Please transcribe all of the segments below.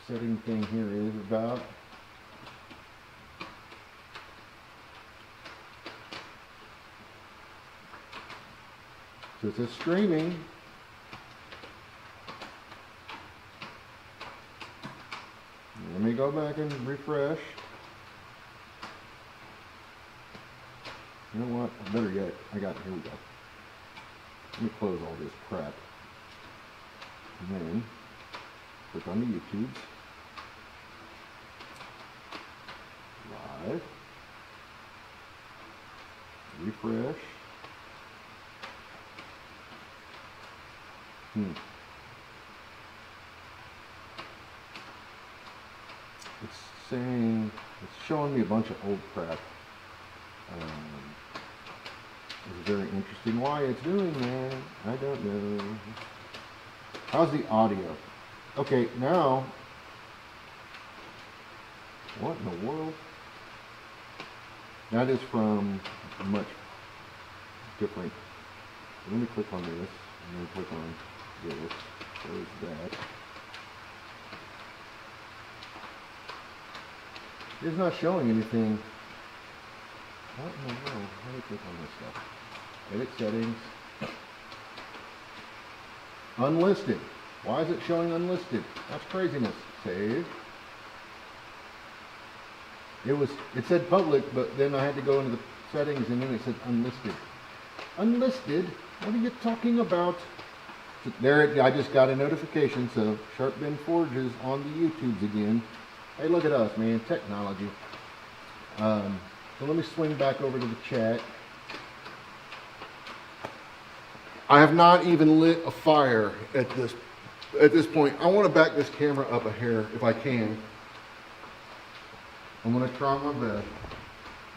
setting thing here is about. So it says streaming. Let me go back and refresh. You know what? Better yet, here we go. Let me close all this crap. And then click on the YouTubes. Live. Refresh. It's showing me a bunch of old crap. It's very interesting why it's doing that. I don't know. How's the audio? Okay, now, what in the world? That is from much different. Let me click on this, and then click on this. There's that. It's not showing anything. What in the world? How do you click on this stuff? Edit settings. Unlisted. Why is it showing unlisted? That's craziness. Save. It said public, but then I had to go into the settings and then it said unlisted. Unlisted? What are you talking about? There, I just got a notification, so Sharp Bin Forge is on the YouTubes again. Hey, look at us, man. Technology. So let me swing back over to the chat. I have not even lit a fire at this point. I want to back this camera up a hair if I can. I'm going to try my best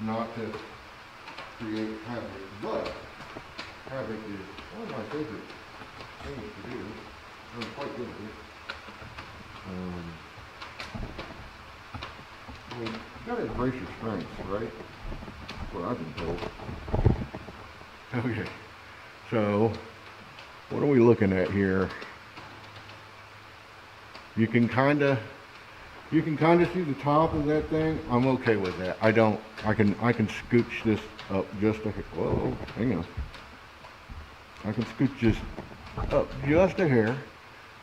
not to create havoc, but havoc is one of my favorite things to do. I'm quite good at it. I mean, you gotta embrace your strengths, right? That's what I've been told. Okay, so what are we looking at here? You can kind of see the top of that thing. I'm okay with that. I can scooch this up just a hair. Whoa, hang on. I can scooch this up just a hair.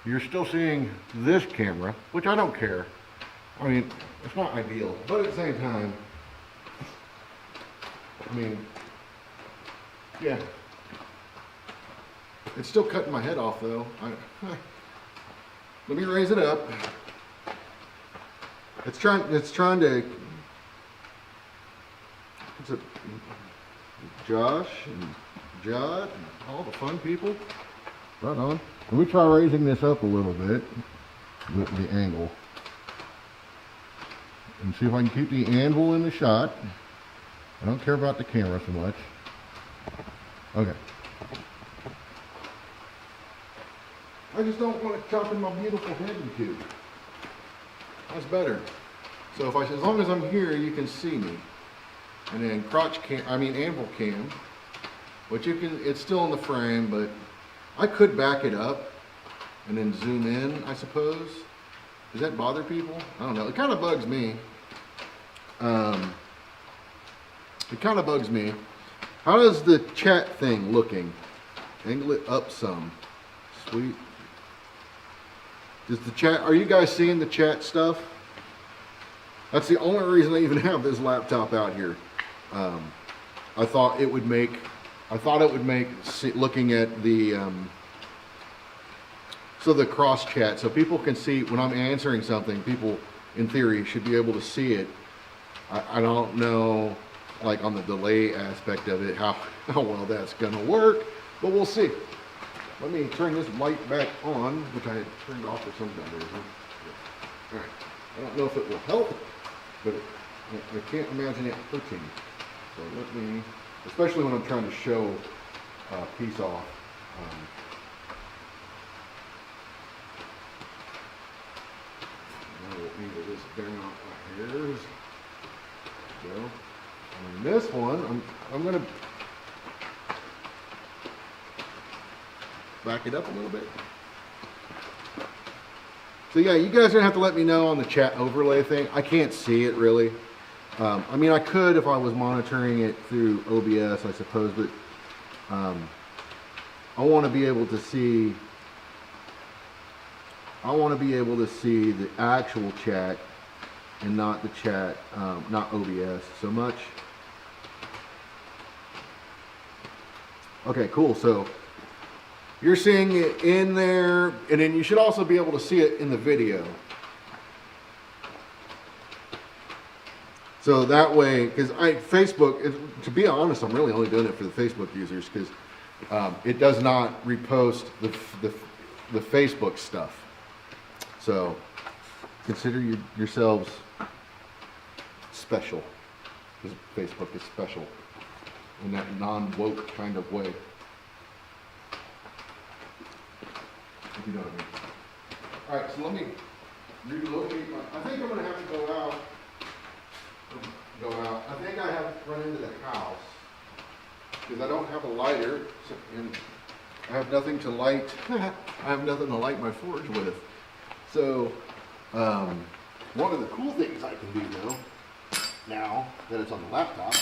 You're still seeing this camera, which I don't care. I mean, it's not ideal, but at the same time, I mean, yeah. It's still cutting my head off though. Let me raise it up. It's trying to, what's it, Josh and Judd and all the fun people. Right on. Let me try raising this up a little bit with the angle. And see if I can keep the anvil in the shot. I don't care about the camera so much. Okay. I just don't want it chopping my beautiful head in two. That's better. So if as long as I'm here, you can see me. And then anvil cam, which it's still in the frame, but I could back it up and then zoom in, I suppose. Does that bother people? I don't know. It kind of bugs me. It kind of bugs me. How is the chat thing looking? Angle it up some. Sweet. Does the chat, are you guys seeing the chat stuff? That's the only reason I even have this laptop out here. I thought it would make looking at the, so the cross chat, so people can see when I'm answering something, people in theory should be able to see it. I don't know, like on the delay aspect of it, how well that's gonna work, but we'll see. Let me turn this light back on, which I had turned off for some reason. All right, I don't know if it will help, but I can't imagine it hurting. So let me, especially when I'm trying to show a piece off. I will angle this down my hairs. Go. And this one, I'm going to back it up a little bit. So yeah, you guys are gonna have to let me know on the chat overlay thing. I can't see it really. I mean, I could if I was monitoring it through OBS, I suppose, but I want to be able to see. I want to be able to see the actual chat and not the chat, not OBS so much. Okay, cool. So you're seeing it in there, and then you should also be able to see it in the video. So that way, because Facebook, to be honest, I'm really only doing it for the Facebook users because it does not repost the Facebook stuff. So consider yourselves special, because Facebook is special in that non-woke kind of way. If you know what I mean. All right, so let me relocate my, I think I'm going to have to go out. I think I have to run into the house because I don't have a lighter, and I have nothing to light. I have nothing to light my forge with. So, one of the cool things I can do now that it's on the laptop,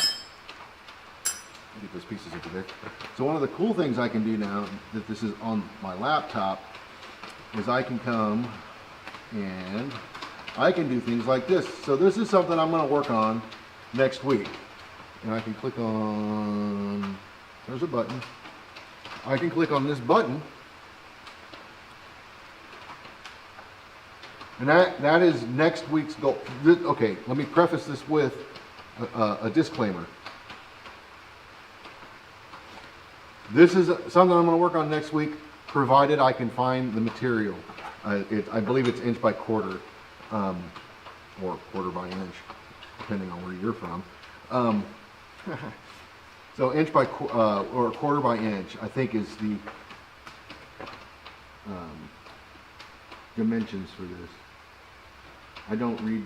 get those pieces over there. So one of the cool things I can do now that this is on my laptop is I can come and I can do things like this. So this is something I'm going to work on next week. And I can click on, there's a button. I can click on this button. And that is next week's goal. Okay, let me preface this with a disclaimer. This is something I'm going to work on next week, provided I can find the material. I believe it's inch by quarter, or quarter by inch, depending on where you're from. So inch by or quarter by inch, I think is the dimensions for this. I don't read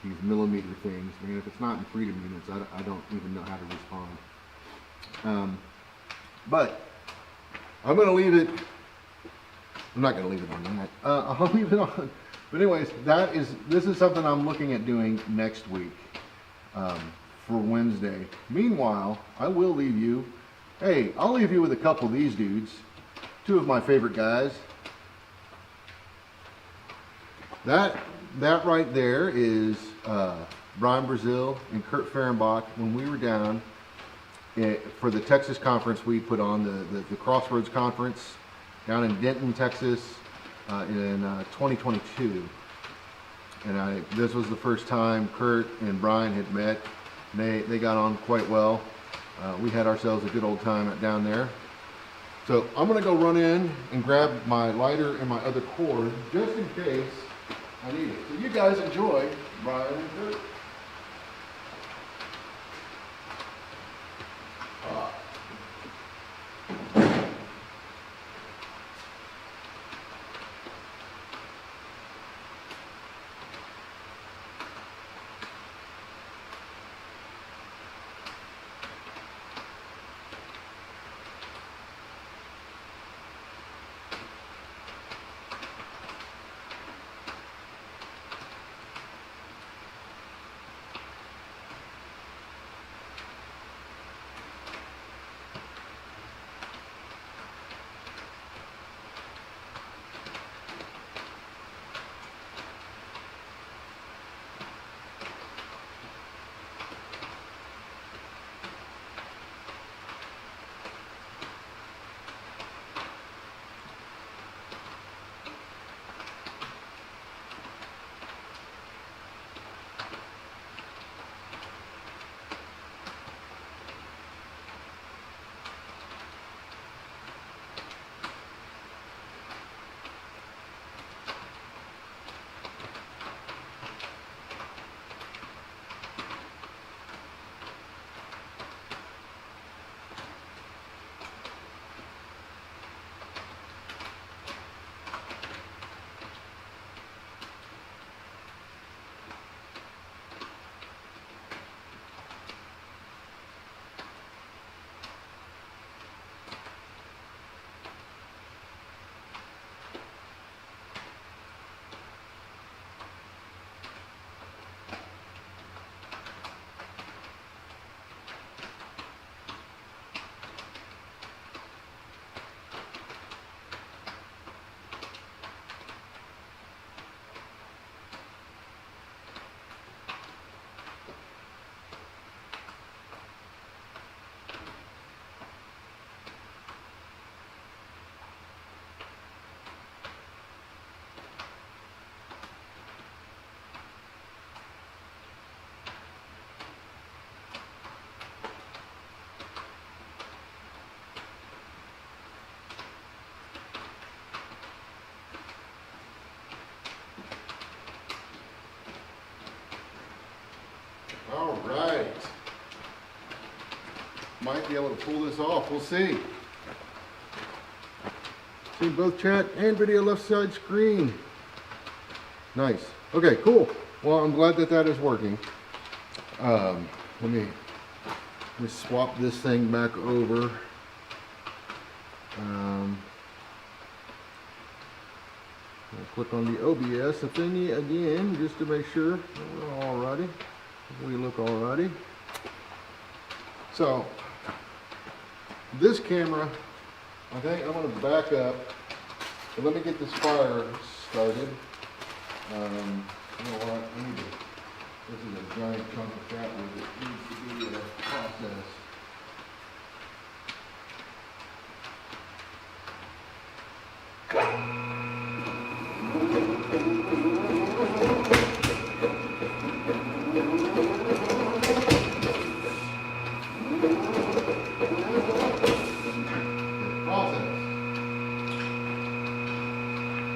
these millimeter things. I mean, if it's not in freedom units, I don't even know how to respond. But I'm going to leave it. I'm not going to leave it on that. I'll leave it on. But anyways, this is something I'm looking at doing next week for Wednesday. Meanwhile, I will leave you. Hey, I'll leave you with a couple of these dudes. Two of my favorite guys. That right there is Brian Brazil and Kurt Fehrenbach when we were down for the Texas conference we put on, the Crossroads Conference down in Denton, Texas in 2022. And this was the first time Kurt and Brian had met. They got on quite well. We had ourselves a good old time down there. So I'm going to go run in and grab my lighter and my other cord just in case I need it. So you guys enjoy Brian and Kurt. right. Might be able to pull this off. We'll see. See both chat and video left side screen. Nice. Okay, cool. Well, I'm glad that that is working. Let me swap this thing back over. I'll click on the OBS thingy again just to make sure we're all righty. We look all righty. So this camera, I think I'm going to back up. But let me get this fire started. You know what? This is a giant chunk of fat wood that needs to be processed.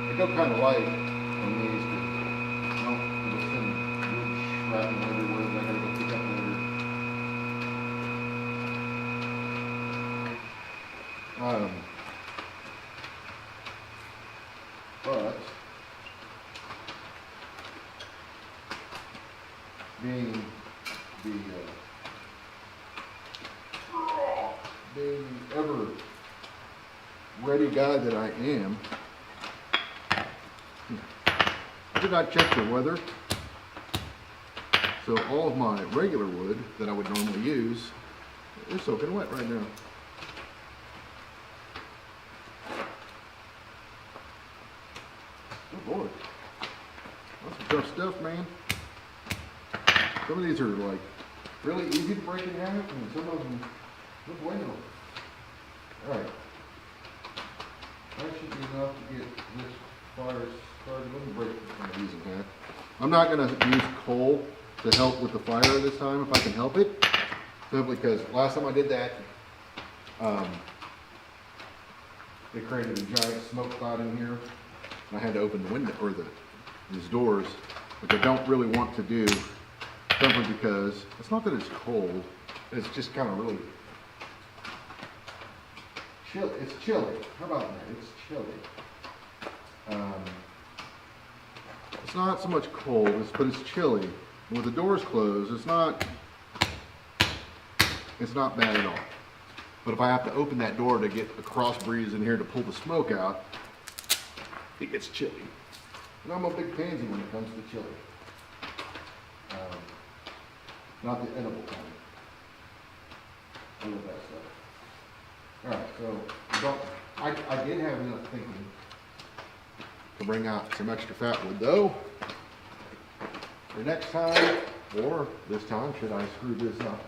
They go kind of light on these because it'll send wood shrapnel everywhere that I gotta go pick up later. But being the ever ready guy that I am, I did not check the weather, so all of my regular wood that I would normally use is soaking wet right now. Oh boy, that's some tough stuff, man. Some of these are like really easy to break in half, and some of them look bueno. All right, that should be enough to get this fire started. Let me break one of these in half. I'm not going to use coal to help with the fire this time if I can help it, simply because last time I did that, it created a giant smoke cloud in here, and I had to open the window or these doors, which I don't really want to do, simply because it's not that it's cold, it's just kind of really chill. It's chilly. How about that? It's chilly. It's not so much cold, but it's chilly. With the doors closed, it's not bad at all. But if I have to open that door to get a cross breeze in here to pull the smoke out, it gets chilly. And I'm a big pansy when it comes to chili. Not the edible kind. I love that stuff. Alright, so I did have enough thinking to bring out some extra fat wood though. For next time, or this time, should I screw this up?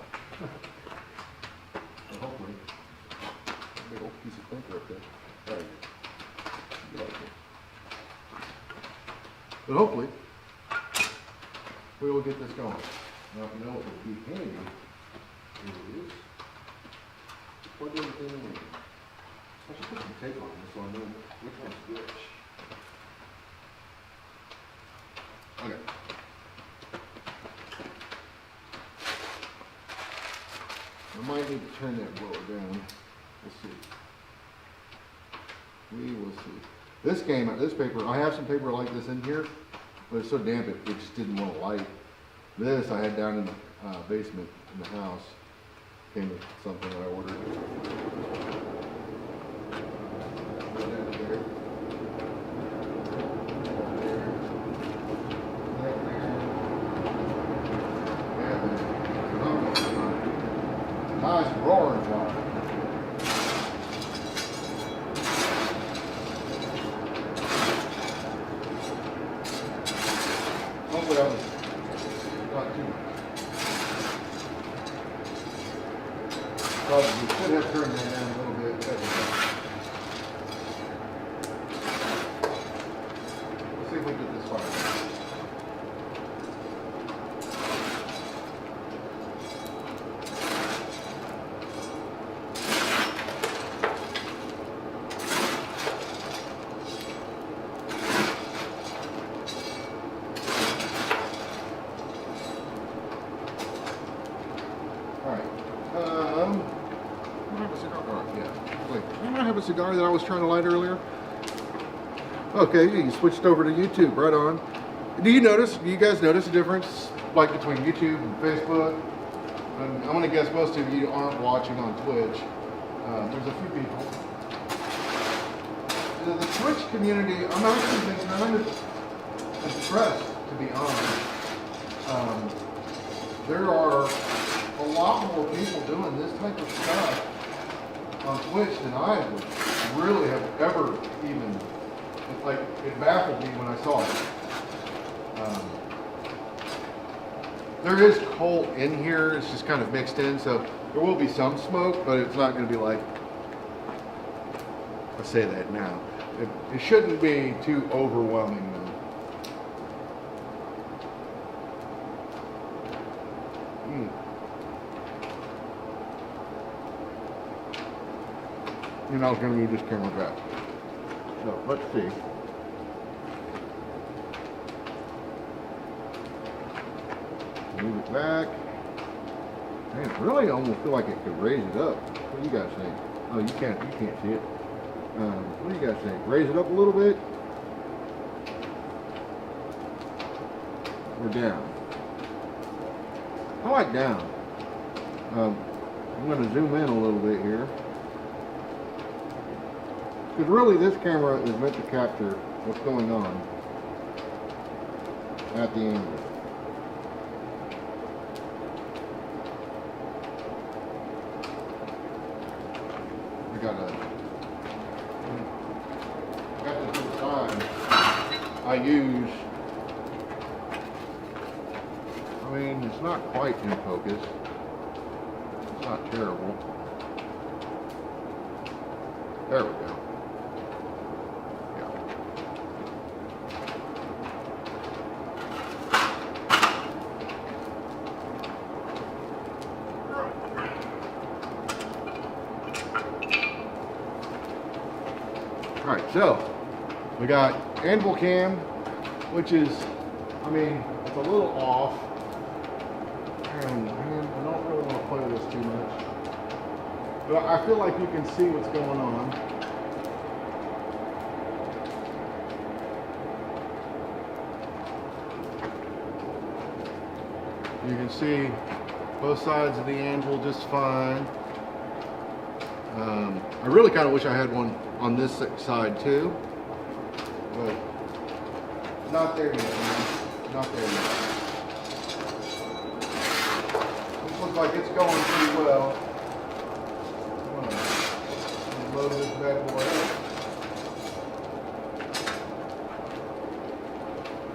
So hopefully, a big old piece of clinker up there. Right. But hopefully, we will get this going. Now, you know what would be handy is plug everything in. I should put some tape on this so I know which one's which. Okay. I might need to turn that blower down. We'll see. We will see. This paper, I have some paper like this in here, but it's so damp it just didn't want to light. This I had down in the basement in the house. Came with something that I ordered. Nice roaring fire. Hopefully that was not too much. Probably should have turned that down a little bit. Let's see if we get this fire. cigar that I was trying to light earlier? Okay, you switched over to YouTube, right on. Do you guys notice a difference, like between YouTube and Facebook? I'm gonna guess most of you aren't watching on Twitch. There's a few people. The Twitch community, I'm actually been kind of impressed, to be honest. There are a lot more people doing this type of stuff on Twitch than I would really have ever even, it baffled me when I saw it. There is coal in here, it's just kind of mixed in, so there will be some smoke, but it's not going to be like, I say that now. It shouldn't be too overwhelming though. And I was going to move this camera back. So let's see. Move it back. Man, it really almost feel like it could raise it up. What do you guys think? Oh, you can't see it. What do you guys think? Raise it up a little bit? Or down? I like down. I'm going to zoom in a little bit here. Because really this camera is meant to capture what's going on at the angle. Got this to the side. I use, I mean, it's not quite in focus. It's not terrible. There we go. Yeah. All right, so we got Anvil Cam, which is, I mean, it's a little off. And man, I don't really want to play with this too much. But I feel like you can see what's going on. You can see both sides of the anvil just fine. I really kind of wish I had one on this side too, but not there yet, man. Not there yet. This looks like it's going pretty well. I'm gonna load this bad boy up.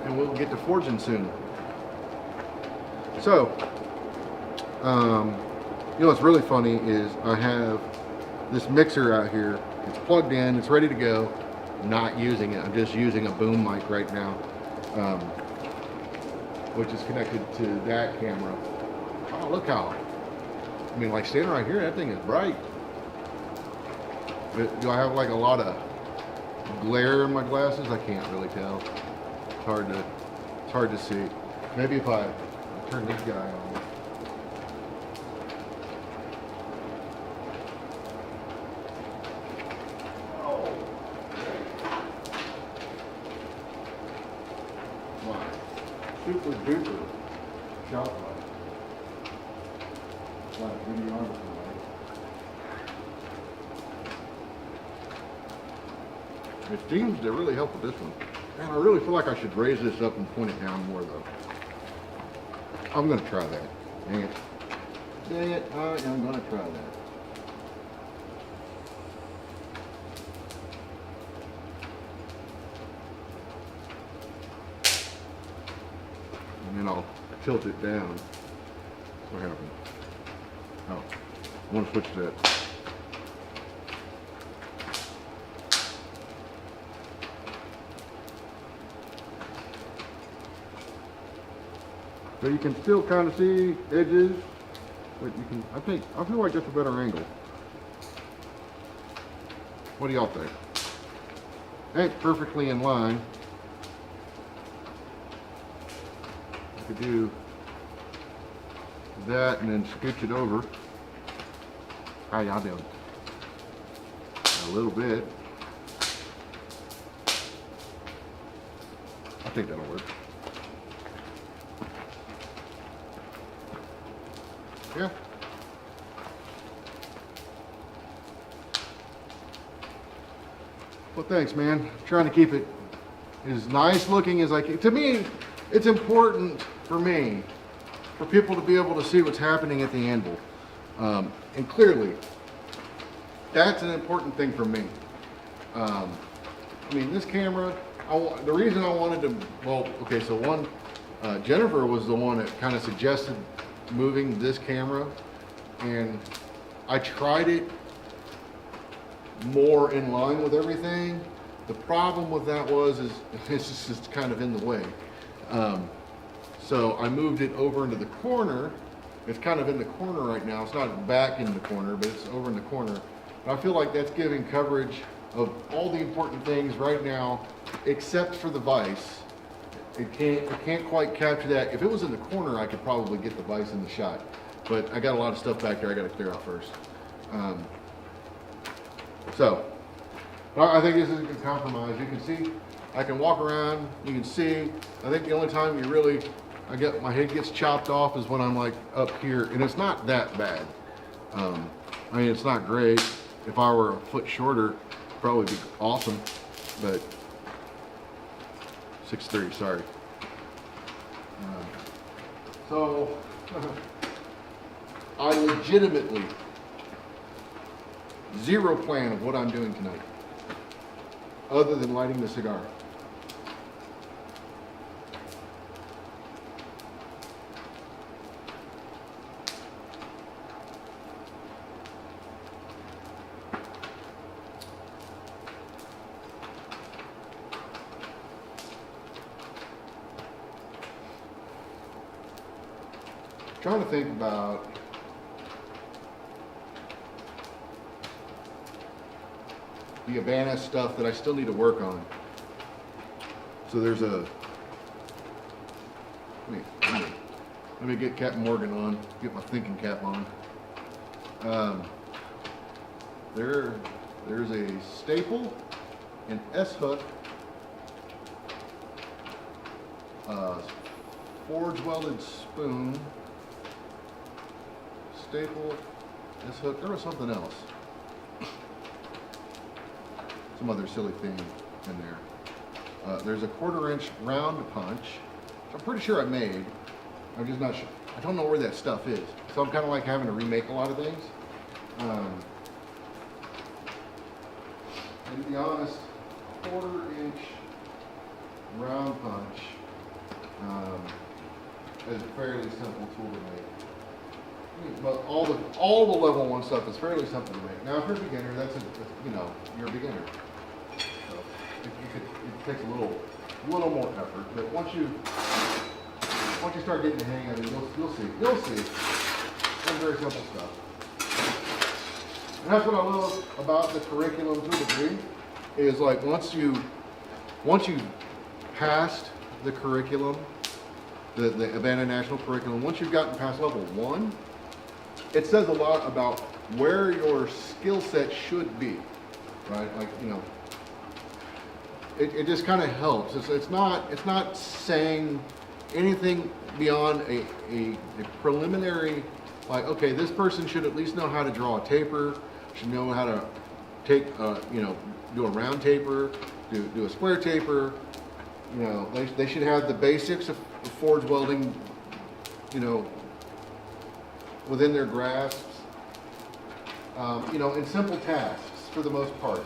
And we'll get to forging soon. So, you know what's really funny is I have this mixer out here. It's plugged in, it's ready to go. I'm not using it. I'm just using a boom mic right now, which is connected to that camera. Oh, look how, I mean, like standing right here, that thing is bright. But do I have like a lot of glare in my glasses? I can't really tell. It's hard to see. Maybe if I turn this guy on. Super duper shot light. Like videographer light. It seems to really help with this one. Man, I really feel like I should raise this up and point it down more though. I'm gonna try that. Dang it. Dang it, I am gonna try that. And then I'll tilt it down. What happened? Oh, I want to switch that. So you can still kind of see edges, but you can, I feel like that's a better angle. What do y'all think? Ain't perfectly in line. I could do that and then scooch it over. How y'all doing? a little bit. I think that'll work. Yeah. Well, thanks, man. I'm trying to keep it as nice looking as I can. To me, it's important for me, for people to be able to see what's happening at the anvil. And clearly, that's an important thing for me. I mean, this camera, the reason I wanted to, well, okay, so one, Jennifer was the one that kind of suggested moving this camera, and I tried it more in line with everything. The problem with that is it's just kind of in the way. So I moved it over into the corner. It's kind of in the corner right now. It's not back in the corner, but it's over in the corner. And I feel like that's giving coverage of all the important things right now, except for the vise. It can't quite capture that. If it was in the corner, I could probably get the vise in the shot. But I got a lot of stuff back there I got to clear out first. So, I think this is a good compromise. You can see, I can walk around, you can see. I think the only time you really, my head gets chopped off is when I'm like up here, and it's not that bad. I mean, it's not great. If I were a foot shorter, it'd probably be awesome, but 6'3", sorry. So, I legitimately, zero plan of what I'm doing tonight, other than lighting the cigar. Trying to think about the Havana stuff that I still need to work on. So there's a, let me get Captain Morgan on, get my thinking cap on. There's a staple, an S-hook, forge welded spoon, staple, S-hook, there was something else. Some other silly thing in there. There's a 1/4 inch round punch, which I'm pretty sure I made. I'm just not sure. I don't know where that stuff is. So I'm kind of like having to remake a lot of things. And to be honest, 1/4 inch round punch is a fairly simple tool to make. But all the level 1 stuff is fairly simple to make. Now, if you're a beginner, you're a beginner. So it takes a little more effort. But once you start getting the hang of it, you'll see. It's very simple stuff. And that's what I love about the curriculum to a degree. Is like once you passed the curriculum, the Havana National Curriculum, once you've gotten past level 1. It says a lot about where your skill set should be, right? Like, it just kind of helps. It's not saying anything beyond a preliminary, like, okay, this person should at least know how to draw a taper, should know how to take, do a round taper, do a square taper. They should have the basics of forge welding, within their grasps, in simple tasks for the most part.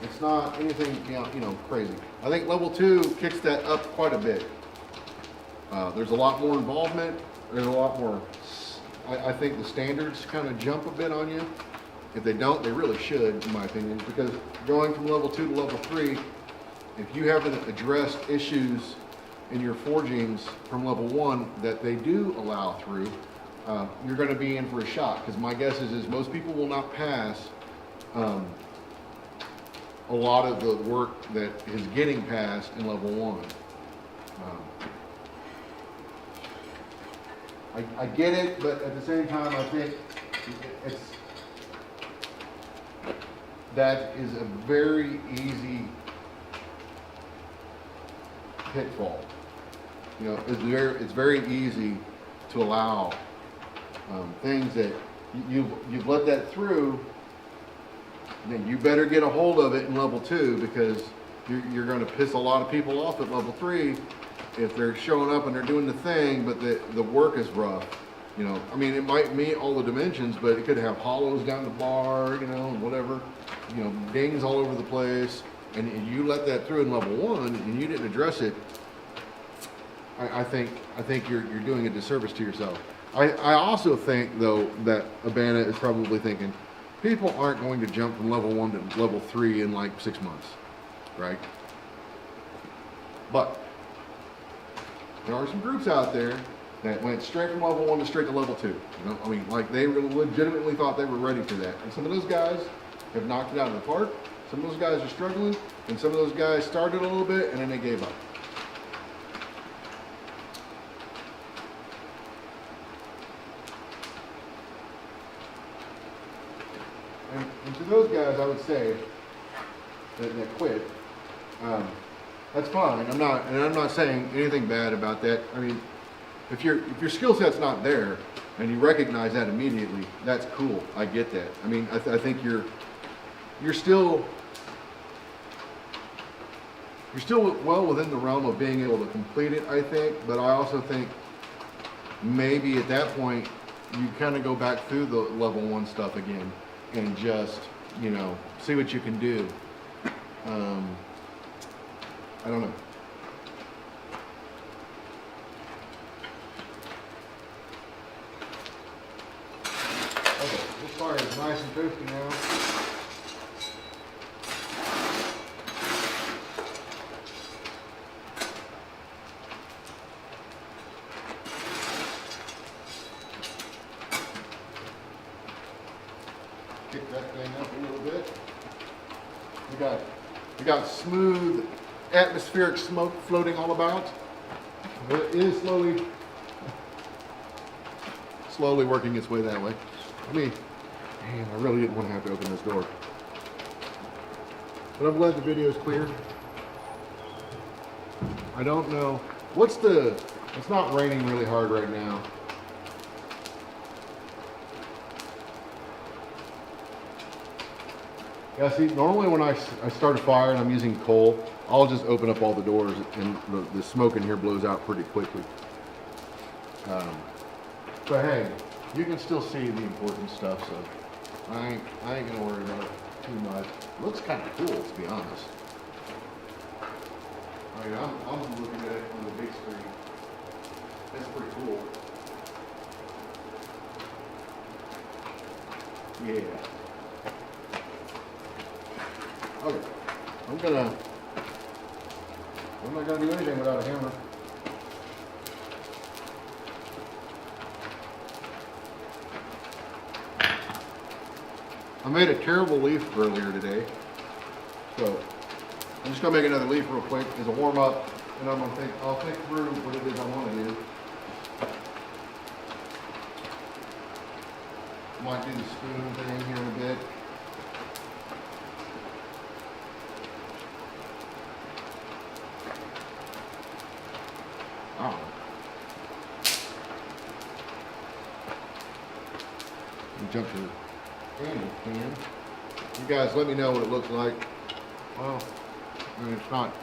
It's not anything, crazy. I think level 2 kicks that up quite a bit. There's a lot more involvement. There's a lot more, I think the standards kind of jump a bit on you. If they don't, they really should, in my opinion, because going from level 2 to level 3, if you haven't addressed issues in your forgings from level 1 that they do allow through, you're going to be in for a shock, because my guess is most people will not pass a lot of the work that is getting passed in level 1. I get it, but at the same time, I think that is a very easy pitfall. You know, it's very easy to allow things that you've let that through. Then you better get a hold of it in level 2, because you're going to piss a lot of people off at level 3 if they're showing up and they're doing the thing, but the work is rough. You know, I mean, it might meet all the dimensions, but it could have hollows down the bar, you know, and whatever, you know, dings all over the place, and you let that through in level 1 and you didn't address it. I think you're doing a disservice to yourself. I also think, though, that Abana is probably thinking people aren't going to jump from level 1 to level 3 in like 6 months, right? But there are some groups out there that went straight from level 1 to straight to level 2. You know, I mean, like, they legitimately thought they were ready for that. And some of those guys have knocked it out of the park. Some of those guys are struggling, and some of those guys started a little bit and then they gave up. And to those guys, I would say that quit. That's fine. I'm not saying anything bad about that. I mean, if your skill set's not there and you recognize that immediately, that's cool. I get that. I mean, I think you're still well within the realm of being able to complete it, I think. But I also think maybe at that point you kind of go back through the level 1 stuff again and just, you know, see what you can do. I don't know. Okay, this fire is nice and toasty now. Kick that thing up a little bit. We got smooth atmospheric smoke floating all about. It is slowly working its way that way. Man, I really didn't want to have to open this door. But I'm glad the video is clear. I don't know. It's not raining really hard right now. Yeah, see, normally when I start a fire and I'm using coal, I'll just open up all the doors and the smoke in here blows out pretty quickly. But hey, you can still see the important stuff, so I ain't gonna worry about it too much. Looks kind of cool, to be honest. I mean, I'm looking at it on the big screen. It's pretty cool. Yeah. Okay, I'm not gonna do anything without a hammer. I made a terrible leaf earlier today, so I'm just gonna make another leaf real quick as a warm up, and I'll think through what it is I want to do. Might do the spoon thing here in a bit. Oh. Let me jump to the handle can. You guys let me know what it looks like. Well, I mean, it's not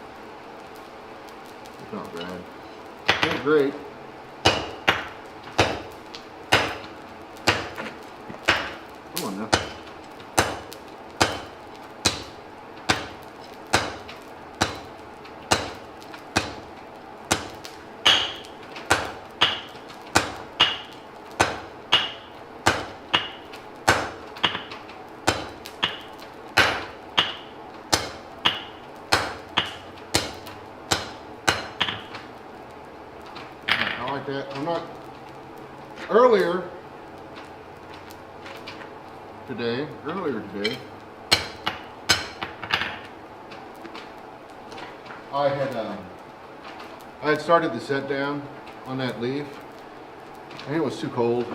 bad. It's not great. Come on now. Like that. I'm not earlier today, I had started the set down on that leaf, and it was too cold,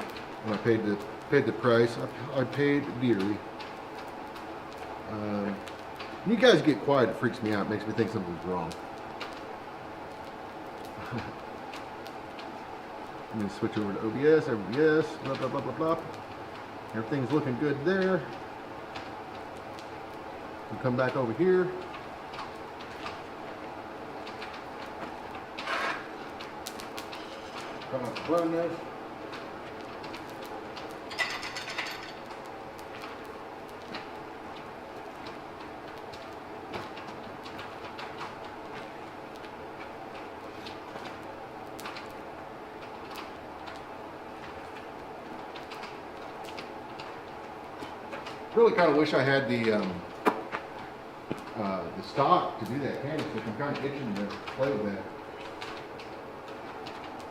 and I paid the price. I paid dearly. You guys get quiet, it freaks me out, makes me think something's wrong. I'm going to switch over to OBS, blah, blah, blah, blah, blah. Everything's looking good there. We'll come back over here. Come up to run this. Really kind of wish I had the stock to do that candlestick. I'm kind of itching to play with that.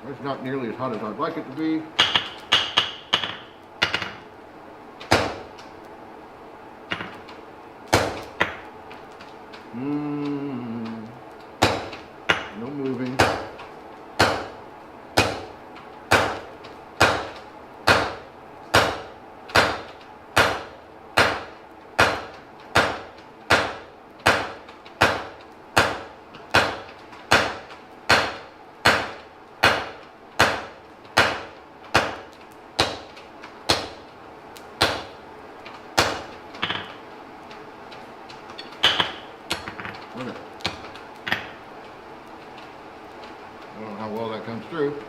It's not nearly as hot as I'd like it to be. No moving. Okay. I don't know how well that comes through.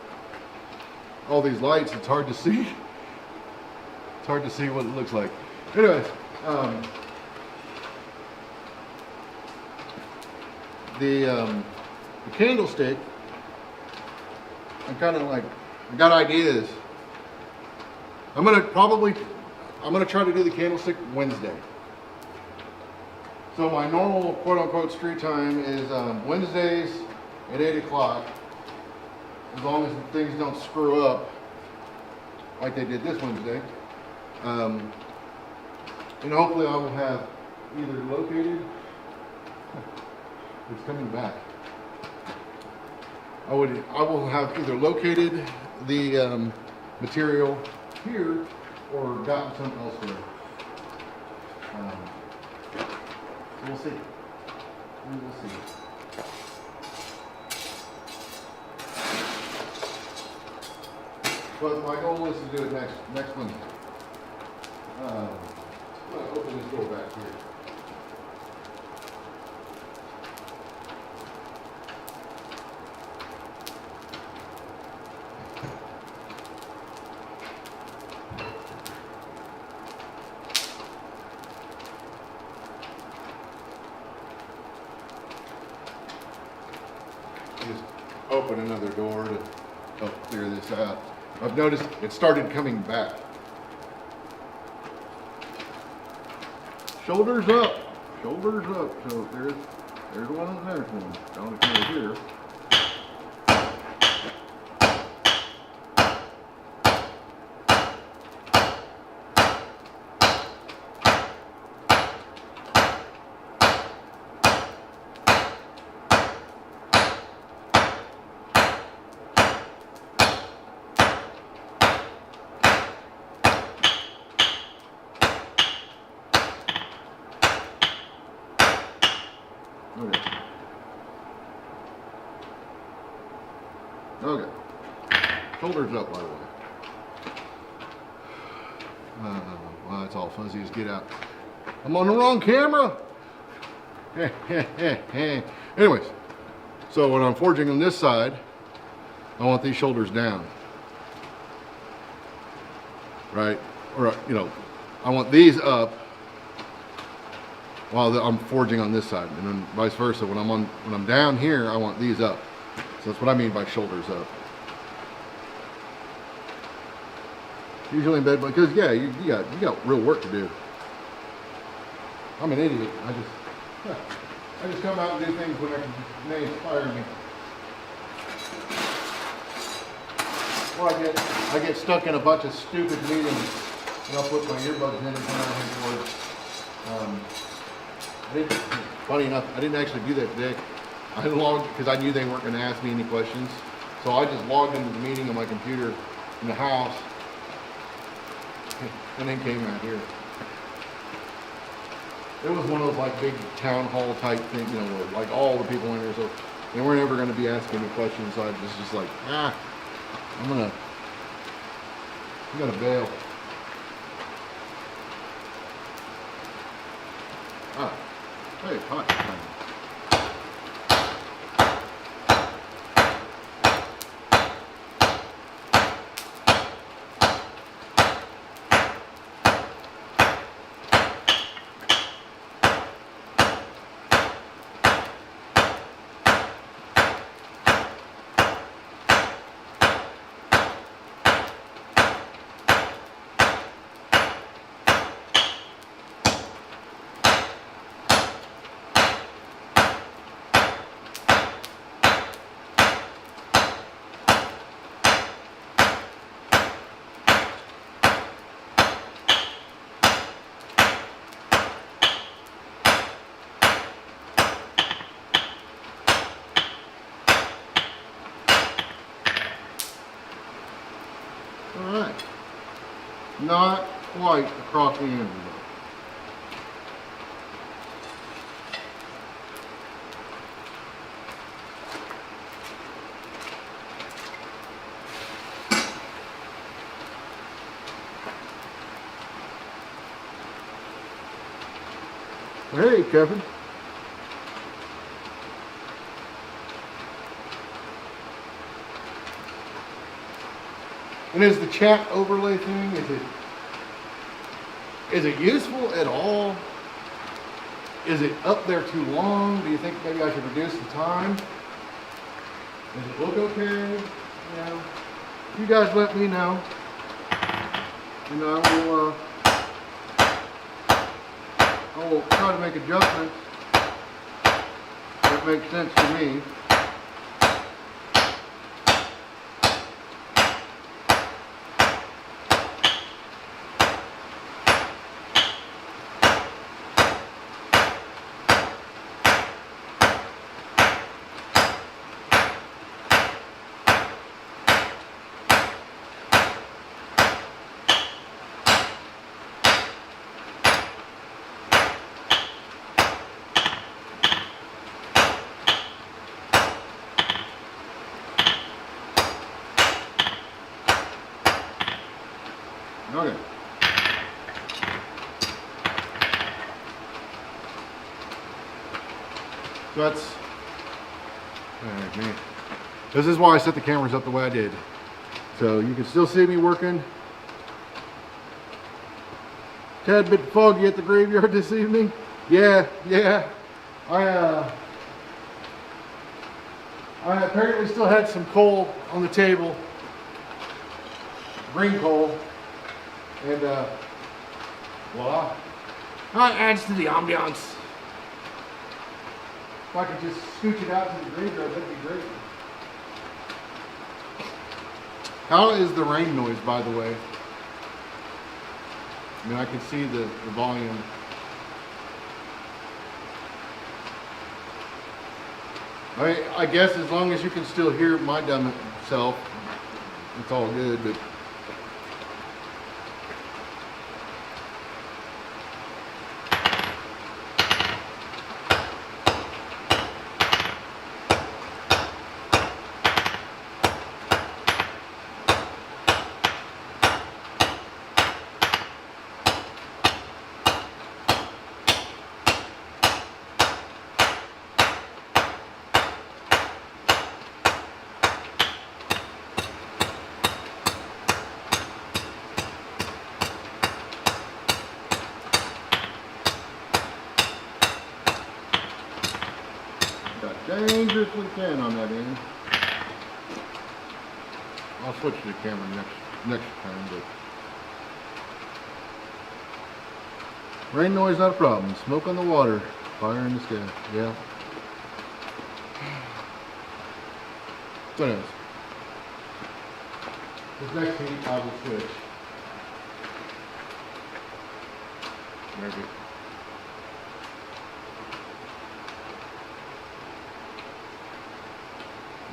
All these lights, it's hard to see. It's hard to see what it looks like. Anyways, the candlestick, I'm kind of like, I got ideas. I'm gonna try to do the candlestick Wednesday. So my normal quote-unquote street time is Wednesdays at 8 o'clock, as long as things don't screw up like they did this Wednesday. And hopefully I will have either located, it's coming back. I will have either located the material here or gotten some elsewhere. We'll see. We will see. But my goal is to do it next Wednesday. I'm going to open this door back here. Just open another door to help clear this out. I've noticed it started coming back. Shoulders up, shoulders up. So there's one and there's one. Down here. Okay. Okay. Shoulders up, by the way. Well, it's all fuzzy as get out. I'm on the wrong camera. Anyways, so when I'm forging on this side, I want these shoulders down. Right? Or, you know, I want these up while I'm forging on this side, and then vice versa. When I'm down here, I want these up. So that's what I mean by shoulders up. Usually in bed, because yeah, you got real work to do. I'm an idiot. I just come out and do things when they inspire me. Or I get stuck in a bunch of stupid meetings, and I'll put my earbuds in and come out and forge. Funny enough, I didn't actually do that today. I logged, because I knew they weren't going to ask me any questions. So I just logged into the meeting on my computer in the house, and then came out here. it was one of those like big town hall type things, you know, where like all the people in there, so they weren't ever going to be asking any questions. So I was just like, I'm gonna bail. Hey, hot. Alright, not quite across the end. Hey, Kevin. And is the chat overlay thing, is it useful at all? Is it up there too long? Do you think maybe I should reduce the time? Does it look okay? You know, you guys let me know. And I will try to make adjustments that make sense to me. Okay. So that's, alright, man. This is why I set the cameras up the way I did. So you can still see me working. Tad bit foggy at the graveyard this evening. Yeah. I apparently still had some coal on the table. Green coal. And voila. That adds to the ambiance. If I could just scooch it out to the graveyard, that'd be great. How is the rain noise, by the way? I mean, I can see the volume. I guess as long as you can still hear my dumb self, it's all good, but dangerously thin on that end. I'll switch to the camera next time, but rain noise not a problem. Smoke on the water, fire in the sky. Yeah. What else? This next heat I will switch. Maybe.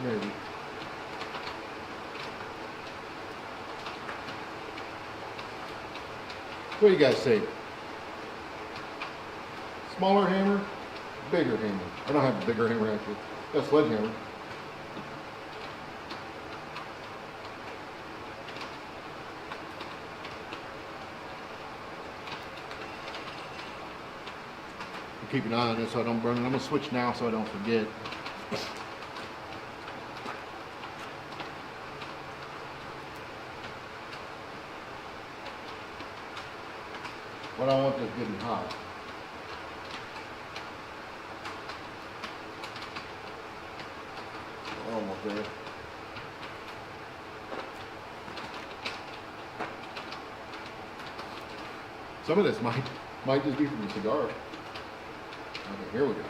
Maybe. What do you guys say? Smaller hammer, bigger hammer. I don't have a bigger hammer actually. Got a sledgehammer. Keep an eye on this so I don't burn it. I'm gonna switch now so I don't forget. But I want this getting hot. Almost there. Some of this might just be from the cigar. Okay, here we go.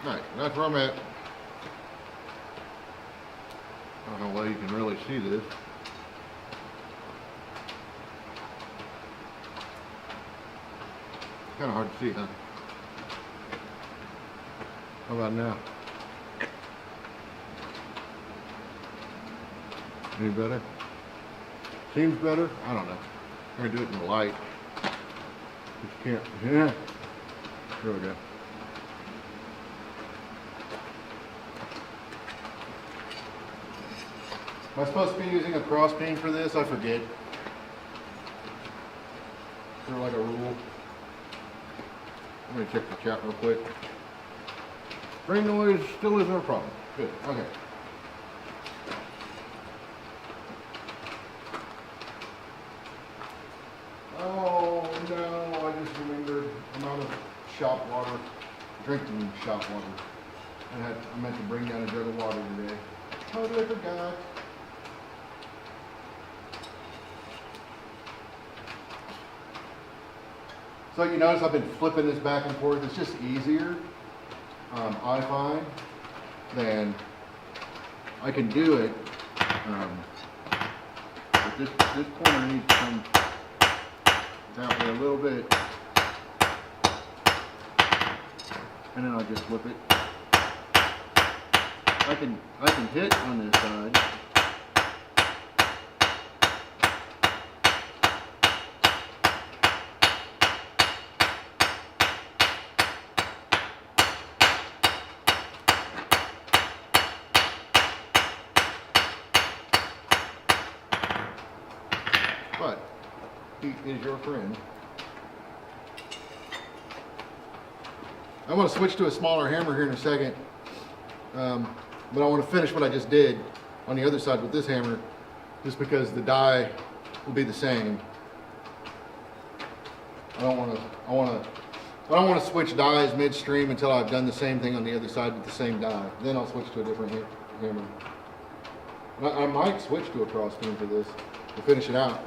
Alright, that's where I'm at. I don't know why you can really see this. Kind of hard to see, huh? How about now? Any better? Seems better? I don't know. I'm gonna do it in the light. Just can't. Yeah. There we go. Am I supposed to be using a cross peen for this? I forget. Is there like a rule? Let me check the chat real quick. Rain noise still isn't a problem. Good. Okay. Oh no, I just remembered amount of shop water, drinking shop water. I meant to bring down a jug of water today. Totally forgot. So you notice I've been flipping this back and forth. It's just easier, I find, than I can do it. But this corner needs to come that way a little bit, and then I'll just flip it. I can hit on this side. But heat is your friend. I'm going to switch to a smaller hammer here in a second, but I want to finish what I just did on the other side with this hammer, just because the die will be the same. I don't want to switch dies midstream until I've done the same thing on the other side with the same die. Then I'll switch to a different hammer. I might switch to a cross peen for this to finish it out.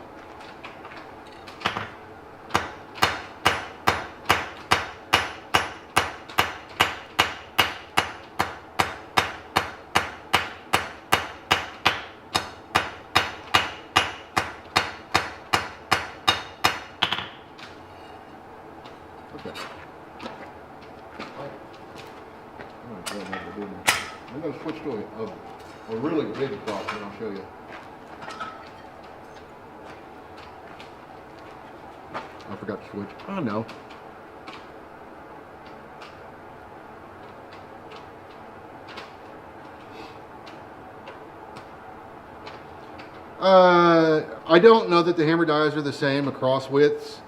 Okay. I'm going to switch to a really big cross peen. I'll show you. I forgot to switch. Oh no. I don't know that the hammer dies are the same across widths.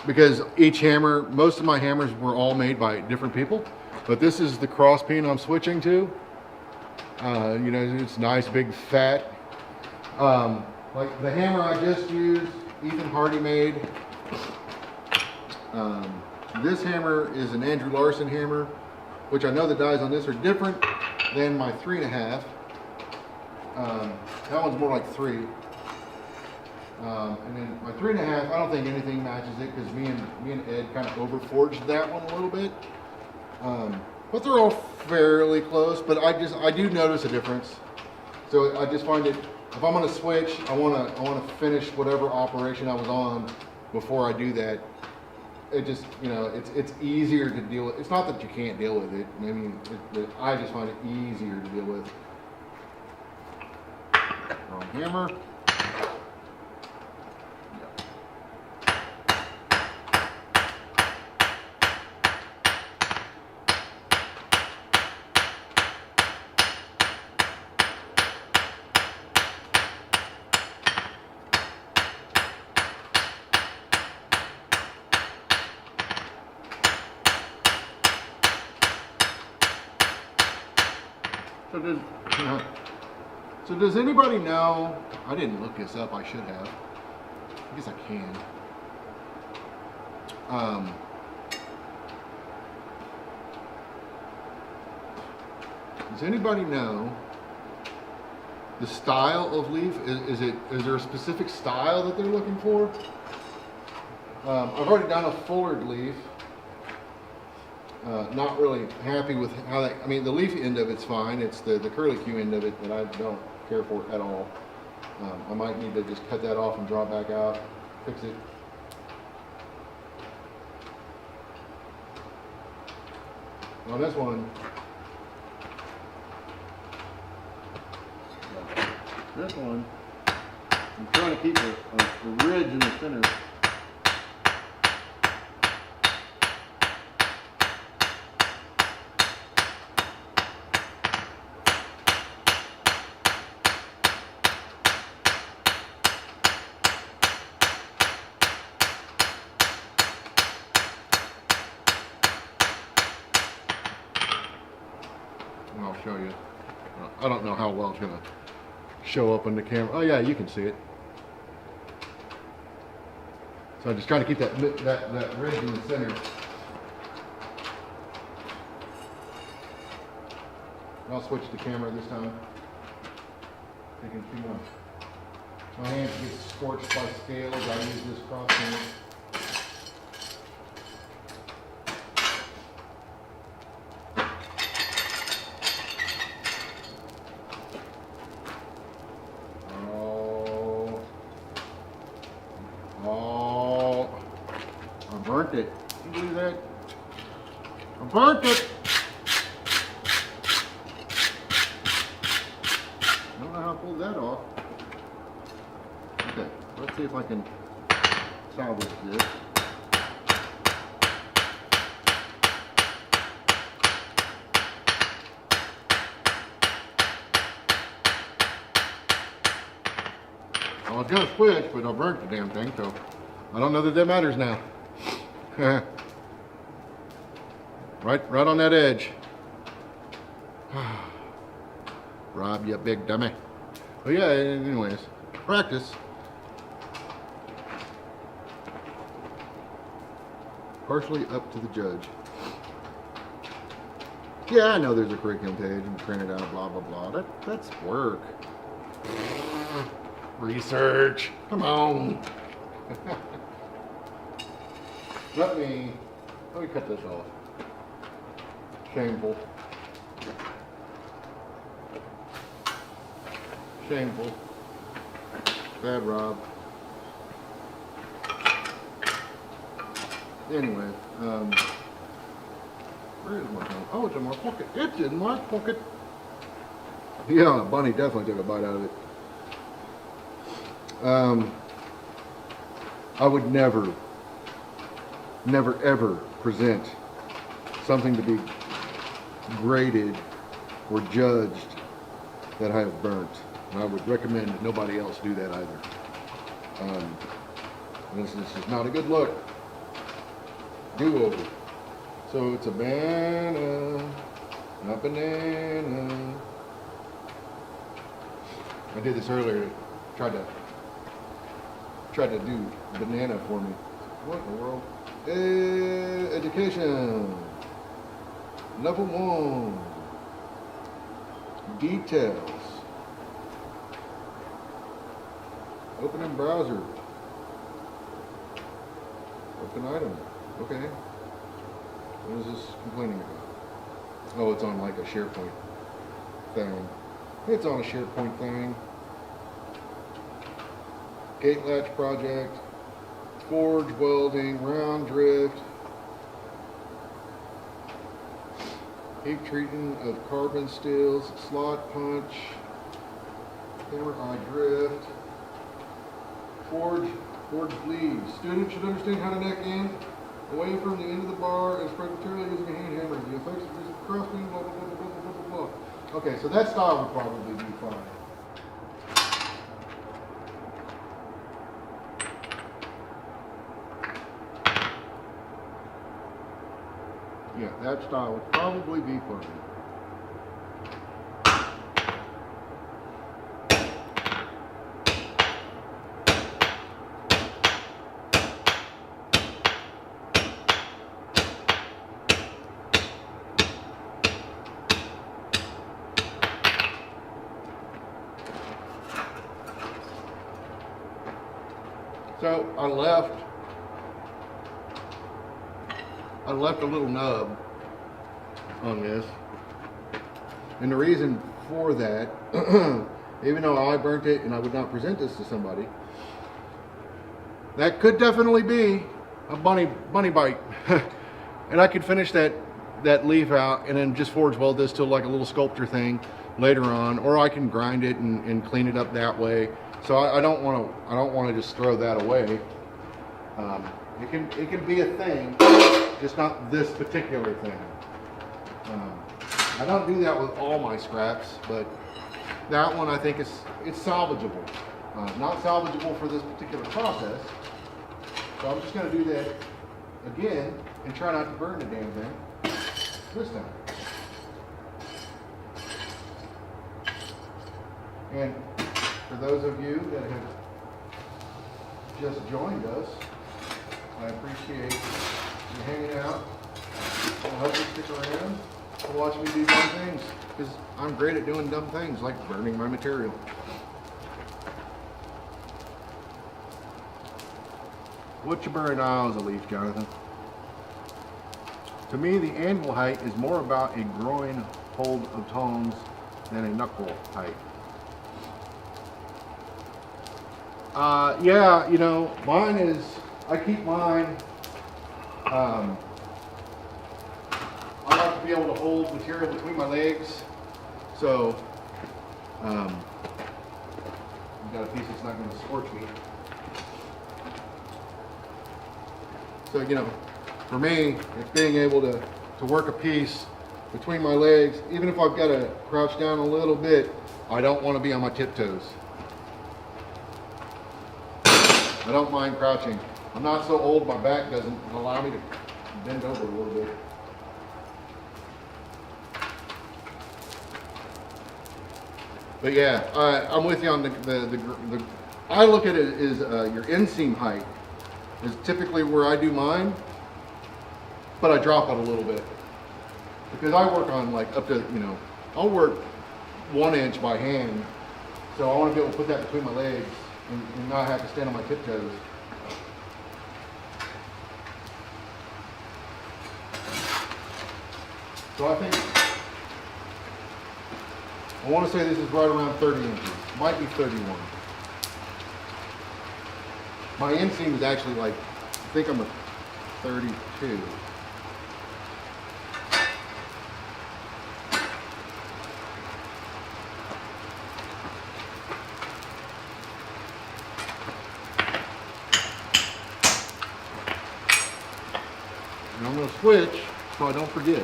Because each hammer, most of my hammers were all made by different people, but this is the cross peen I'm switching to. You know, it's nice, big, fat. Like the hammer I just used, Ethan Hardy made. This hammer is an Andrew Larson hammer, which I know the dies on this are different than my 3.5. That one's more like 3. And then my 3.5, I don't think anything matches it because me and Ed kind of overforged that one a little bit. But they're all fairly close. But I do notice a difference. So I just find it, if I'm gonna switch, I wanna finish whatever operation I was on before I do that. It just, it's easier to deal with. It's not that you can't deal with it. I mean, I just find it easier to deal with. Wrong hammer. So does anybody know? I didn't look this up. I should have. I guess I can. Does anybody know the style of leaf? Is there a specific style that they're looking for? I've already done a fullered leaf. Not really happy with how that, I mean, the leaf end of it's fine. It's the curlicue end of it that I don't care for at all. I might need to just cut that off and draw it back out, fix it. On this one, I'm trying to keep a ridge in the center. I'll show you. I don't know how well it's going to show up on the camera. Oh yeah, you can see it. So I'm just trying to keep that ridge in the center. I'll switch the camera this time. Taking a few more. My hands get scorched by scales. I use this cross hand. Burnt it. Can you believe that? I burnt it. I don't know how I pulled that off. Okay, let's see if I can salvage this. I was gonna switch, but I burnt the damn thing, so I don't know that matters now. Right on that edge. Rob, you big dummy. But yeah, anyways, practice. Partially up to the judge. Yeah, I know there's a curriculum page and print it out, blah, blah, blah. That's work. Research. Come on. Let me cut this off. Shameful. Shameful. Bad Rob. Anyway, where is my phone? Oh, it's in my pocket. It's in my pocket. Yeah, Bunny definitely took a bite out of it. I would never ever present something to be graded or judged that I have burnt. And I would recommend that nobody else do that either. This is not a good look. Do over. So it's a banana, not banana. I did this earlier. Tried to do banana for me. What in the world? Education. Level 1. Details. Open in browser. Open item. Okay. What is this complaining about? Oh, it's on like a SharePoint thing. It's on a SharePoint thing. Gate latch project. Forge welding, round drift. Heat treating of carbon steels, slot punch, hammer eye drift, forge leads. Students should understand how to neck in away from the end of the bar and spread material using a hand hammer. The effects of this crusting, blah, blah, blah, blah, blah, blah, blah. Okay, so that style would probably be fine. Yeah, that style would probably be fine. So I left a little nub on this, and the reason for that, even though I burnt it and I would not present this to somebody, that could definitely be a bunny bite. And I could finish that leaf out and then just forge weld this to like a little sculpture thing later on, or I can grind it and clean it up that way. So I don't want to just throw that away. It can be a thing, just not this particular thing. I don't do that with all my scraps, but that one I think it's salvageable. Not salvageable for this particular process. So I'm just going to do that again and try not to burn the damn thing this time. And for those of you that have just joined us, I appreciate you hanging out. I hope you stick around to watch me do dumb things, because I'm great at doing dumb things like burning my material. What you burn now is a leaf, Jonathan. To me, the anvil height is more about a groin hold of tongs than a knuckle height. Yeah, you know, mine is, I keep mine, I like to be able to hold material between my legs, so, I've got a piece that's not going to scorch me. So, you know, for me, it's being able to work a piece between my legs, even if I've got to crouch down a little bit, I don't want to be on my tiptoes. I don't mind crouching. I'm not so old, my back doesn't allow me to bend over a little bit. But yeah, I'm with you on the I look at it as your inseam height is typically where I do mine, but I drop it a little bit. Because I work on like up to, you know, I'll work 1 inch by hand. So I want to be able to put that between my legs and not have to stand on my tiptoes. So I think, I want to say this is right around 30 inches. Might be 31. My inseam is actually like, I think I'm a 32. And I'm going to switch so I don't forget.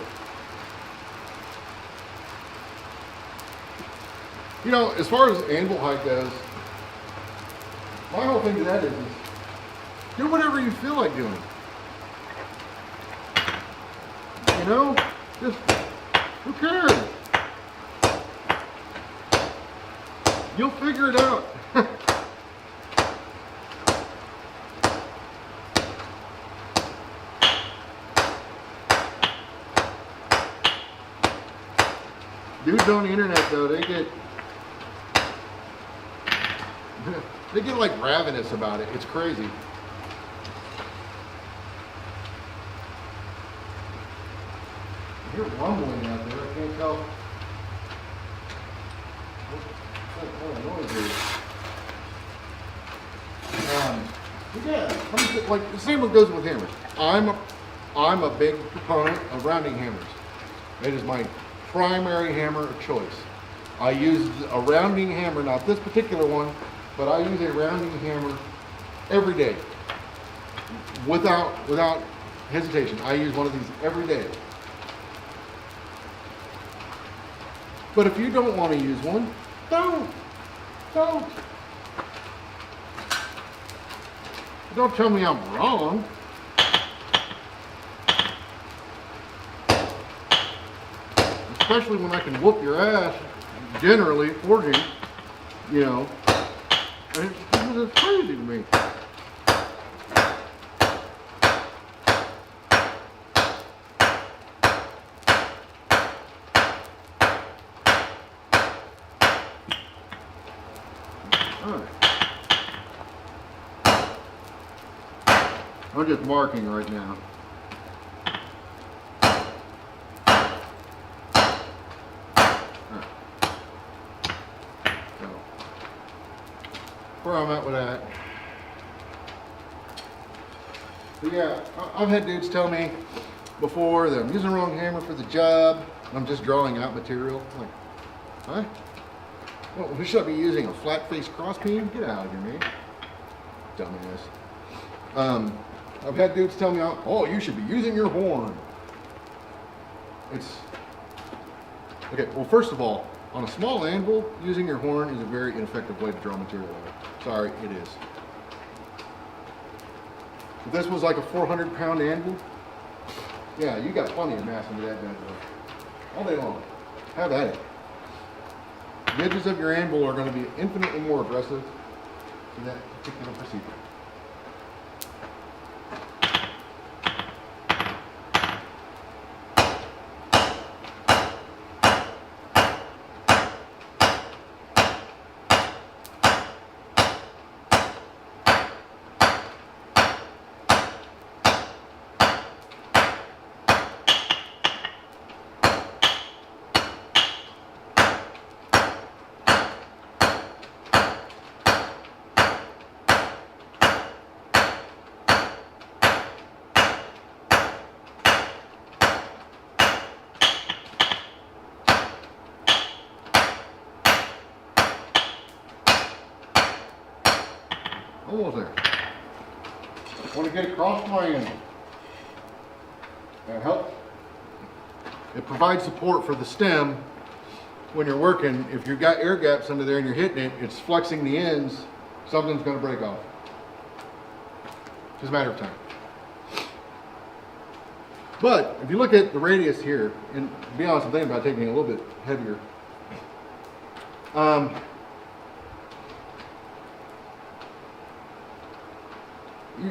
You know, as far as anvil height goes, my whole thing to that is do whatever you feel like doing. You know, just, who cares? You'll figure it out. Dudes on the internet though, They get like ravenous about it. It's crazy. I hear rumbling out there. I can't tell what the noise is. Yeah, like the same goes with hammers. I'm a big proponent of rounding hammers. It is my primary hammer of choice. I use a rounding hammer, not this particular one, but I use a rounding hammer every day, without hesitation. I use one of these every day. But if you don't want to use one, don't. Don't tell me I'm wrong. Especially when I can whoop your ass, generally, forging, you know. It's crazy to me. I'm just marking right now. So, where I'm at with that. But yeah, I've had dudes tell me before that I'm using the wrong hammer for the job. I'm just drawing out material. I'm like, huh? Well, who should I be using? A flat face cross beam? Get out of here, man. Dumbass. I've had dudes tell me, oh, you should be using your horn. It's, okay, well, first of all, on a small anvil, using your horn is a very ineffective way to draw material out. Sorry, it is. If this was like a 400-pound anvil, yeah, you got plenty of mass into that bad boy. All day long. Have at it. The edges of your anvil are going to be infinitely more aggressive in that particular procedure. Almost there. I want to get across my anvil. That helps. It provides support for the stem when you're working. If you've got air gaps under there and you're hitting it, it's flexing the ends, something's going to break off. It's just a matter of time. But if you look at the radius here, and to be honest, I'm thinking about taking it a little bit heavier.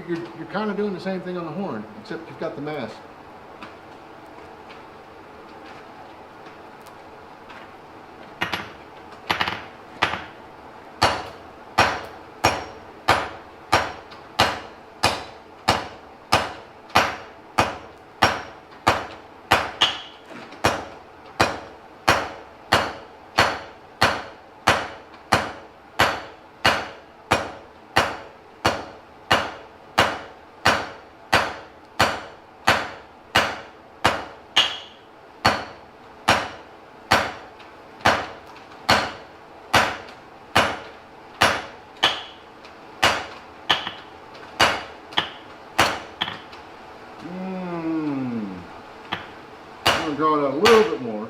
You're kind of doing the same thing on the horn, except you've got the mass. Draw it out a little bit more,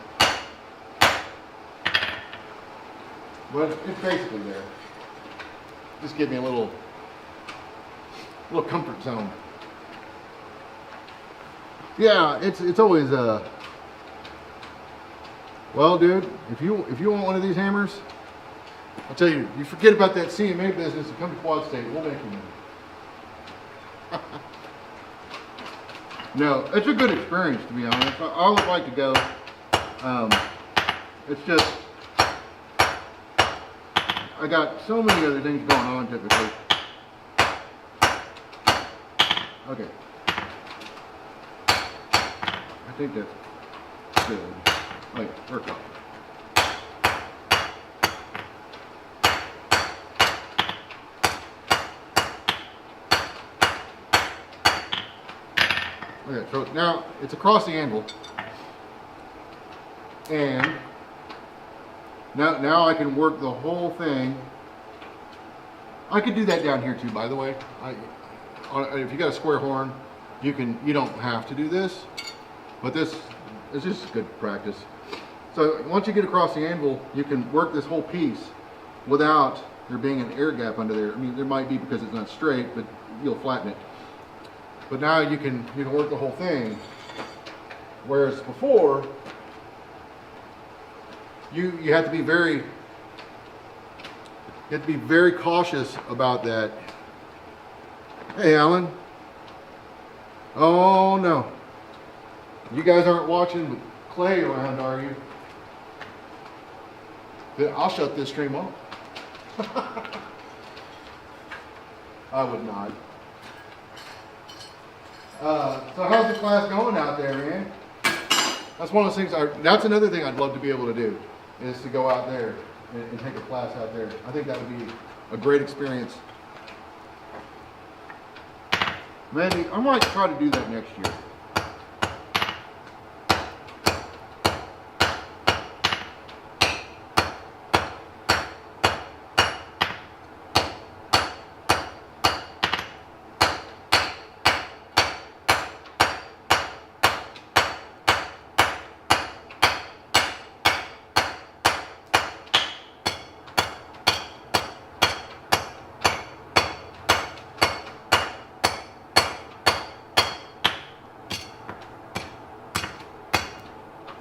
but it's basically there. Just give me a little comfort zone. Yeah, it's always well, dude, if you want one of these hammers, I'll tell you, you forget about that CMA business and come to Quad State. We'll make you one. No, it's a good experience, to be honest. I would like to go. It's just, I got so many other things going on typically. Okay. I think that's good. Like, work on. Okay, so now it's across the anvil, and now I can work the whole thing. I could do that down here too, by the way. If you got a square horn, you don't have to do this, but this is just good practice. So once you get across the anvil, you can work this whole piece without there being an air gap under there. I mean, there might be because it's not straight, but you'll flatten it. But now you can work the whole thing, whereas before you have to be very cautious about that. Hey, Alan. Oh no, you guys aren't watching Clay around, are you? But I'll shut this stream off. I would not. So how's the class going out there, man? That's one of those things, that's another thing I'd love to be able to do, is to go out there and take a class out there. I think that would be a great experience. Maybe, I might try to do that next year.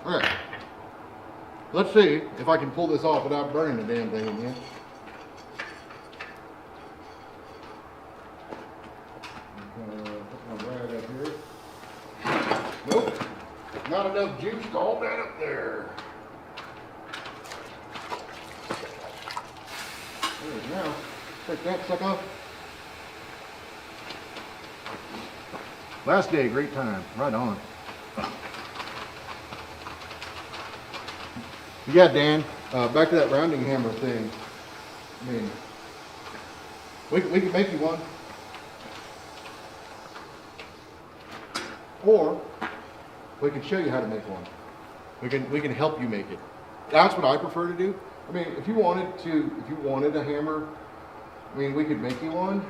Alright, let's see if I can pull this off without burning the damn thing again. Put my rag up here. Nope, not enough juice to hold that up there. There it is now. Take that sucker. Last day, great time. Right on. Yeah, Dan, back to that rounding hammer thing. I mean, we can make you one. Or we can show you how to make one. We can help you make it. That's what I prefer to do. I mean, if you wanted a hammer, I mean, we could make you one.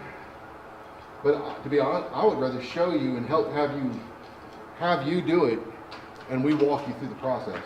But to be honest, I would rather show you and have you do it, and we walk you through the process.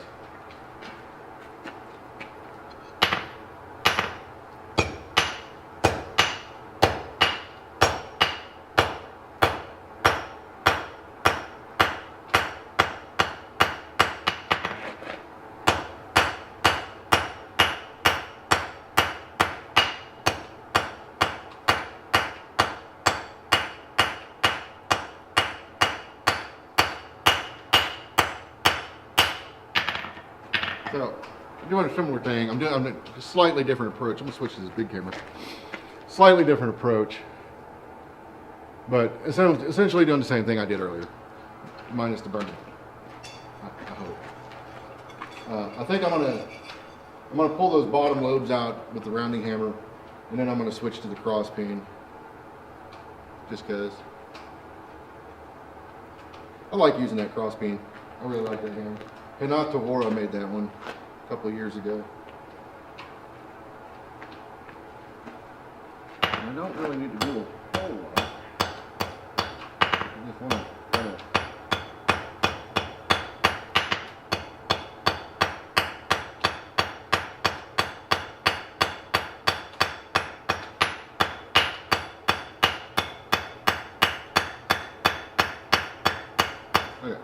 So, I'm doing a similar thing. I'm doing a slightly different approach. I'm gonna switch to this big camera. Slightly different approach, but essentially doing the same thing I did earlier, minus the burning. I hope. I think I'm gonna pull those bottom lobes out with the rounding hammer, and then I'm gonna switch to the cross peen, just cause I like using that cross peen. I really like that hammer. Hinata Wara made that one a couple of years ago. And I don't really need to do a whole lot. I just want to kind of okay.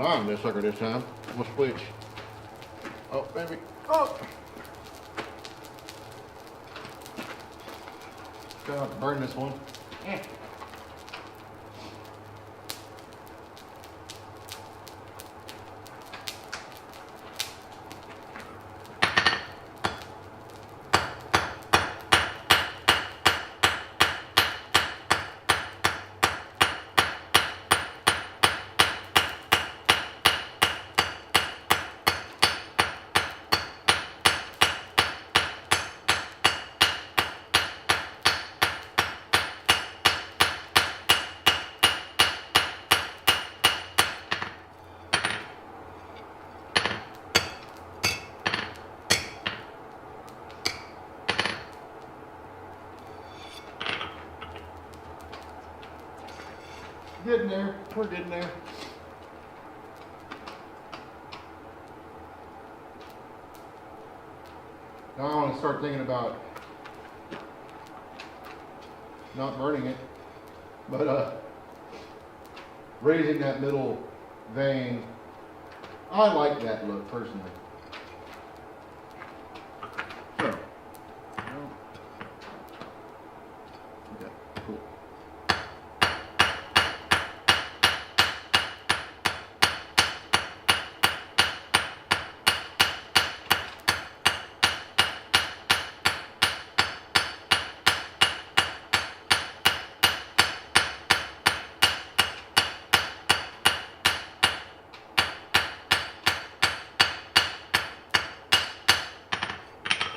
an eye on this sucker this time. We'll switch. Oh, baby. Oh! Try not to burn this one. Getting there. We're getting there. Now I want to start thinking about not burning it, but raising that middle vein. I like that look personally. So, okay, cool.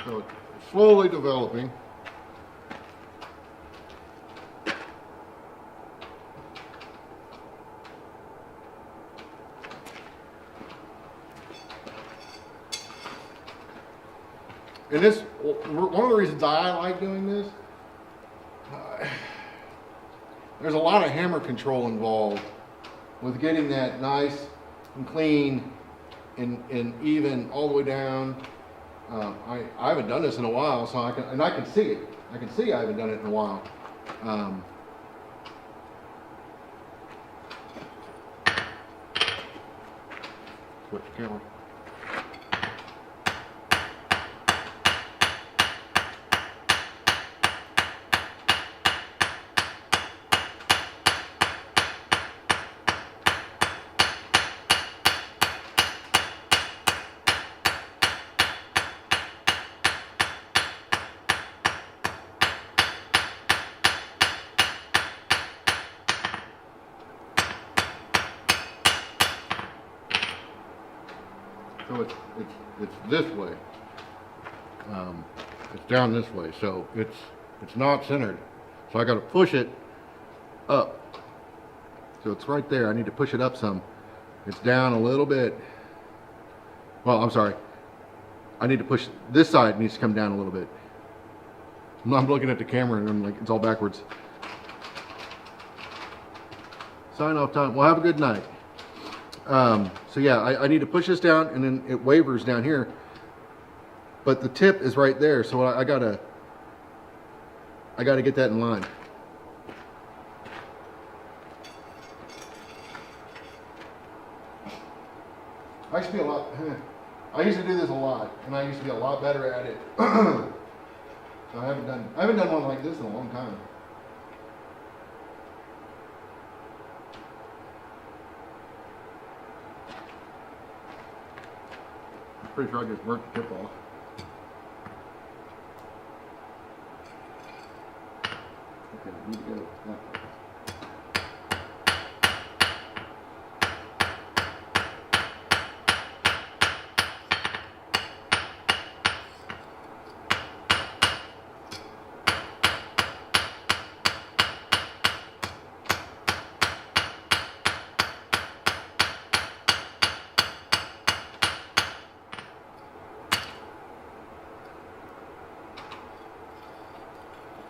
So it's slowly developing. And this, one of the reasons I like doing this, there's a lot of hammer control involved with getting that nice and clean and even all the way down. I haven't done this in a while, so I can see it. I can see I haven't done it in a while. Switch the camera. So it's this way. It's down this way, so it's not centered. So I got to push it up. So it's right there. I need to push it up some. It's down a little bit. Well, I'm sorry. I need to push this side. Needs to come down a little bit. I'm looking at the camera and I'm like, it's all backwards. Sign off time. Well, have a good night. So yeah, I need to push this down and then it wavers down here, but the tip is right there. So I gotta get that in line. I used to do this a lot and I used to be a lot better at it. So I haven't done one like this in a long time. Pretty sure I just burnt the tip off. Okay, I need to go that way.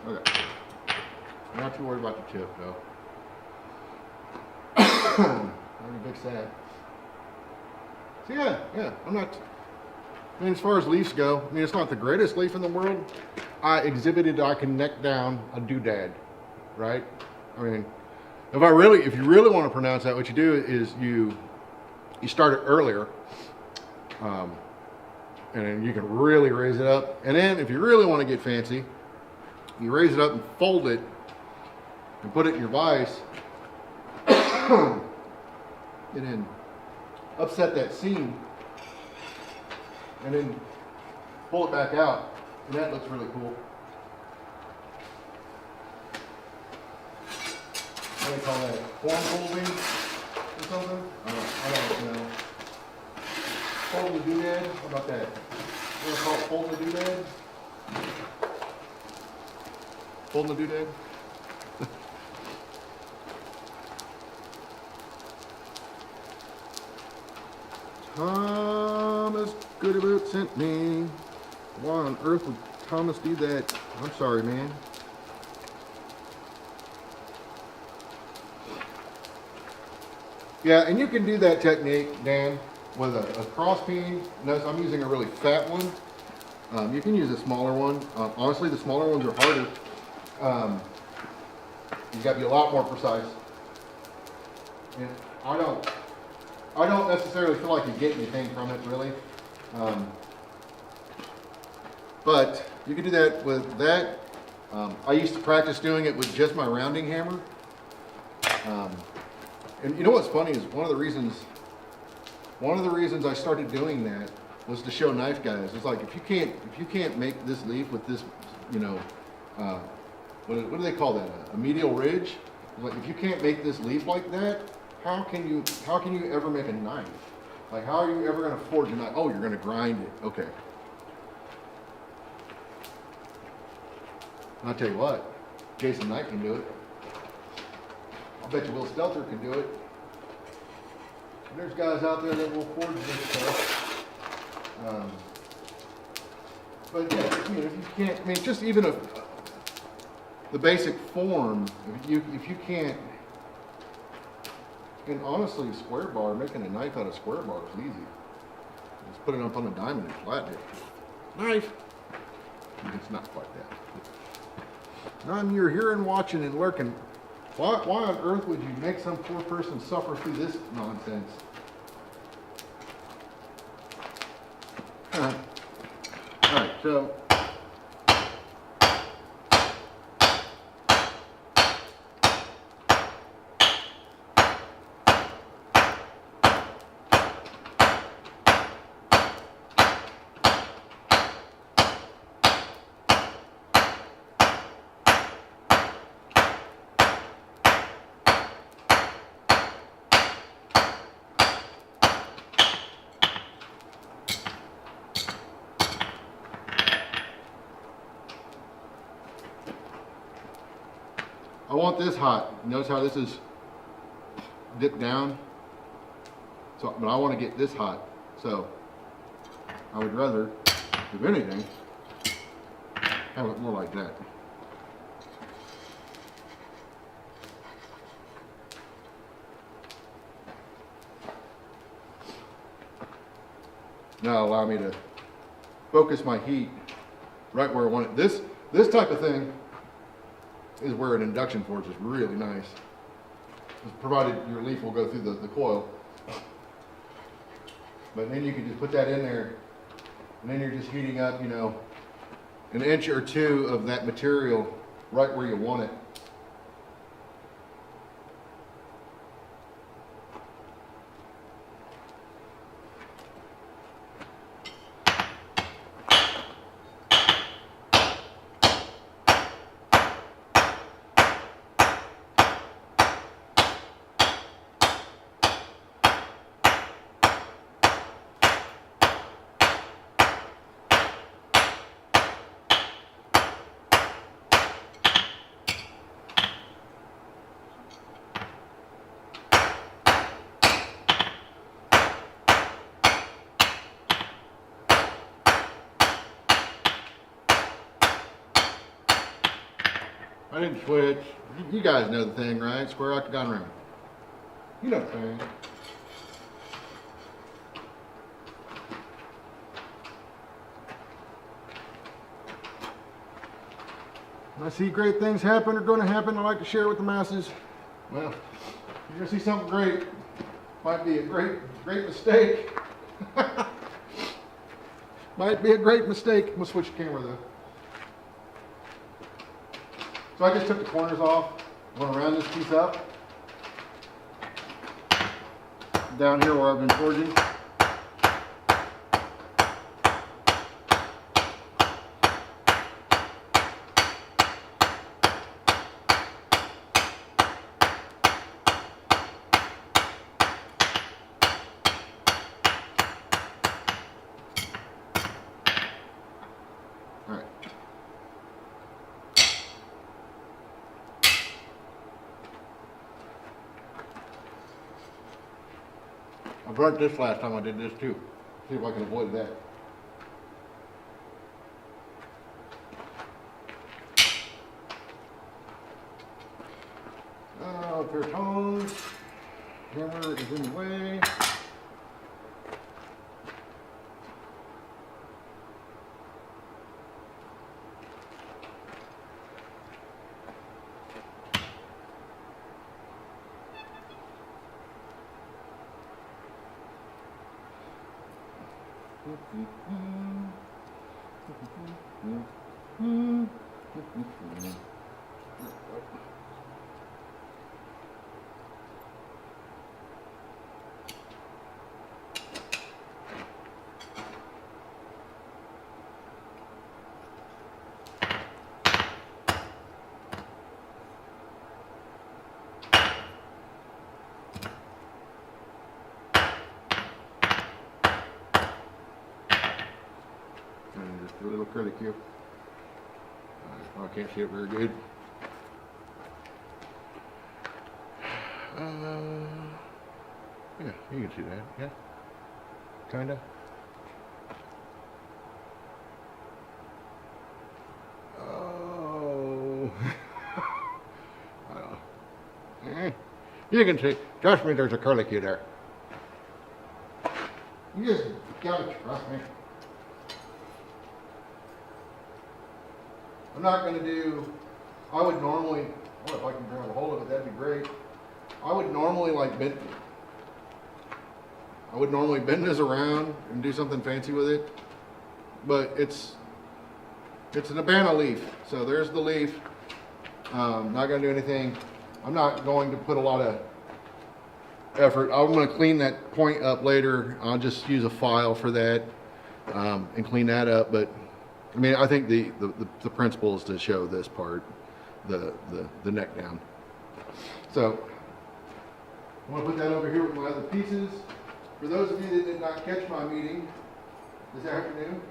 Okay. I'm not too worried about the tip though. I'm a big sad. So yeah, I'm not. I mean, as far as leaves go, I mean, it's not the greatest leaf in the world. I exhibited I can neck down a doodad, right? I mean, if you really want to pronounce that, what you do is you you start it earlier, and then you can really raise it up. And then if you really want to get fancy, you raise it up and fold it and put it in your vise, and then upset that seam, and then pull it back out, and that looks really cool. What do they call that? Form folding or something? I don't know. Fold the doodad? How about that? You want to call it fold the doodad? Fold the doodad? Thomas Goodaboot sent me. Why on earth would Thomas do that? I'm sorry, man. Yeah, and you can do that technique, Dan, with a cross peen. Notice I'm using a really fat one. You can use a smaller one. Honestly, the smaller ones are harder. You got to be a lot more precise. And I don't necessarily feel like you get anything from it, really. But you can do that with that. I used to practice doing it with just my rounding hammer. And you know what's funny is one of the reasons I started doing that was to show knife guys. It's like if you can't make this leaf with this, you know, what do they call that? A medial ridge. Like if you can't make this leaf like that, how can you ever make a knife? Like how are you ever going to forge a knife? Oh, you're going to grind it. Okay. And I'll tell you what, Jason Knight can do it. I bet you Will Stelter can do it. And there's guys out there that will forge this stuff. But yeah, if you can't, I mean, just even the basic form, if you can't, and honestly, square bar, making a knife out of square bar is easy. Just put it up on a diamond and flatten it. Knife. It's not quite that. None, you're here and watching and lurking. Why on earth would you make some poor person suffer through this nonsense? Alright, so I want this hot. Notice how this is dipped down? So, but I want to get this hot. So I would rather, if anything, have it more like that. Now allow me to focus my heat right where I want it. This type of thing is where an induction forge is really nice, provided your leaf will go through the coil. But then you can just put that in there, and then you're just heating up, you know, an inch or two of that material right where you want it. I didn't switch. You guys know the thing, right? Square, octagon, round. You know the thing. When I see great things happen or going to happen, I like to share it with the masses. Well, you're going to see something great. Might be a great mistake. Might be a great mistake. I'm gonna switch the camera though. So I just took the corners off, went around this piece up. Down here where I've been forging. All right. I burnt this last time I did this too. See if I can avoid that. Pair of tongs. Hammer is in the way. And just a little critic here. I can't see it very good. Yeah, you can see that. Yeah, kinda. Oh, you can see. Trust me, there's a curlicue there. You just gotta trust me. I'm not going to do, I would normally, oh, if I can grab a hold of it, that'd be great. I would normally bend this around and do something fancy with it. But it's an Abana leaf. So there's the leaf. Not going to do anything. I'm not going to put a lot of effort. I'm going to clean that point up later. I'll just use a file for that and clean that up. But I mean, I think the principle is to show this part, the neck down. So I'm going to put that over here with my other pieces. For those of you that did not catch my meeting this afternoon,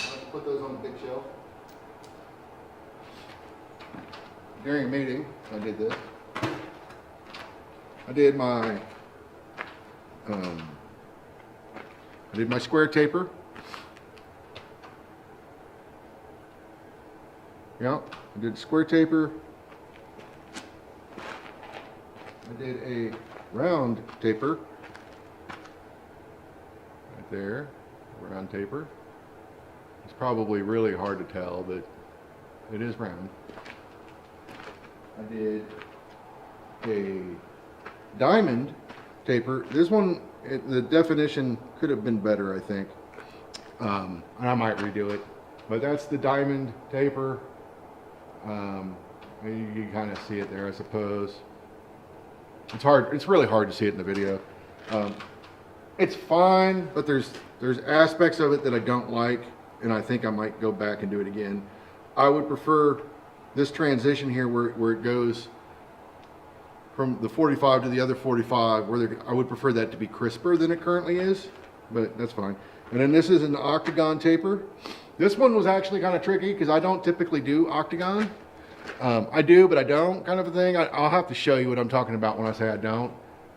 let's put those on the big shelf. During a meeting, I did this. I did my square taper. Yeah, I did square taper. I did a round taper. Right there, round taper. It's probably really hard to tell, but it is round. I did a diamond taper. This one, the definition could have been better, I think. And I might redo it. But that's the diamond taper. You can kind of see it there, I suppose. It's hard. It's really hard to see it in the video. It's fine, but there's aspects of it that I don't like, and I think I might go back and do it again. I would prefer this transition here where it goes from the 45 to the other 45, I would prefer that to be crisper than it currently is, but that's fine. And then this is an octagon taper. This one was actually kind of tricky because I don't typically do octagon. I do, but I don't, kind of a thing. I'll have to show you what I'm talking about when I say I don't.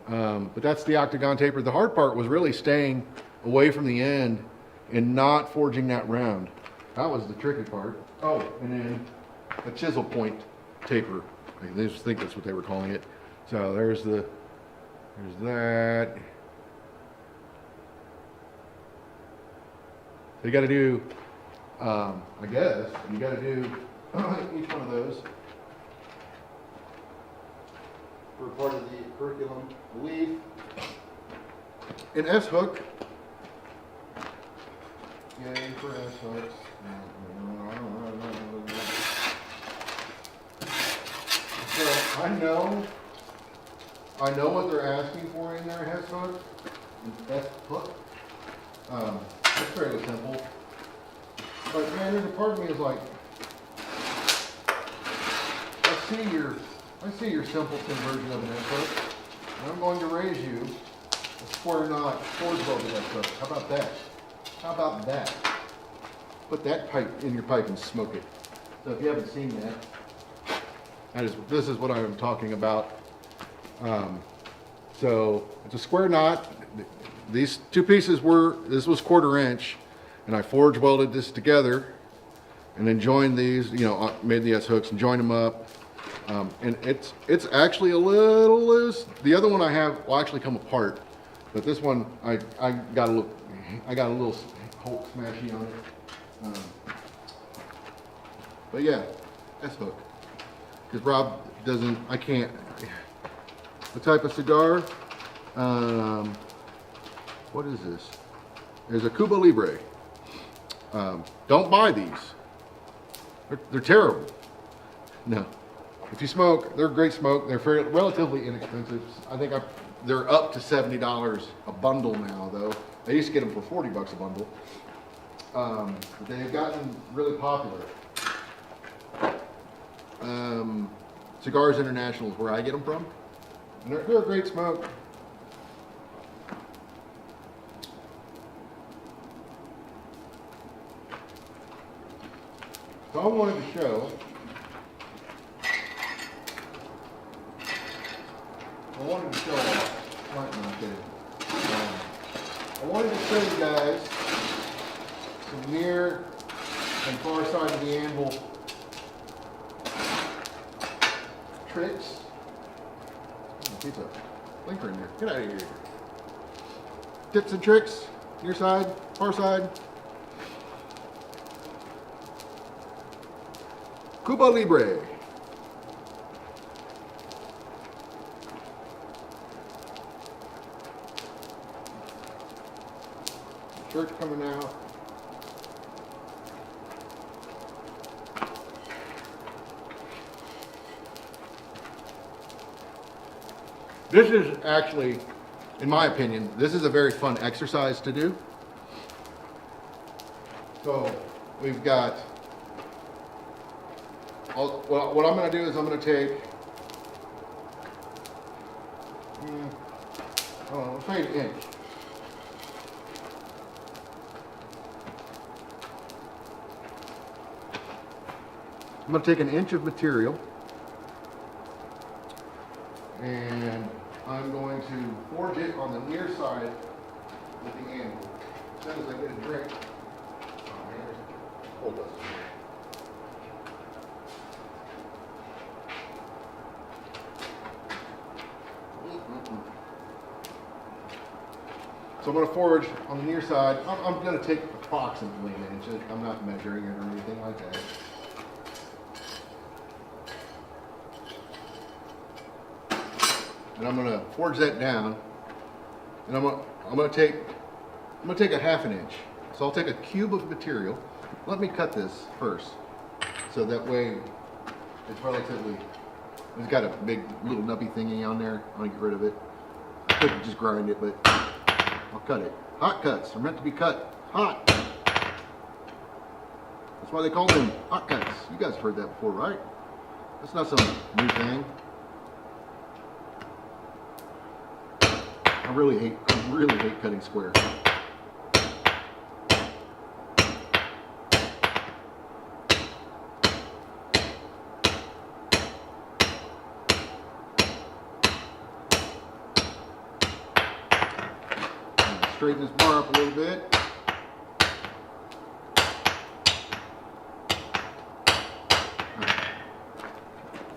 But that's the octagon taper. The hard part was really staying away from the end and not forging that round. That was the tricky part. Oh, and then a chisel point taper. I just think that's what they were calling it. So there's that. So you got to do, I guess, you got to do each one of those. part of the curriculum, I believe. An S-hook. Yay for S-hooks. So I know what they're asking for in their S-hook. S-hook. It's fairly simple. But man, there's a part of me is like, I see your simpleton version of an S-hook, and I'm going to raise you a square knot forge welded S-hook. How about that? How about that? Put that pipe in your pipe and smoke it. So if you haven't seen that, this is what I'm talking about. So it's a square knot. These two pieces this was 1/4 inch, and I forge welded this together, and then joined these, made the S-hooks and joined them up. And it's actually a little loose. The other one I have will actually come apart, but this one I got a little Hulk smashy on it. But yeah, S-hook. Because Rob I can't. The type of cigar, what is this? There's a Cuba Libre. Don't buy these. They're terrible. No. If you smoke, they're great smoke. They're relatively inexpensive. I think they're up to $70 a bundle now, though. I used to get them for $40 a bundle. But they've gotten really popular. Cigars International is where I get them from. And they're a great smoke. So I wanted to show. I wanted to show you guys some near and far side of the anvil tricks. Piece of blinker in there. Get out of here. Tips and tricks, near side, far side. Cuba Libre. Shirt coming out. This is actually, in my opinion, this is a very fun exercise to do. So we've got, what I'm going to do is I'm going to take, let's say an inch. I'm going to take an inch of material, and I'm going to forge it on the near side with the anvil. As soon as I get a drink, hold us. So I'm going to forge on the near side. I'm going to take approximately an inch. I'm not measuring it or anything like that. And I'm going to forge that down, and I'm going to take a 1/2 inch. So I'll take a cube of material. Let me cut this first, so that way it's got a big little nubby thingy on there. I'm going to get rid of it. I could just grind it, but I'll cut it. Hot cuts are meant to be cut hot. That's why they call them hot cuts. You guys have heard that before, right? That's not some new thing. I really hate cutting squares. Straighten this bar up a little bit.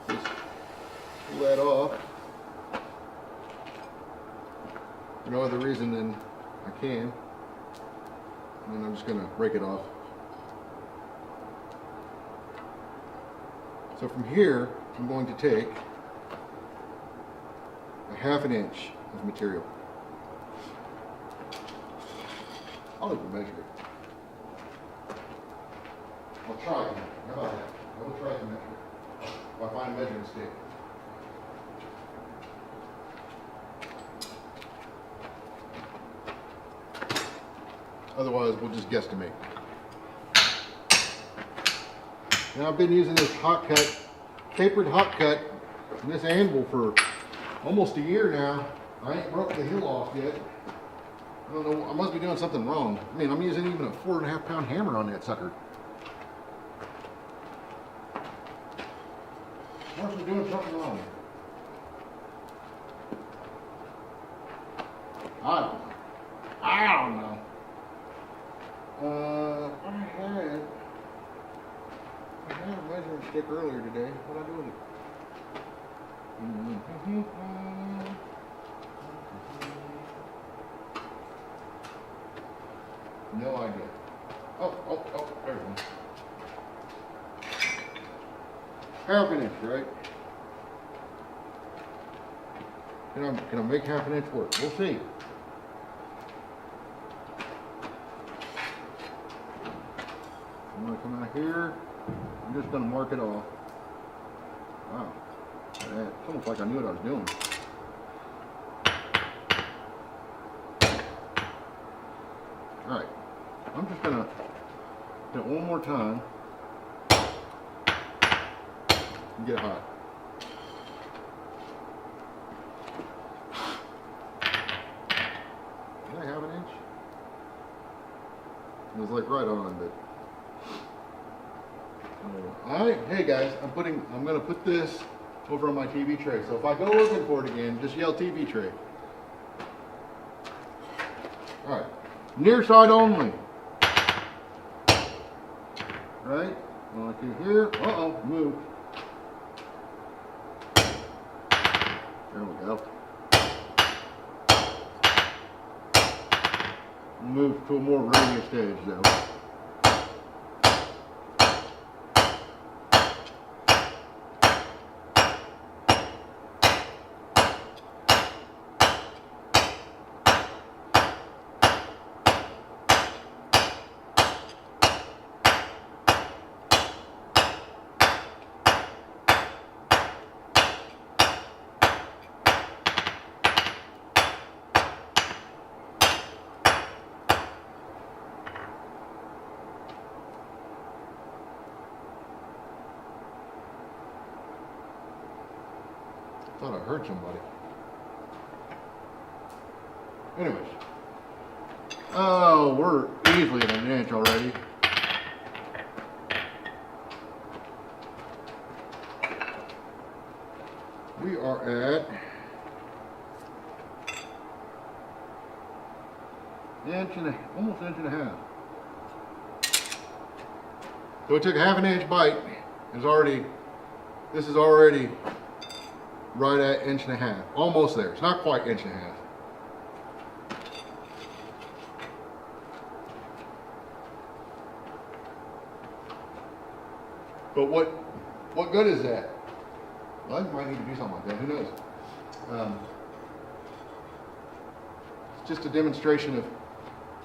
Just pull that off. For no other reason than I can. And then I'm just going to break it off. So from here, I'm going to take 1/2 inch of material. I'll even measure it. I'll try to. How about that? I will try to measure it. If I find a measuring stick. Otherwise, we'll just guesstimate. Now I've been using this hot cut, tapered hot cut, in this anvil for almost a year now. I ain't broke the heel off yet. I don't know, I must be doing something wrong. I mean, I'm using even a 4.5 pound hammer on that sucker. I must be doing something wrong. I don't know. I had a measuring stick earlier today. What did I do with it? No idea. Oh, there's one. 1/2 inch, right? Can I make 1/2 inch work? We'll see. I'm gonna come out here. I'm just gonna mark it off. Wow. It's almost like I knew what I was doing. Alright. I'm just gonna do it one more time and get it hot. Did I have an inch? It was like right on, but alright, hey guys, I'm gonna put this over on my TV tray. So if I go looking for it again, just yell TV tray. Alright. Near side only. Right? Like here. Uh-oh, move. There we go. Move to a more radius edge though. Thought I heard somebody. Anyways. Oh, we're easily at an inch already. We are at almost inch and a half. So it took a 1/2 inch bite. This is already right at 1.5 inches. Almost there. It's not quite 1.5 inches. But what good is that? Well, I might need to do something like that. Who knows? It's just a demonstration of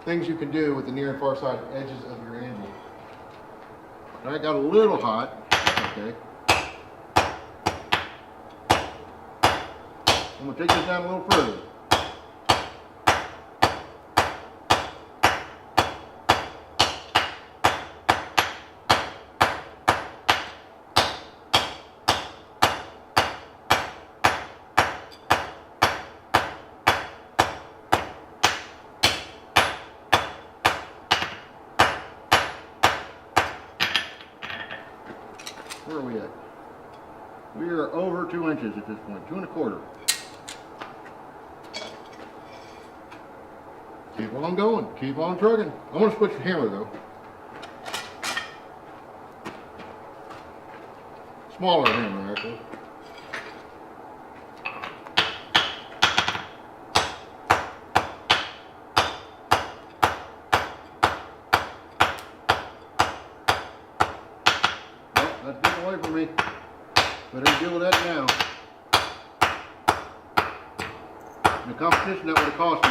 things you can do with the near and far side edges of your anvil. I got a little hot. Okay. I'm going to take this down a little further. Where are we at? We are over 2 inches at this point, 2 1/4. Keep on going, keep on trucking. I'm going to switch the hammer though. Smaller hammer actually. Oh, that's getting away from me. Better deal with that now. The competition that would have cost me.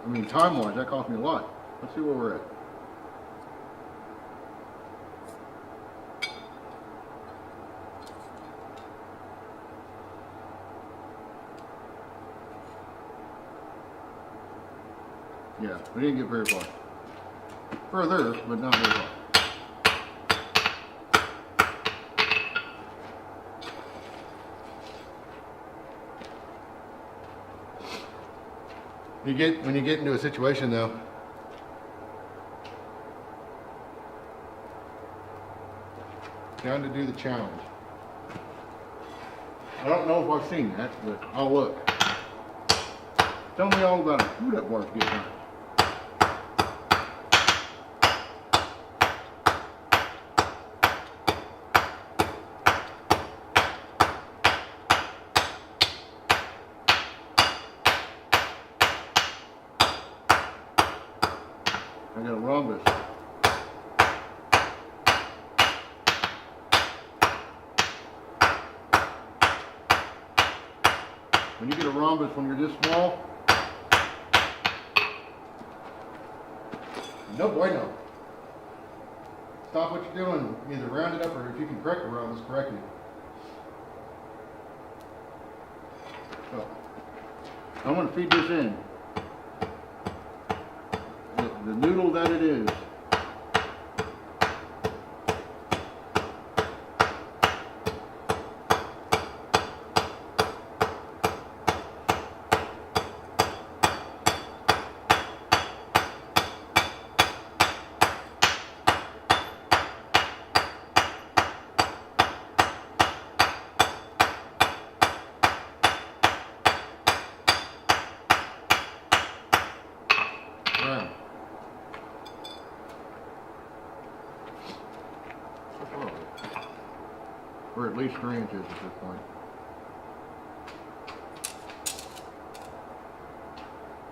I mean, time-wise, that cost me a lot. Let's see where we're at. Yeah, we didn't get very far. Further, but not very far. When you get into a situation though, down to do the challenge. I don't know if I've seen that, but I'll look. Tell me all about it. Ooh, that bar's getting hot. I got a rhombus. When you get a rhombus when you're this small, no bueno. Stop what you're doing. Either round it up, or if you can correct the rhombus, correct it. So, I'm going to feed this in. The noodle that it is. Right. We're at least 3 inches at this point.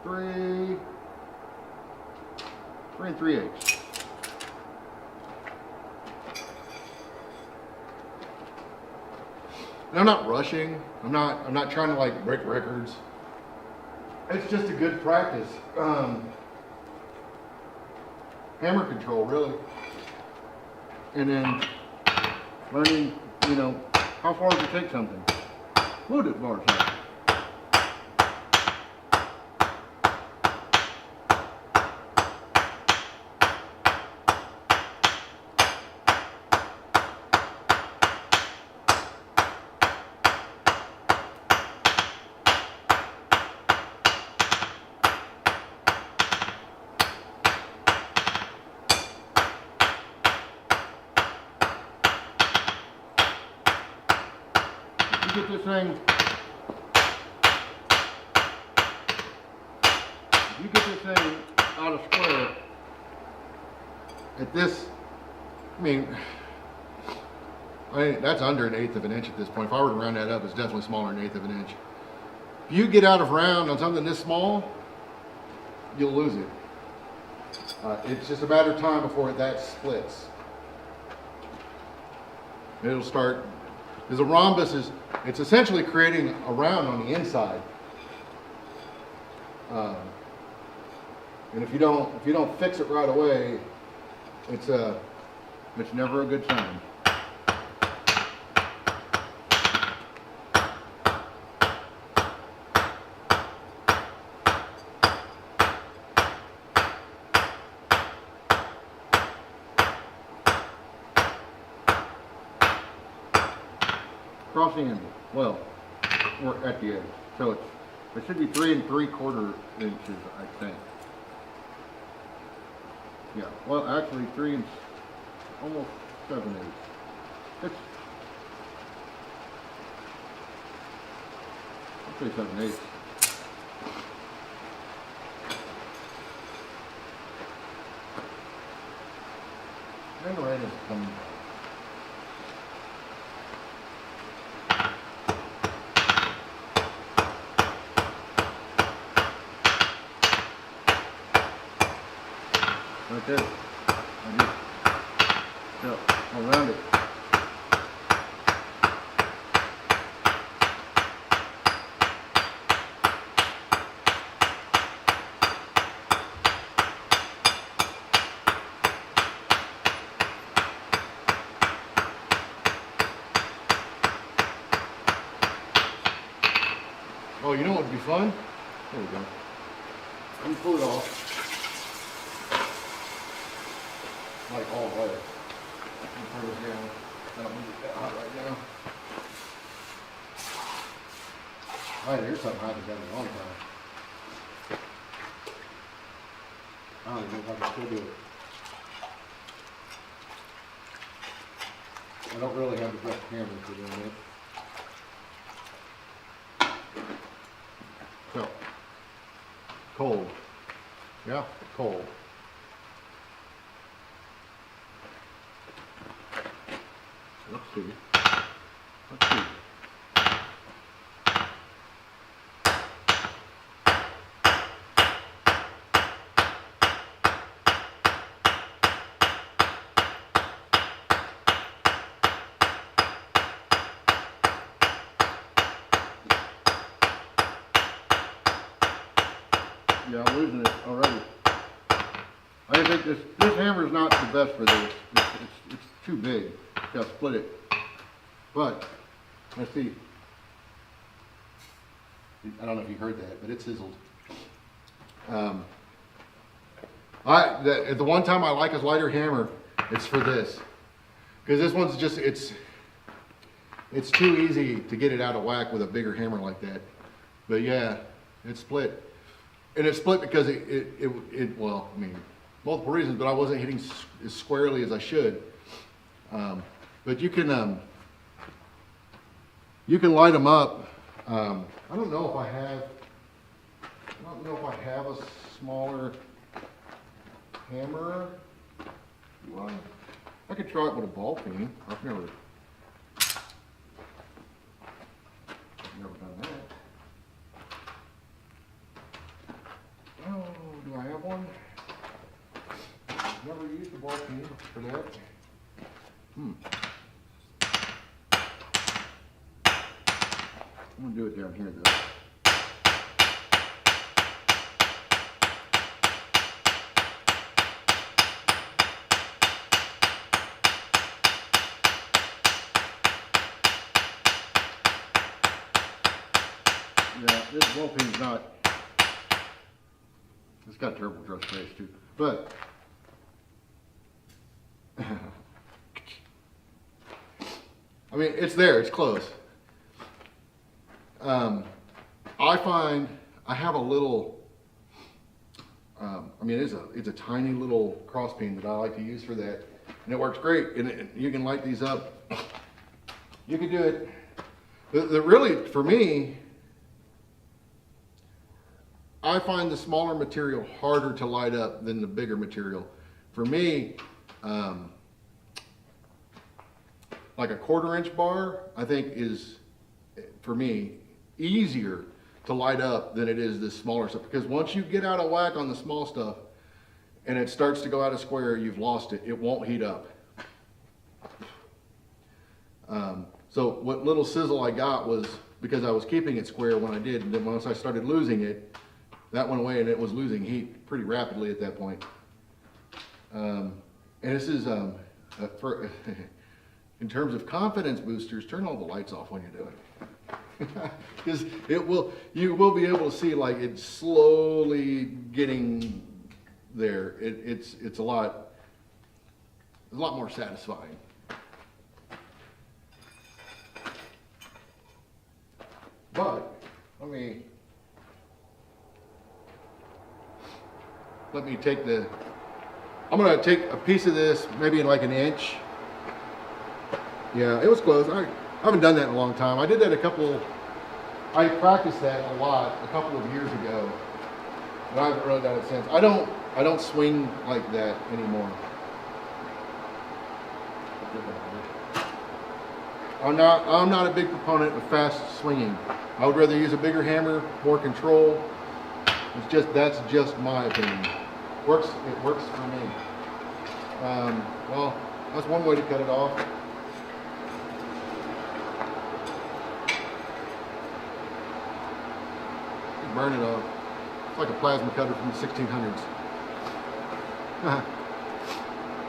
3 3/8. And I'm not rushing. I'm not trying to like break records. It's just a good practice. Hammer control, really. And then learning, you know, how far to take something. Loaded bars out. You get this thing, out of square at this, I mean, that's under 1/8 of an inch at this point. If I were to round that up, it's definitely smaller than 1/8 of an inch. If you get out of round on something this small, you'll lose it. It's just a matter of time before that splits. It'll start, because a rhombus is, it's essentially creating a round on the inside. And if you don't fix it right away, it's never a good sign. Across the end, well, or at the edge. So it should be 3 3/4 inches, I think. Yeah, well, actually 3 and almost 7/8. It's, I'll say 7/8. And the rain is coming. right there. I just step around it. Oh, you know what would be fun? There we go. Let me pull it off. Like all the way. Let me turn this down. I don't need it that hot right now. Alright, here's something I haven't done in a long time. I don't even know if I can still do it. I don't really have the best camera for doing it. So, cold. Yeah, cold. Let's see. Let's see. Yeah, I'm losing it already. I think this hammer is not the best for this. It's too big. Got to split it. But let's see. I don't know if you heard that, but it sizzled. The one time I like a lighter hammer, it's for this, because this one's just it's too easy to get it out of whack with a bigger hammer like that. But yeah, it's split. And it's split because well, I mean, multiple reasons, but I wasn't hitting as squarely as I should. But you can light them up. I don't know if I have a smaller hammer. Do I could try it with a ball peen. I've never done that. Oh, do I have one? Never used the ball peen for that. I'm gonna do it down here though. Yeah, this ball peen's not. It's got turbo dress trace too, but I mean, it's there, it's close. I find I have a little, I mean, it's a tiny little cross peen that I like to use for that, and it works great. And you can light these up. You can do it. The really, for me, I find the smaller material harder to light up than the bigger material. For me, like a 1/4 inch bar, I think is, for me, easier to light up than it is this smaller stuff. Because once you get out of whack on the small stuff and it starts to go out of square, you've lost it. It won't heat up. So what little sizzle I got was because I was keeping it square when I did, and then once I started losing it, that went away and it was losing heat pretty rapidly at that point. And this is, for in terms of confidence boosters, turn all the lights off when you're doing it. Because you will be able to see like it's slowly getting there. It's a lot more satisfying. But let me take I'm gonna take a piece of this, maybe like an inch. Yeah, it was close. I haven't done that in a long time. I did that I practiced that a lot a couple of years ago, but I haven't really done it since. I don't swing like that anymore. I'm not a big proponent of fast swinging. I would rather use a bigger hammer, more control. That's just my opinion. It works for me. Well, that's one way to cut it off. Burn it off. It's like a plasma cutter from the 1600s.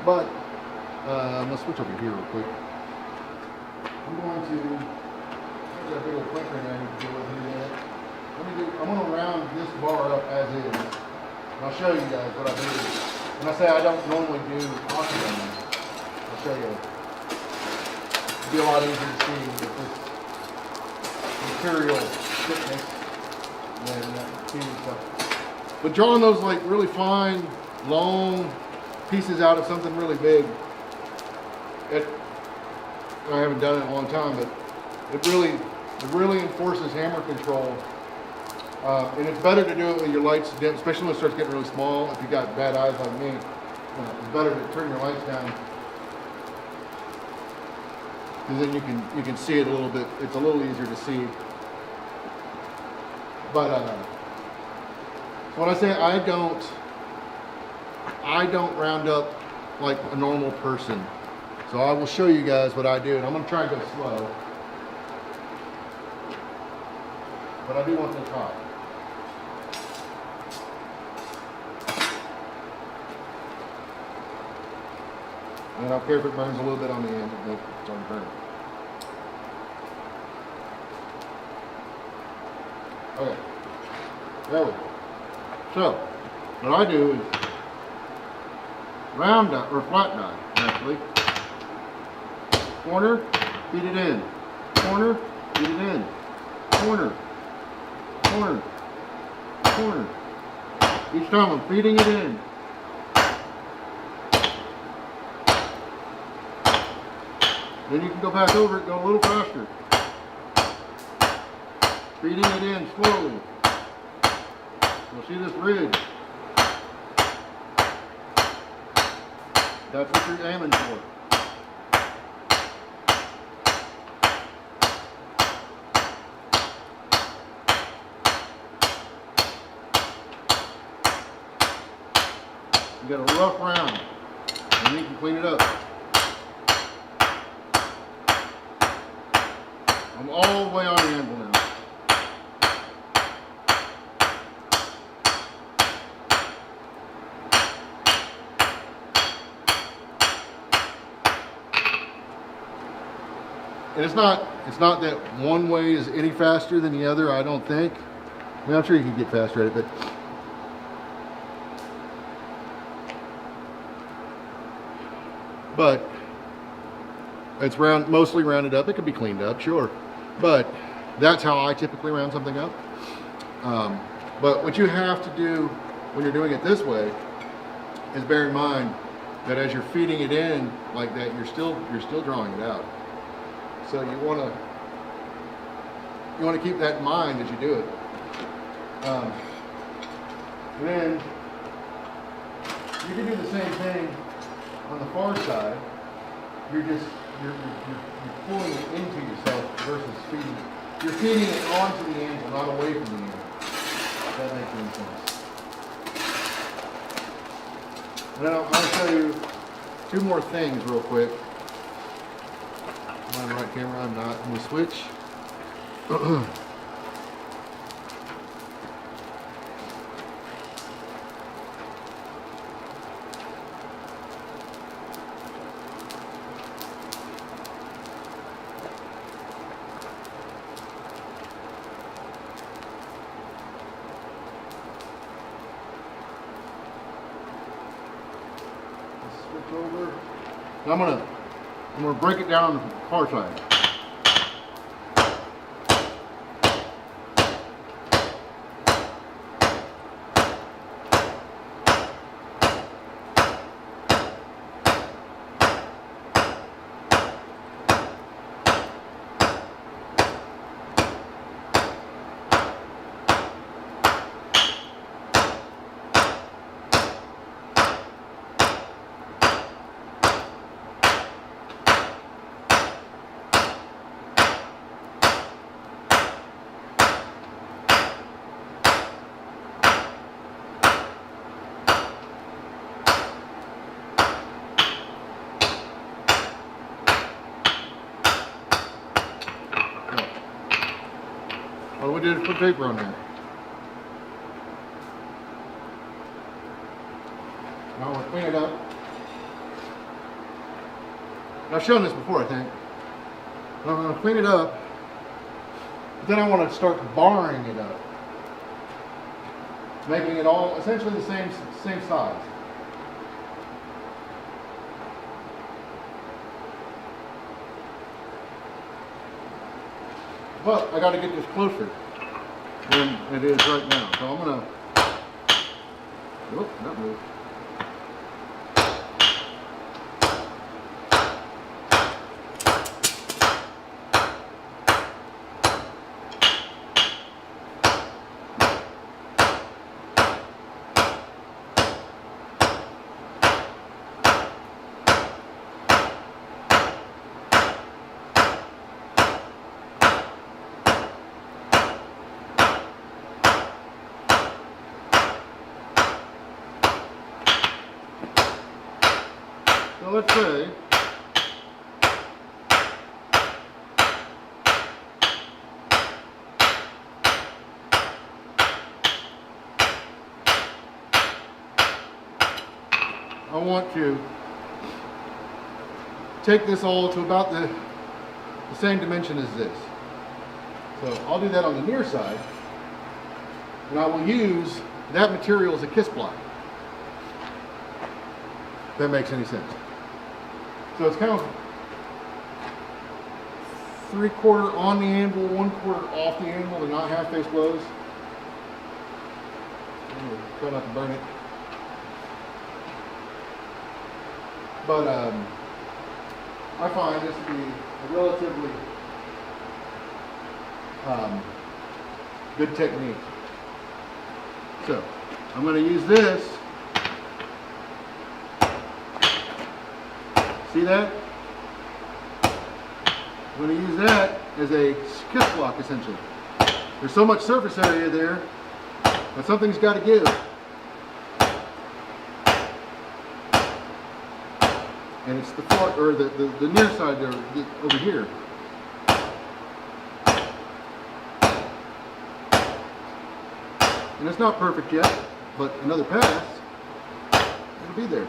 But let's switch over here real quick. I'm going to. I've got a big old crank right now I need to deal with here. I'm going to round this bar up as is. And I'll show you guys what I do. When I say I don't normally do oxygen, I'll show you. It'll be a lot easier to see with this material thickness than TV stuff. But drawing those like really fine, long pieces out of something really big, I haven't done it in a long time, but it really enforces hammer control. And it's better to do it when your lights dim, especially when it starts getting really small. If you got bad eyes like me, it's better to turn your lights down, because then you can see it a little bit. It's a little easier to see. But when I say I don't round up like a normal person. So I will show you guys what I do, and I'm going to try and go slow. But I do want the top. And I don't care if it burns a little bit on the end, it's already burned. Okay. There we go. So, what I do is round die, or flat die, actually. Corner, feed it in. Corner, feed it in. Corner, corner, corner. Each time I'm feeding it in. Then you can go back over it, go a little faster. Feeding it in slowly. You'll see this ridge. That's what you're aiming for. You got a rough round, and you can clean it up. I'm all the way on the anvil now. And it's not that one way is any faster than the other, I don't think. I mean, I'm sure you can get faster at it, but it's mostly rounded up. It could be cleaned up, sure, but that's how I typically round something up. But what you have to do when you're doing it this way is bear in mind that as you're feeding it in like that, you're still drawing it out. So you want to keep that in mind as you do it. Then you can do the same thing on the far side. You're pulling it into yourself versus feeding it. You're feeding it onto the anvil, not away from the anvil. If that makes any sense. Now I'll show you two more things real quick. Am I on the right camera? I'm not. I'm going to switch. Switch over. Now I'm gonna break it down on the far side. All we did is put paper on there. Now we'll clean it up. I've shown this before, I think. I'm going to clean it up. But then I want to start barring it up, making it all essentially the same size. But I got to get this closer than it is right now. So I'm gonna. Oh, that moved. So let's say I want to take this all to about the same dimension as this. So I'll do that on the near side, and I will use that material as a kiss block. If that makes any sense. So it's kind of 3/4 on the anvil, 1/4 off the anvil. They're not half face blows. Try not to burn it. But I find this to be a relatively good technique. So I'm going to use this. See that? I'm going to use that as a kiss block essentially. There's so much surface area there that something's got to give. And it's the far, or the near side there, over here. And it's not perfect yet, but another pass, it'll be there.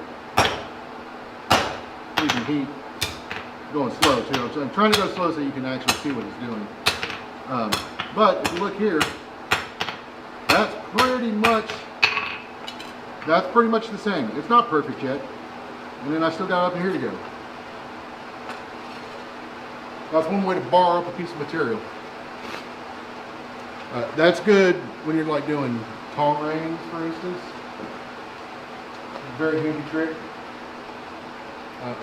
Using heat, going slow too. I'm trying to go slow so you can actually see what it's doing. But if you look here, that's pretty much the same. It's not perfect yet. And then I still got up here to go. That's one way to bar up a piece of material. That's good when you're like doing tong rings, for instance. Very handy trick.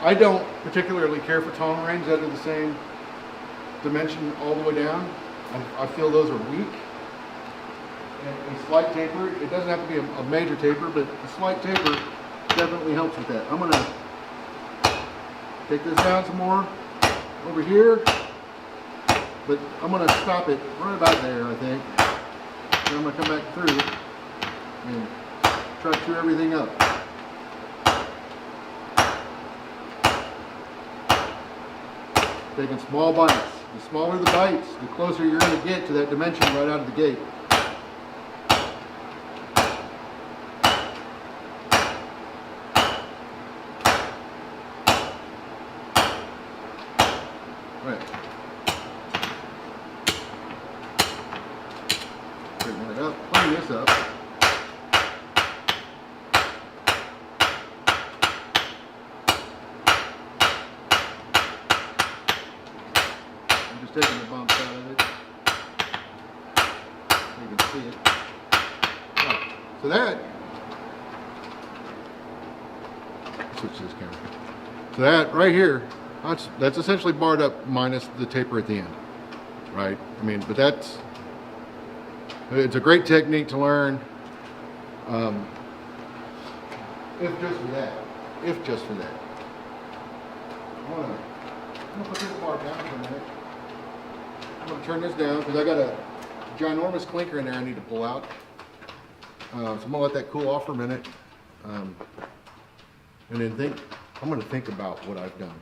I don't particularly care for tong rings that are the same dimension all the way down. I feel those are weak. And a slight taper, it doesn't have to be a major taper, but a slight taper definitely helps with that. I'm going to take this down some more over here, but I'm going to stop it right about there, I think. Then I'm going to come back through and try to chew everything up. Taking small bites. The smaller the bites, the closer you're going to get to that dimension right out of the gate. Right. Straighten it up, clean this up. I'm just taking the bumps out of it. So you can see it. Right. So that, switch this camera. So that right here, that's essentially barred up minus the taper at the end, right? I mean, but it's a great technique to learn, if just for that. If just for that. I'm gonna put this bar down for a minute. I'm gonna turn this down because I got a ginormous clinker in there I need to pull out. So I'm gonna let that cool off for a minute, and then I'm gonna think about what I've done.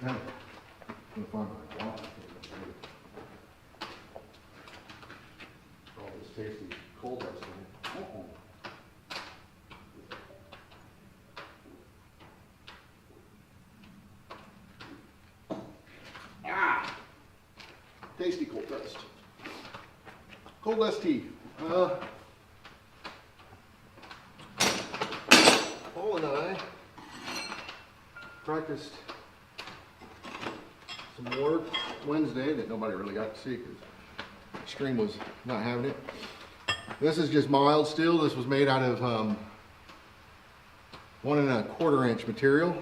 Now, I'm gonna find my watch. tasty cold dust in it. Ah! Tasty cold dust. Cold dust tea. Paul and I practiced some work Wednesday that nobody really got to see because the stream was not having it. This is just mild steel. This was made out of 1 1/4 inch material.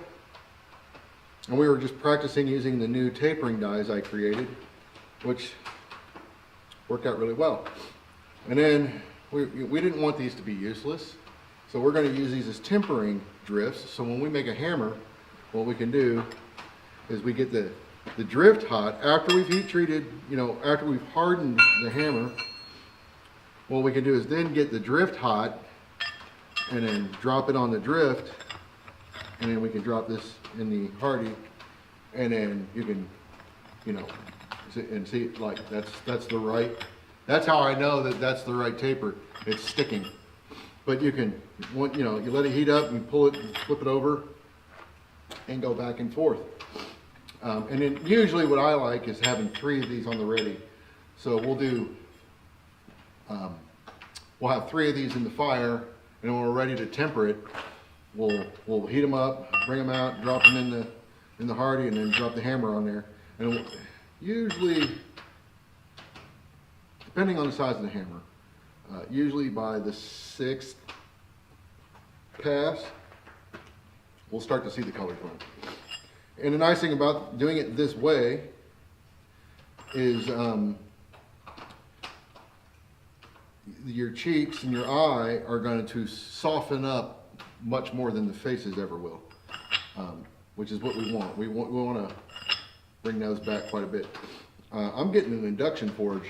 And we were just practicing using the new tapering dies I created, which worked out really well. And then we didn't want these to be useless. So we're going to use these as tempering drifts. So when we make a hammer, what we can do is we get the drift hot after we've heat treated, after we've hardened the hammer. What we can do is then get the drift hot and then drop it on the drift, and then we can drop this in the hardy, and then you can, and see, like that's the right. That's how I know that that's the right taper. It's sticking. But you can, you let it heat up and pull it and flip it over and go back and forth. And then usually what I like is having 3 of these on the ready. So we'll do, we'll have 3 of these in the fire, and when we're ready to temper it, we'll heat them up, bring them out, drop them in the hardy, and then drop the hammer on there. And usually, depending on the size of the hammer, usually by the 6th pass, we'll start to see the colors run. And the nice thing about doing it this way is your cheeks and your eye are going to soften up much more than the faces ever will, which is what we want. We want to bring those back quite a bit. I'm getting an induction forge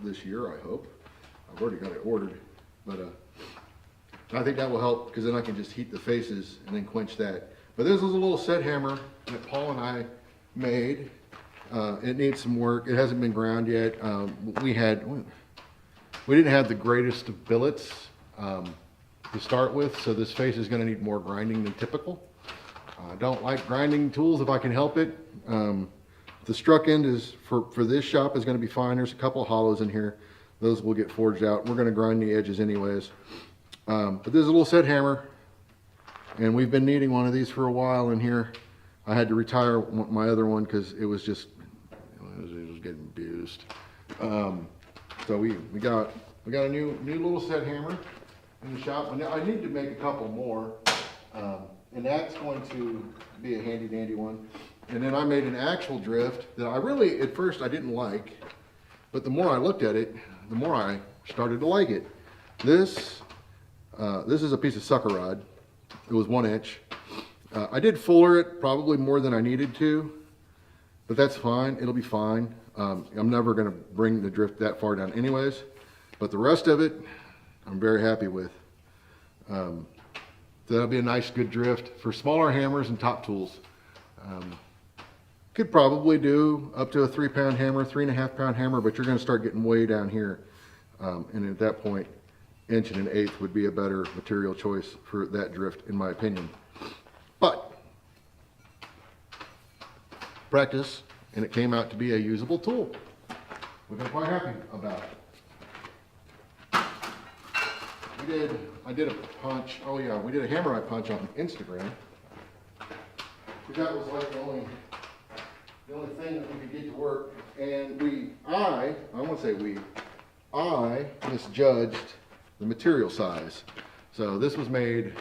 this year, I hope. I've already got it ordered, but I think that will help because then I can just heat the faces and then quench that. But this is a little set hammer that Paul and I made. It needs some work. It hasn't been ground yet. We didn't have the greatest of billets to start with, so this face is going to need more grinding than typical. I don't like grinding tools if I can help it. The struck end is for this shop is going to be fine. There's a couple of hollows in here. Those will get forged out. We're going to grind the edges anyways. But this is a little set hammer, and we've been needing one of these for a while in here. I had to retire my other one because it was just getting abused. So we got a new little set hammer in the shop. And I need to make a couple more, and that's going to be a handy dandy one. And then I made an actual drift that I really at first I didn't like, but the more I looked at it, the more I started to like it. This is a piece of sucker rod. It was 1 inch. I did fuller it probably more than I needed to, but that's fine. It'll be fine. I'm never going to bring the drift that far down anyways, but the rest of it I'm very happy with. So that'll be a nice good drift for smaller hammers and top tools. Could probably do up to a 3-pound hammer, 3.5 pound hammer, but you're going to start getting way down here. And at that point, 1 1/8 would be a better material choice for that drift, in my opinion. But practice, and it came out to be a usable tool. We've been quite happy about it. I did a punch. Oh yeah, we did a hammer eye punch on Instagram. That was like the only thing that we could get to work. And I misjudged the material size. So this was made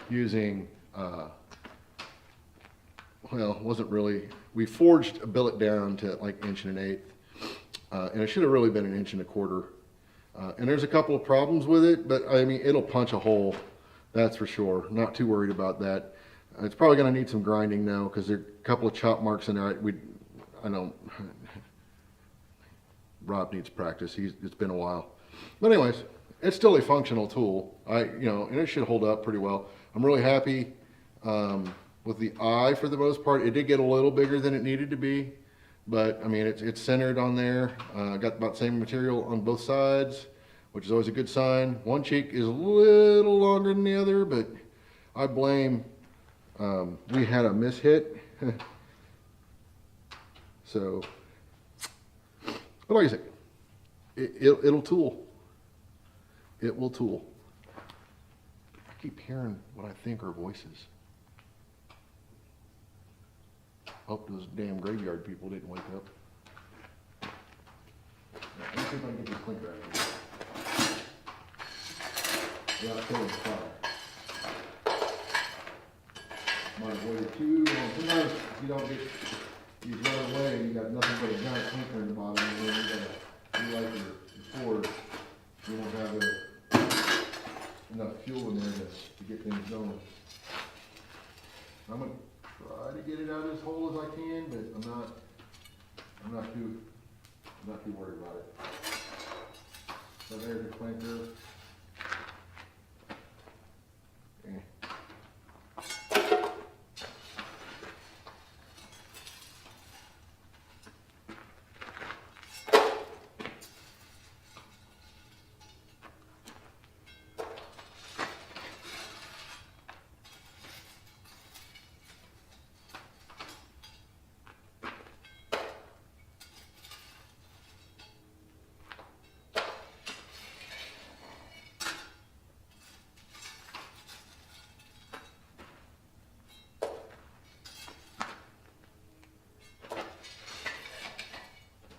using, it wasn't really, we forged a billet down to like 1 1/8. And it should have really been 1 1/4 inches. And there's a couple of problems with it, but I mean, it'll punch a hole, that's for sure. Not too worried about that. It's probably going to need some grinding now because there are a couple of chop marks in there. I know Rob needs practice. It's been a while, but anyways, it's still a functional tool. And it should hold up pretty well. I'm really happy with the eye for the most part. It did get a little bigger than it needed to be, But I mean, it's centered on there. Got about the same material on both sides, which is always a good sign. One cheek is a little longer than the other, but I blame, we had a mishit. So, but like I said, it'll tool. It will tool. I keep hearing what I think are voices. Hope those damn graveyard people didn't wake up. Let me see if I can get this clinker out of here. Yeah, I killed the fire. Might have waited too long. Sometimes you don't get, you run away and you got nothing but a giant clinker in the bottom, and then you gotta do like your Ford. You won't have enough fuel in there to get things going. I'm gonna try to get it out of as whole as I can, but I'm not too worried about it. So there's the clinker.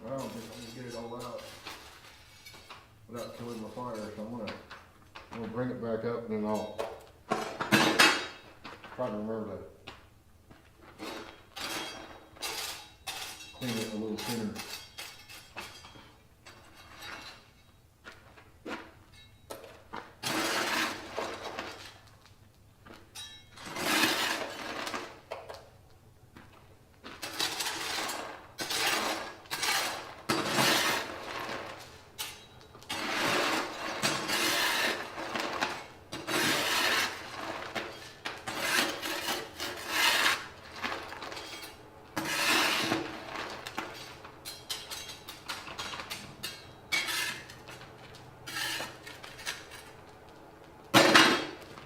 I don't think I'm gonna get it all out without killing my fire, so I'm gonna bring it back up and then I'll try to remember to clean it a little sooner.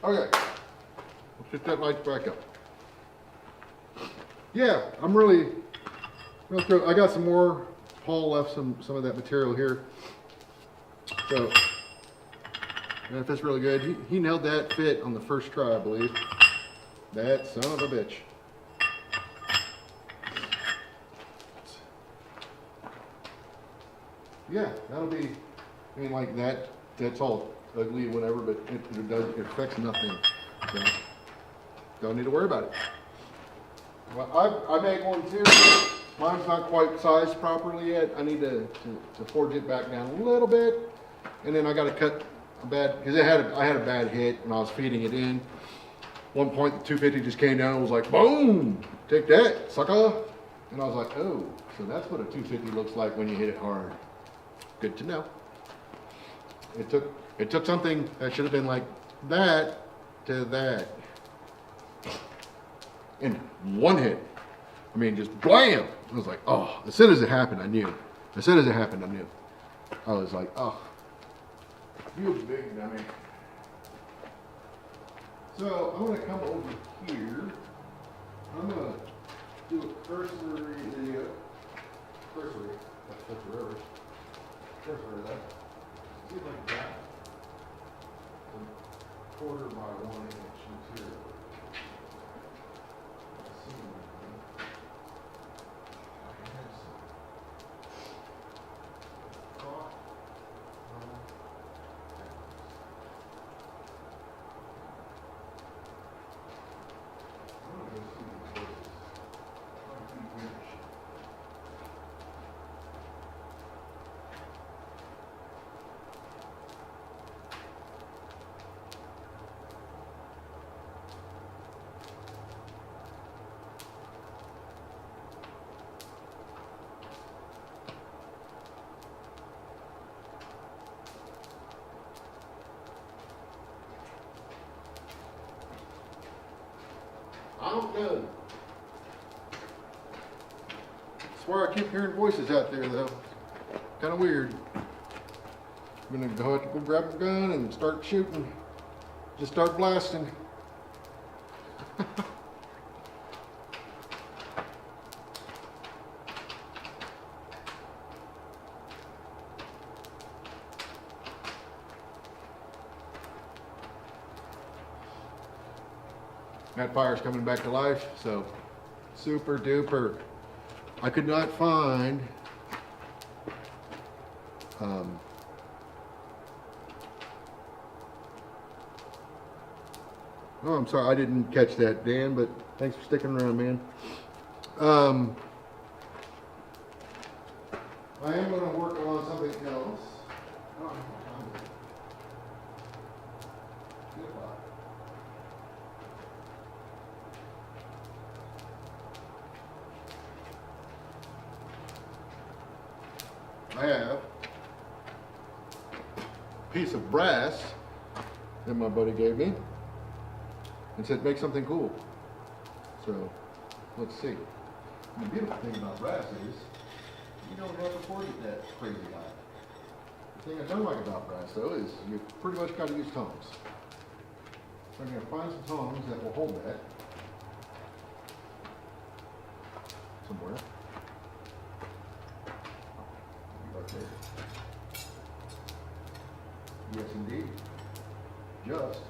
Okay, let's get that light back up. Yeah, I'm really thrilled. I got some more. Paul left some of that material here. So, that fits really good. He nailed that fit on the first try, I believe. That son of a bitch. Yeah, that'll be, I mean, like that's all ugly, whatever, but it affects nothing. So, don't need to worry about it. Well, I made one too. Mine's not quite sized properly yet. I need to forge it back down a little bit. And then I got to cut a bad, because I had a bad hit when I was feeding it in. One point, the 250 just came down and was like, boom, take that, sucker. And I was like, oh, so that's what a 250 looks like when you hit it hard. Good to know. It took something that should have been like that to that. In one hit. I mean, just blam! I was like, oh, as soon as it happened, I knew. As soon as it happened, I knew. I was like, oh, you big dummy. So I'm gonna come over here. I'm gonna do a cursory video. Cursory that. See if I can get a 1/4 by 1 inch material. I don't know. swear I keep hearing voices out there though. Kind of weird. I'm gonna go have to go grab a gun and start shooting. Just start blasting. That fire's coming back to life, so super duper. I could not find oh, I'm sorry, I didn't catch that, Dan, but thanks for sticking around, man. I am going to work on something else. Oh, I have a piece of brass that my buddy gave me and said make something cool. So let's see. And the beautiful thing about brass is you don't have to afford it that crazy high. The thing I don't like about brass though is you pretty much got to use tongs. So I'm going to find some tongs that will hold that somewhere. Right there. Yes, indeed. Just.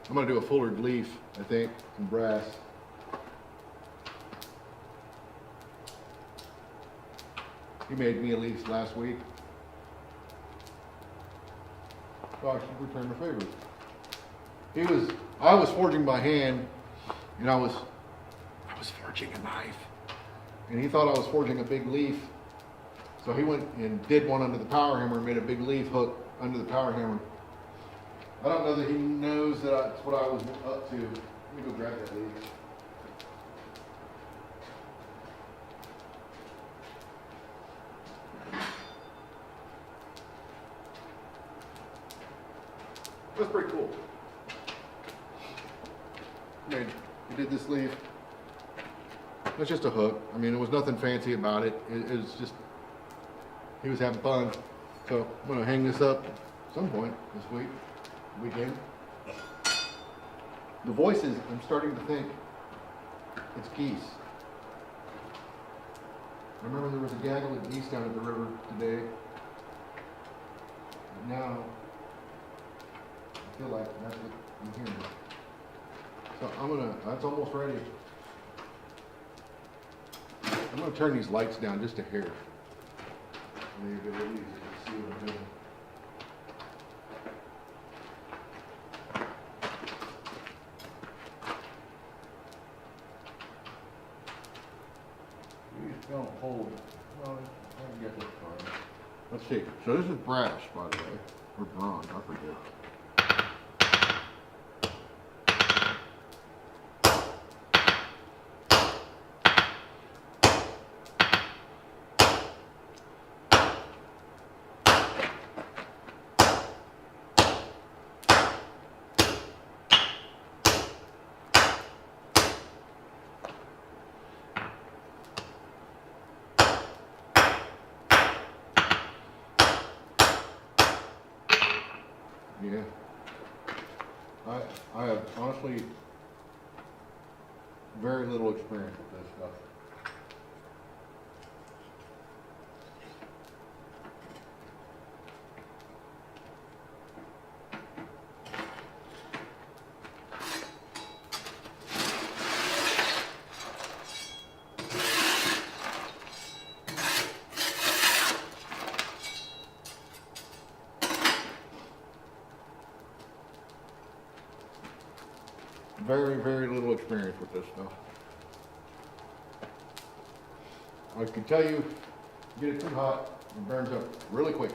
I'm going to do a fullered leaf, I think, in brass. He made me a leaf last week. Gosh, he returned the favor. I was forging by hand, and I was forging a knife. And he thought I was forging a big leaf. So he went and did one under the power hammer and made a big leaf hook under the power hammer. I don't know that he knows that that's what I was up to. Let me go grab that leaf. That's pretty cool. He did this leaf. It's just a hook. I mean, there was nothing fancy about it. It was just, he was having fun. So I'm going to hang this up at some point this weekend. The voices, I'm starting to think it's geese. I remember there was a gaggle of geese down at the river today. But now, I feel like that's what I'm hearing. So that's almost ready. I'm going to turn these lights down just a hair. Maybe a little easier to see what I'm doing. These don't hold. Well, I can get this far. Let's see. So this is brass, by the way. Or bronze, I forget. Yeah. I have honestly very little experience with this stuff. Very, very little experience with this stuff. I can tell you, get it too hot, it burns up really quick.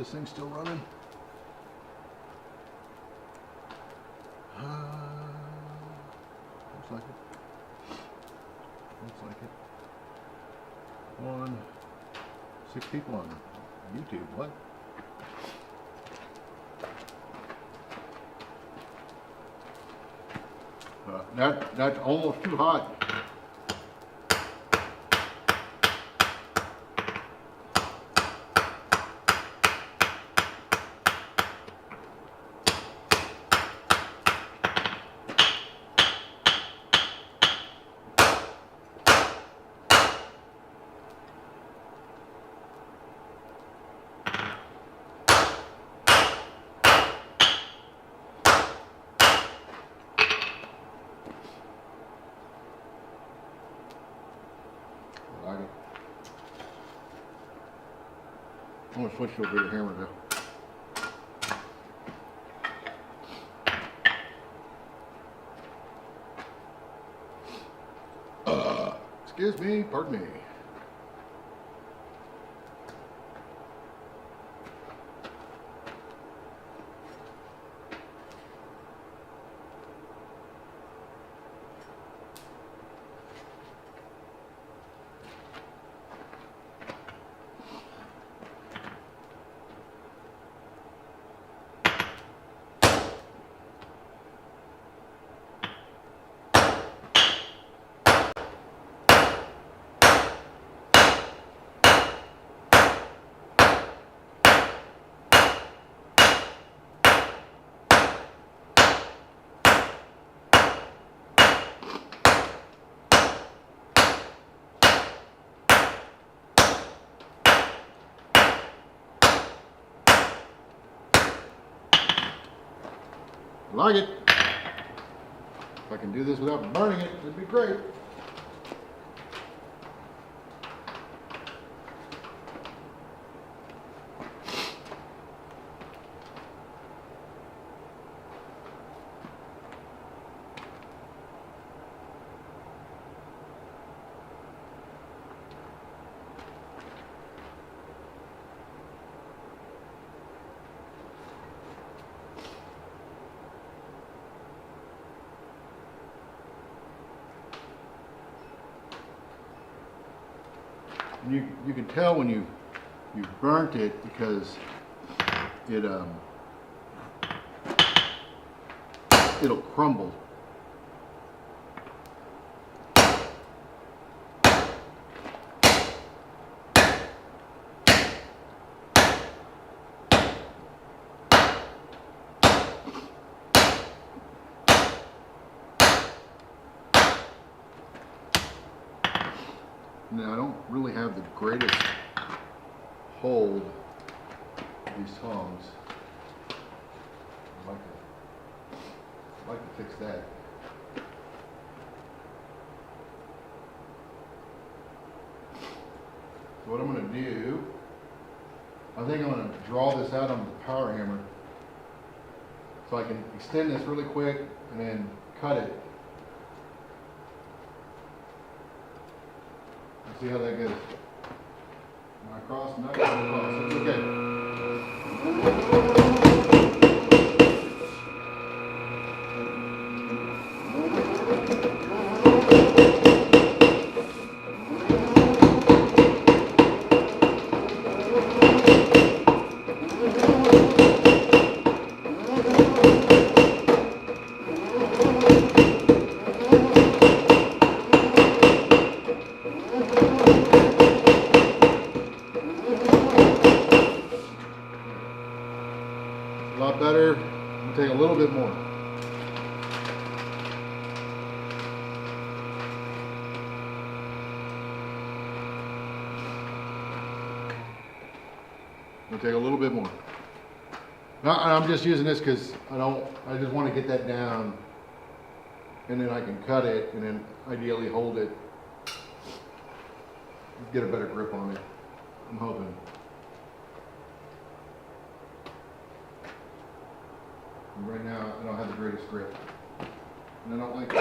this thing still running? Looks like it. Looks like it. 6 people on YouTube. What? That's almost too hot. I'm gonna switch to a bigger hammer now. Excuse me, pardon me. Like it. If I can do this without burning it, it'd be great. You can tell when you burnt it because it'll crumble. Now I don't really have the greatest hold of these tongs. I'd like to fix that. So what I'm going to do, I think I'm going to draw this out on the power hammer so I can extend this really quick and then cut it. See how that goes. Not across, not across. It's okay. A lot better. I'm gonna take a little bit more. We'll take a little bit more. Now, I'm just using this because I just want to get that down, and then I can cut it, and then ideally hold it, get a better grip on it. I'm hoping. Right now, I don't have the greatest grip, and I don't like it.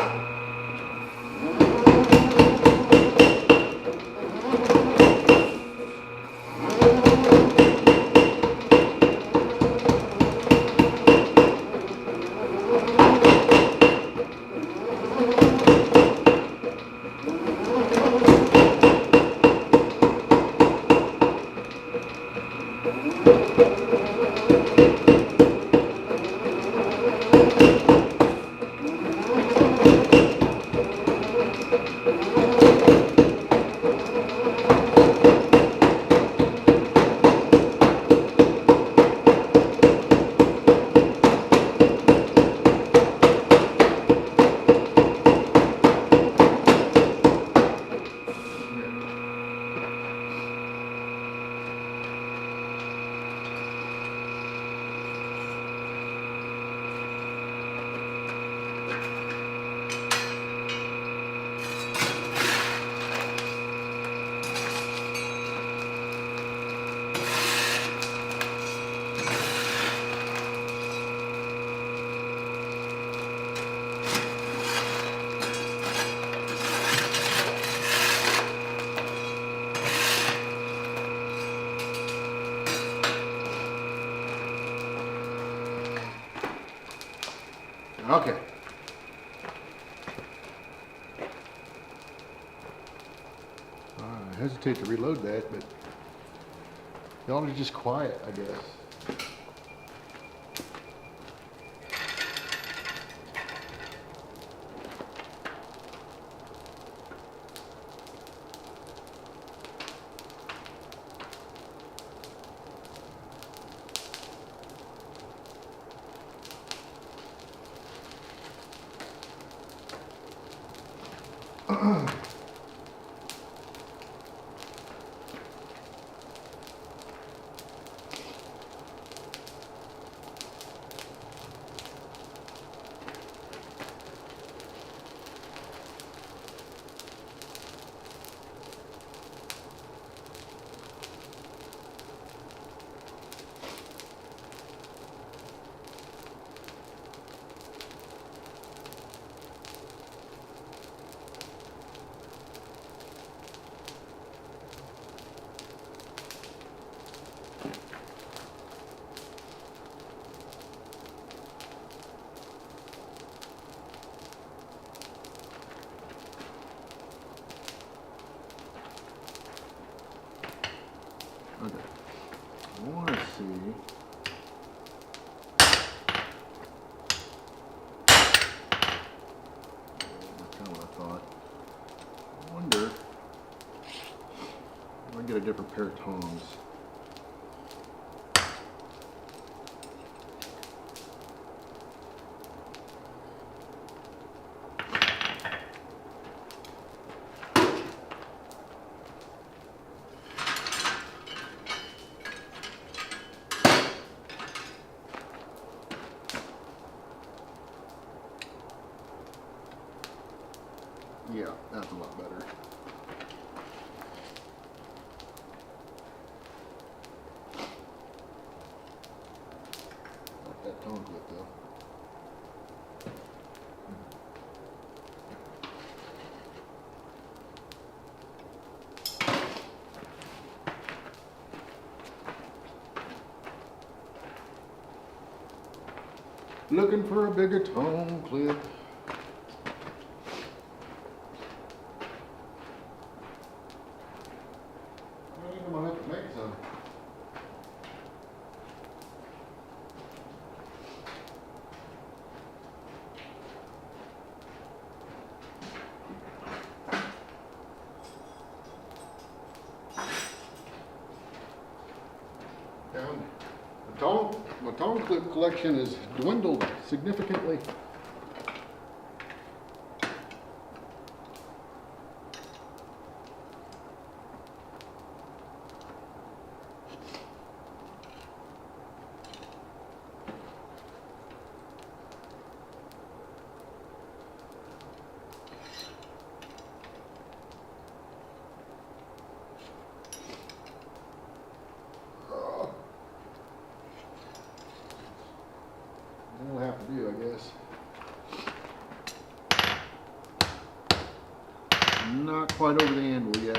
Okay. I hesitate to reload that, but y'all are just quiet, I guess. Okay. I want to see. That's kind of what I thought. I wonder if I can get a different pair of tongs. Yeah, that's a lot better. Like that tone clip though. Looking for a bigger tone clip. I'm gonna have to make some. My tone clip collection has dwindled significantly. That'll have to do, I guess. Not quite over the handle yet.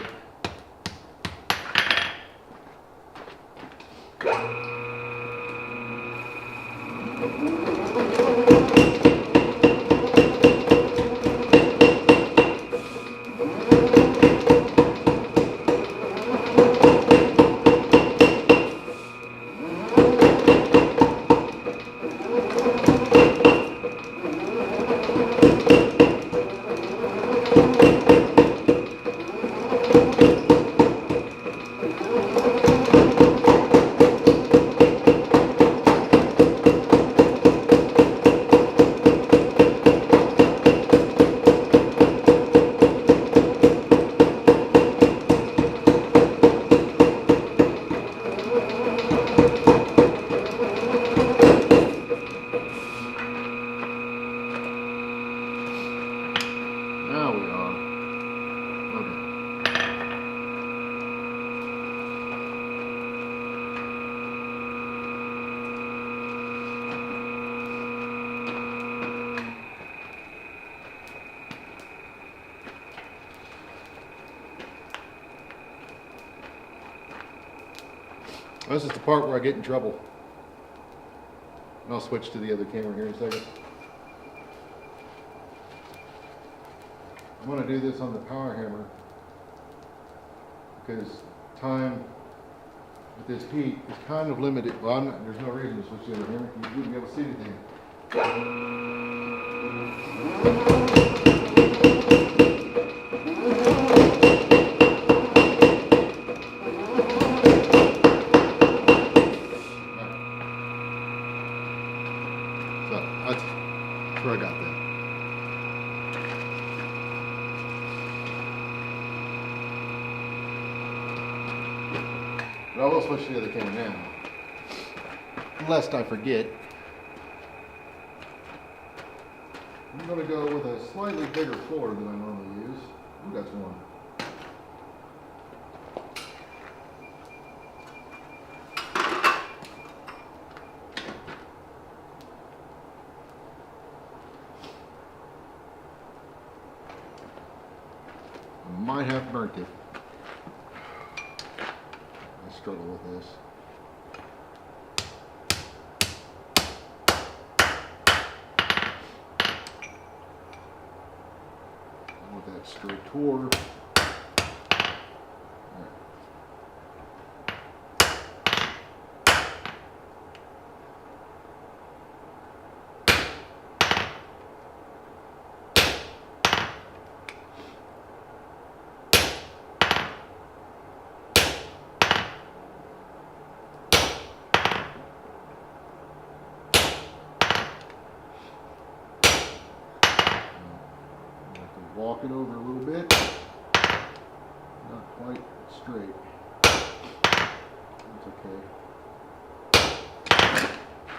Now we are. Okay. This is the part where I get in trouble. I'll switch to the other camera here in a second. I'm going to do this on the power hammer because time with this heat is kind of limited. Well, there's no reason to switch the other hammer. You wouldn't be able to see anything. So that's where I got that. But I will switch to the other camera now, lest I forget. I'm going to go with a slightly bigger floor than I normally use. Ooh, that's one. I might have burnt it. I struggle with this. With that straight toward. Walk it over a little bit. Not quite straight. That's okay.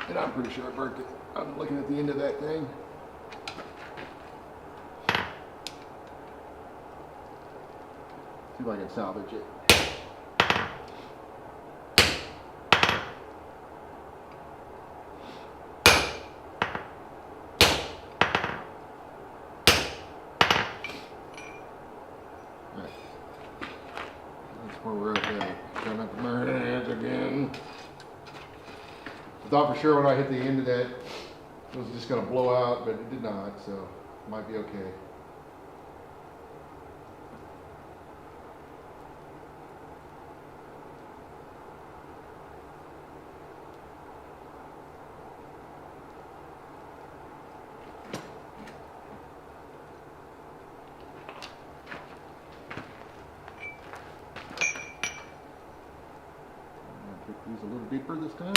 And I'm pretty sure I burnt it. I'm looking at the end of that thing. See if I can salvage it. Where we're at now. Trying not to burn my hands again. I thought for sure when I hit the end of that it was just going to blow out, but it did not, so it might be okay. These a little deeper this time.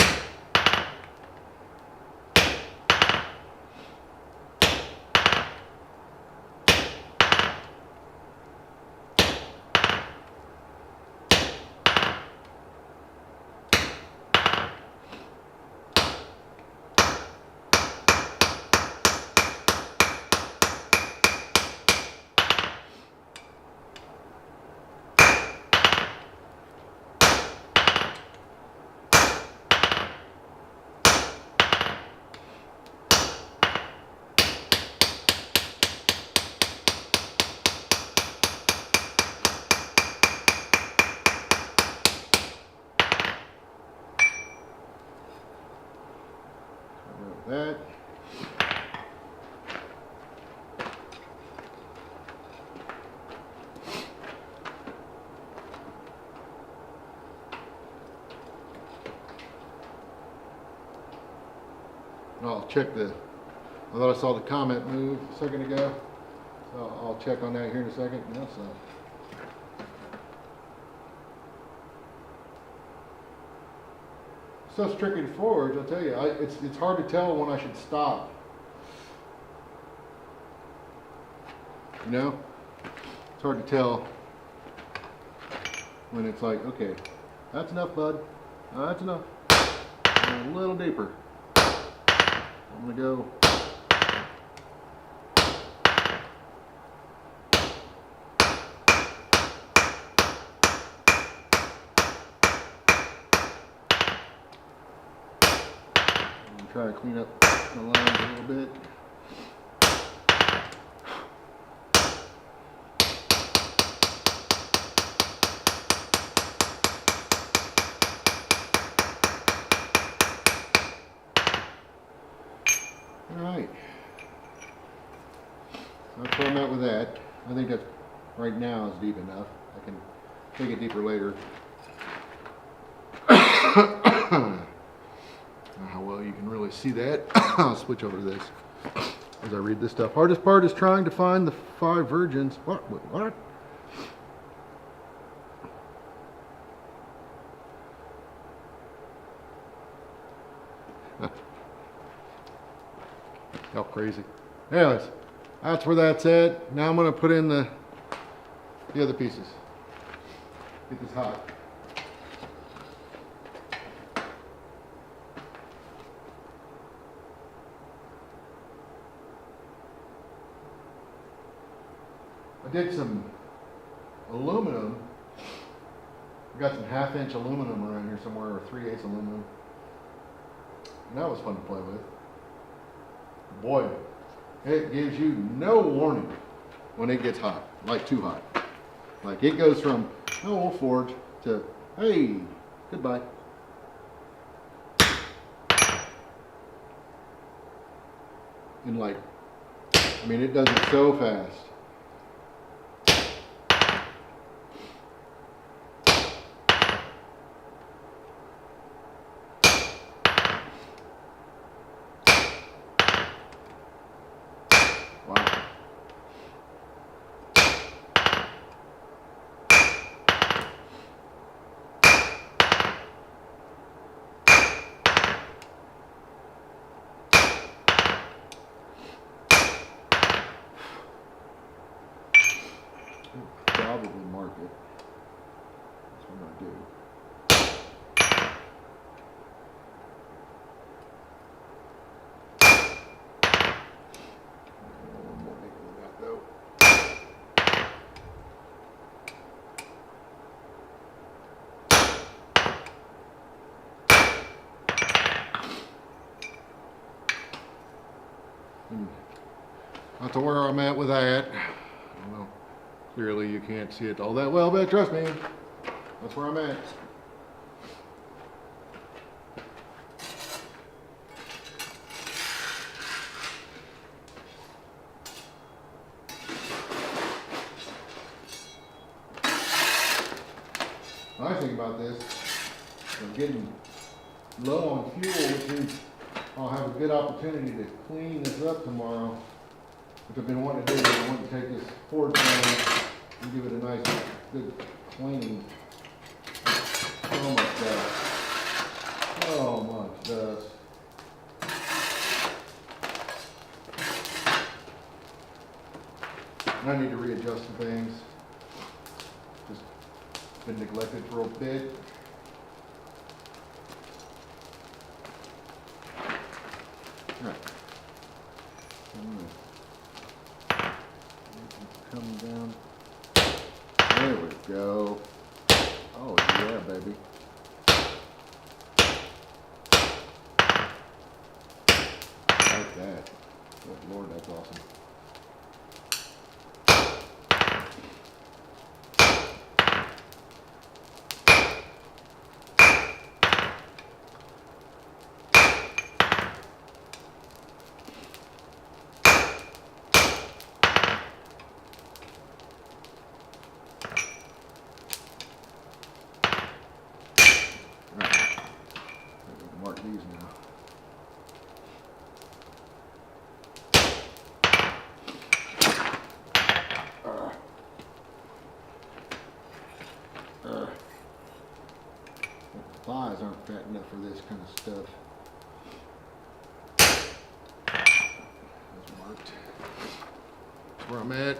That. I'll check the, I thought I saw the comment move a second ago, so I'll check on that here in a second. Yeah, so. Stuff's tricky to forge, I'll tell you. It's hard to tell when I should stop. You know? It's hard to tell when it's like, okay, that's enough, bud. That's enough. A little deeper. I'm gonna go. Try to clean up the lines a little bit. All right. That's where I'm at with that. I think that right now is deep enough. I can take it deeper later. I don't know how well you can really see that. I'll switch over to this as I read this stuff. Hardest part is trying to find the 5 virgins. What? What? How crazy. Anyways, that's where that's at. Now I'm going to put in the other pieces. Get this hot. I did some aluminum. I got some 1/2-inch aluminum around here somewhere, or 3/8 aluminum. And that was fun to play with. Boy, it gives you no warning when it gets hot, like too hot. Like it goes from, oh, we'll forge, to, hey, goodbye. And like, I mean, it does it so fast. Wow. Probably mark it. That's what I'm gonna do. One more nickel in that though. Not to where I'm at with that. Well, clearly you can't see it all that well, but trust me, that's where I'm at. Nice thing about this, I'm getting low on fuel, which means I'll have a good opportunity to clean this up tomorrow, which I've been wanting to do. I want to take this forge down and give it a nice, good cleaning. So much dust. So much dust. And I need to readjust some things. Just been neglected for a bit. Right. Come down. There we go. Oh yeah, baby. Like that. Good Lord, that's awesome. Mark these now. Thighs aren't fat enough for this kind of stuff. That's marked. That's where I'm at.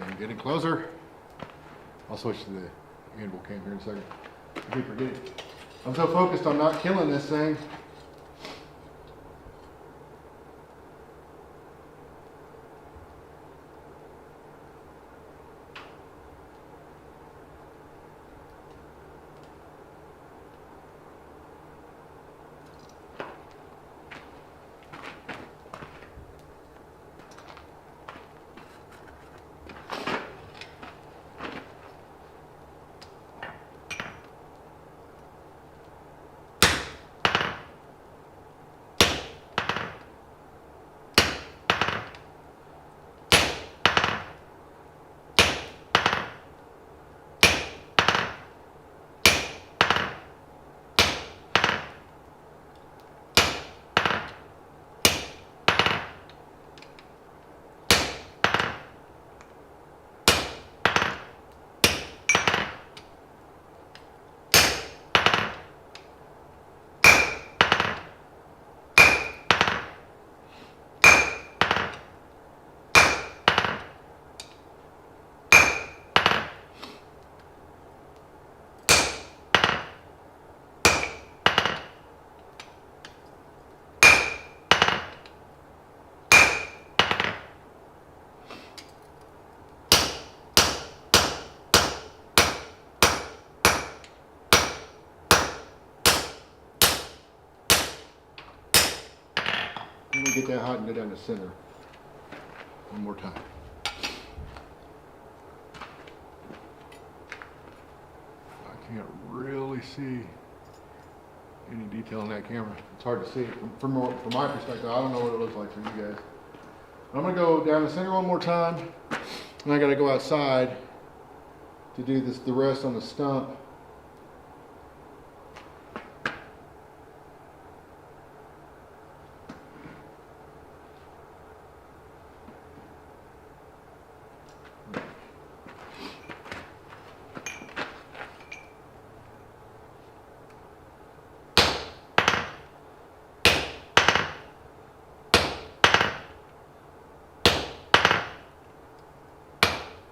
I'm getting closer. I'll switch to the anvil cam here in a second. I keep forgetting. I'm so focused on not killing this thing. Let me get that hot and go down the center one more time. I can't really see any detail in that camera. It's hard to see from my perspective. I don't know what it looks like for you guys. I'm gonna go down the center one more time, and I gotta go outside to do the rest on the stump.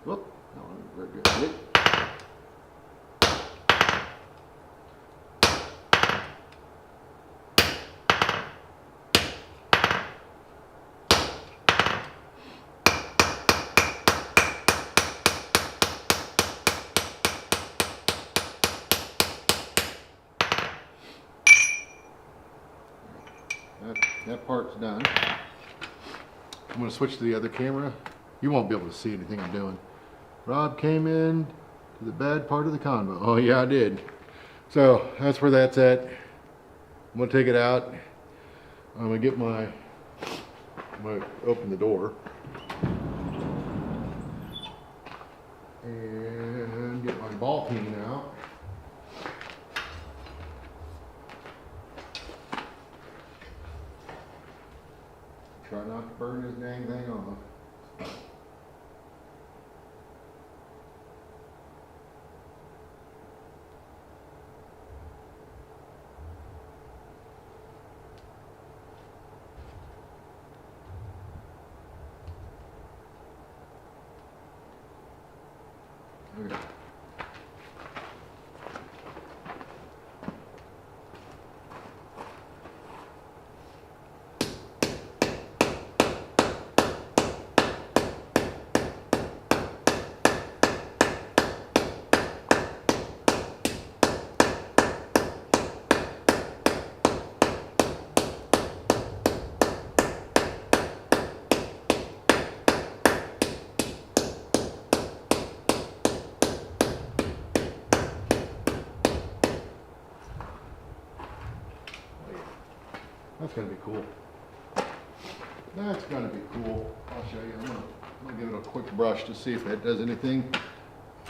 Whoop, that wasn't very good. Hit. That part's done. I'm going to switch to the other camera. You won't be able to see anything I'm doing. Rob came in to the bad part of the convo. Oh yeah, I did. So that's where that's at. I'm gonna take it out. I'm gonna get I'm gonna open the door and get my ball peen out. Try not to burn this dang thing off. Okay. That's gonna be cool. That's gonna be cool. I'll show you. I'm gonna give it a quick brush to see if it does anything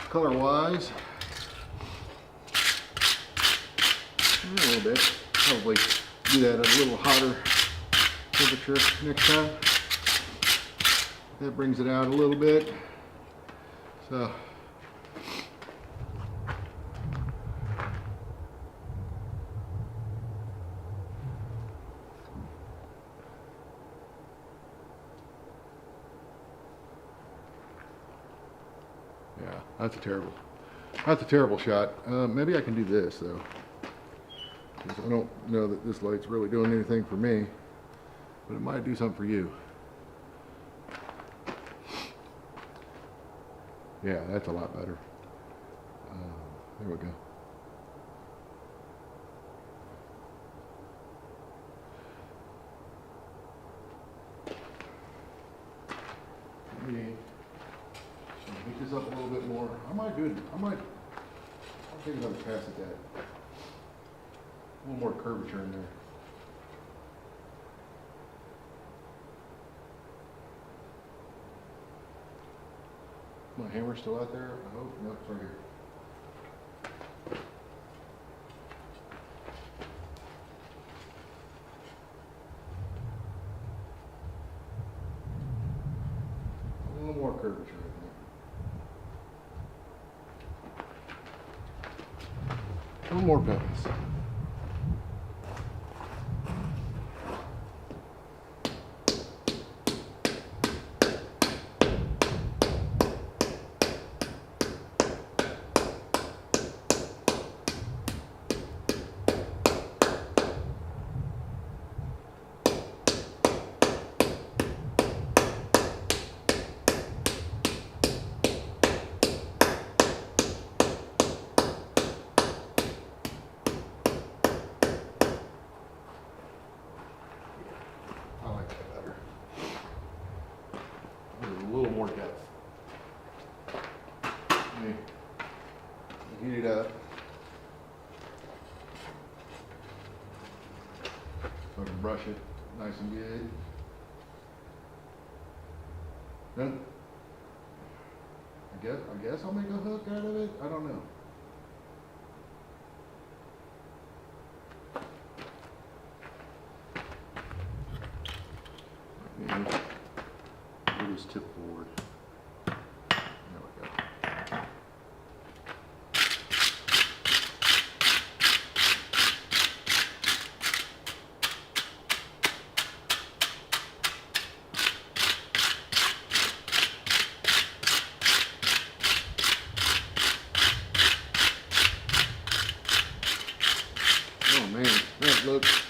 color-wise. A little bit. Probably do that at a little hotter temperature next time. That brings it out a little bit. So. Yeah, that's a terrible shot. Maybe I can do this though. 'Cause I don't know that this light's really doing anything for me, but it might do something for you. Yeah, that's a lot better. There we go. Let me pick this up a little bit more. I'm thinking I'm gonna pass it that. A little more curvature in there. My hammer's still out there, I hope. No, it's right here. A little more curvature, I think. A little more pellets. I like that better. There's a little more depth. Let me heat it up. So I can brush it nice and good. Then I guess I'll make a hook out of it. I don't know. It is tip forward. There we go. Oh man, that looks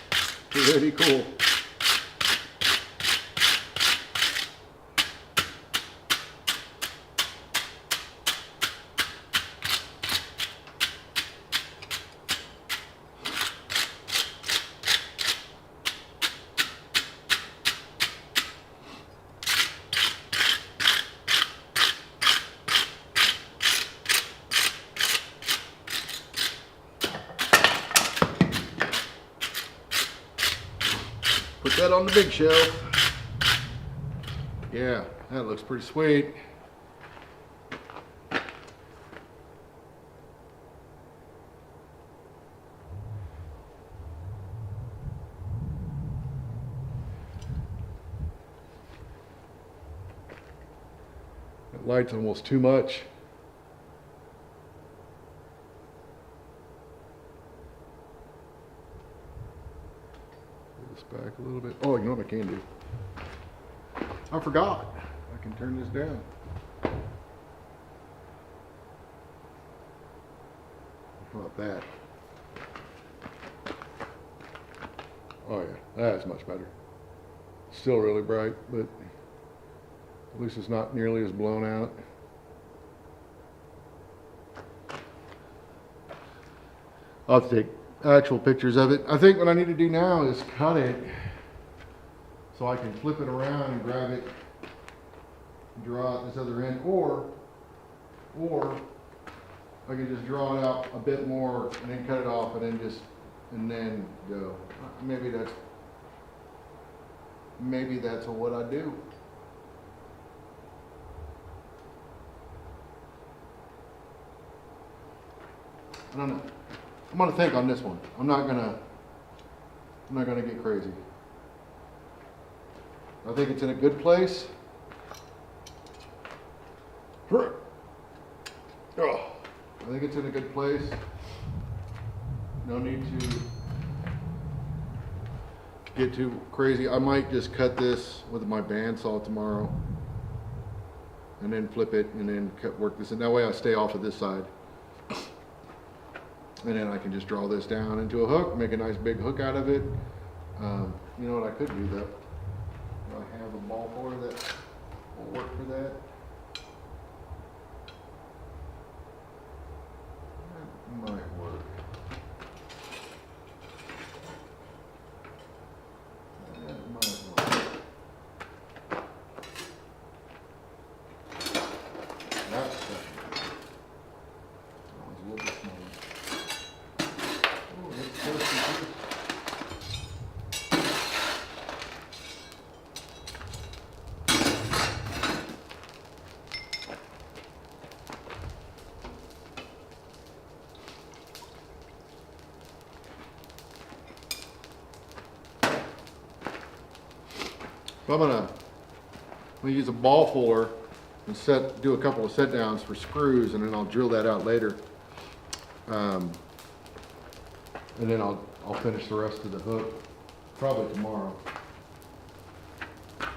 pretty cool. Put that on the big shelf. Yeah, that looks pretty sweet. That light's almost too much. Back a little bit. Oh, you know what I can do? I forgot. I can turn this down. How about that? Oh yeah, that's much better. Still really bright, but at least it's not nearly as blown out. I'll have to take actual pictures of it. I think what I need to do now is cut it so I can flip it around and grab it, draw out this other end, or I can just draw it out a bit more and then cut it off and then go. Maybe that's what I do. I don't know. I'm gonna think on this one. I'm not gonna get crazy. I think it's in a good place. I think it's in a good place. No need to get too crazy. I might just cut this with my bandsaw tomorrow. and then flip it, and then work this, and that way I stay off of this side. And then I can just draw this down into a hook, make a nice big hook out of it. You know what I could do though? I have a ball puller that will work for that. That might work. That might work. That's it. That was a little bit smaller. Oh, it's close to this. So I'm gonna use a ball fuller and do a couple of set downs for screws, and then I'll drill that out later. And then I'll finish the rest of the hook probably tomorrow. I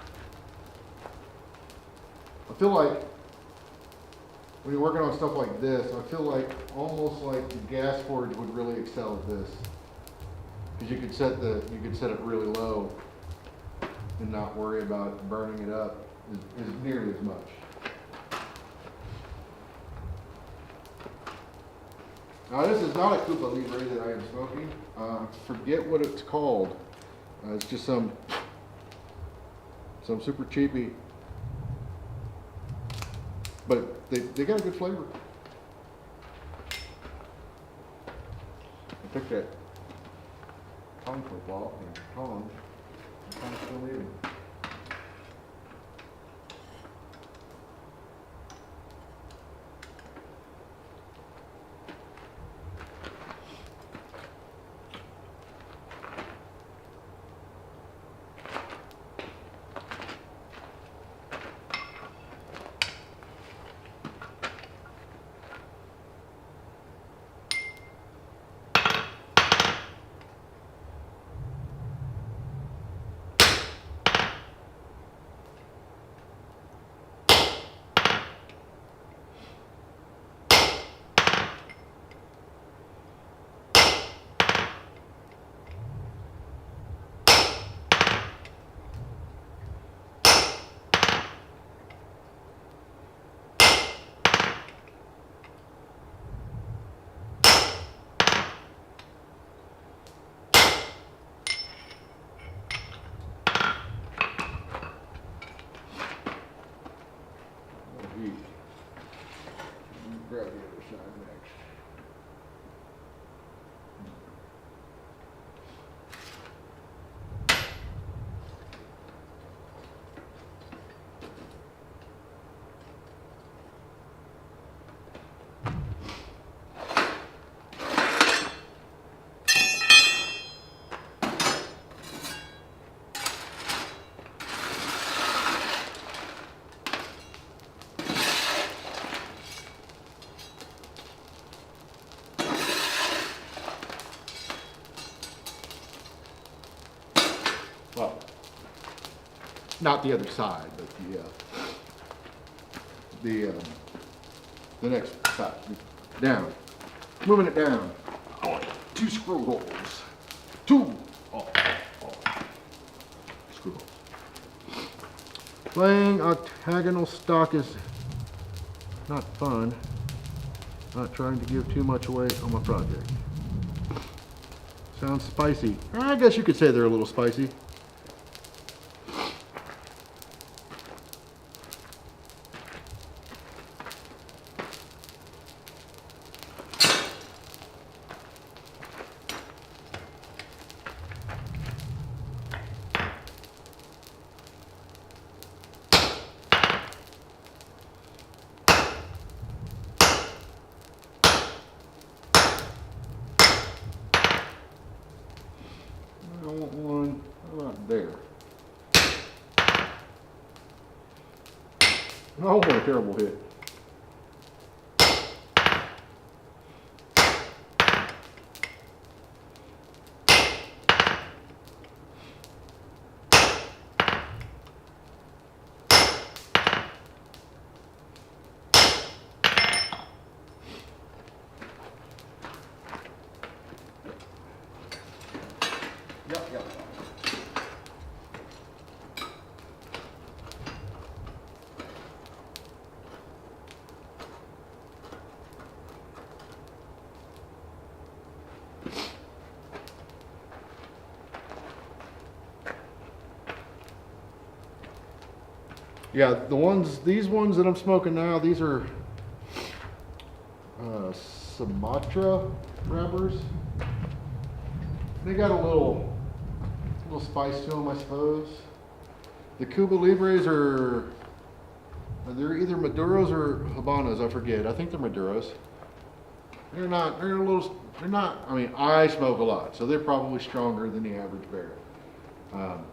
feel like when you're working on stuff like this, I feel like almost like the gas forge would really excel at this, because you could set it really low and not worry about burning it up as nearly as much. Now this is not a Cupa Libre that I am smoking. Forget what it's called. It's just some super cheapy, but they got a good flavor. I picked that tongue clip off and tongue. I'm still leaving. Grab the other side next. Well, not the other side, but the next side. Down. Moving it down. I want 2 screw holes. 2 screw holes. Playing octagonal stock is not fun. Not trying to give too much away on my project. Sounds spicy. I guess you could say they're a little spicy. I want one about there. Oh, what a terrible hit. Yeah, these ones that I'm smoking now, these are Sumatra wrappers. They got a little spice to them, I suppose. The Cuba Libres they're either Maduros or Habanos, I forget. I think they're Maduros. They're not, they're not, I mean, I smoke a lot, so they're probably stronger than the average bear. Um,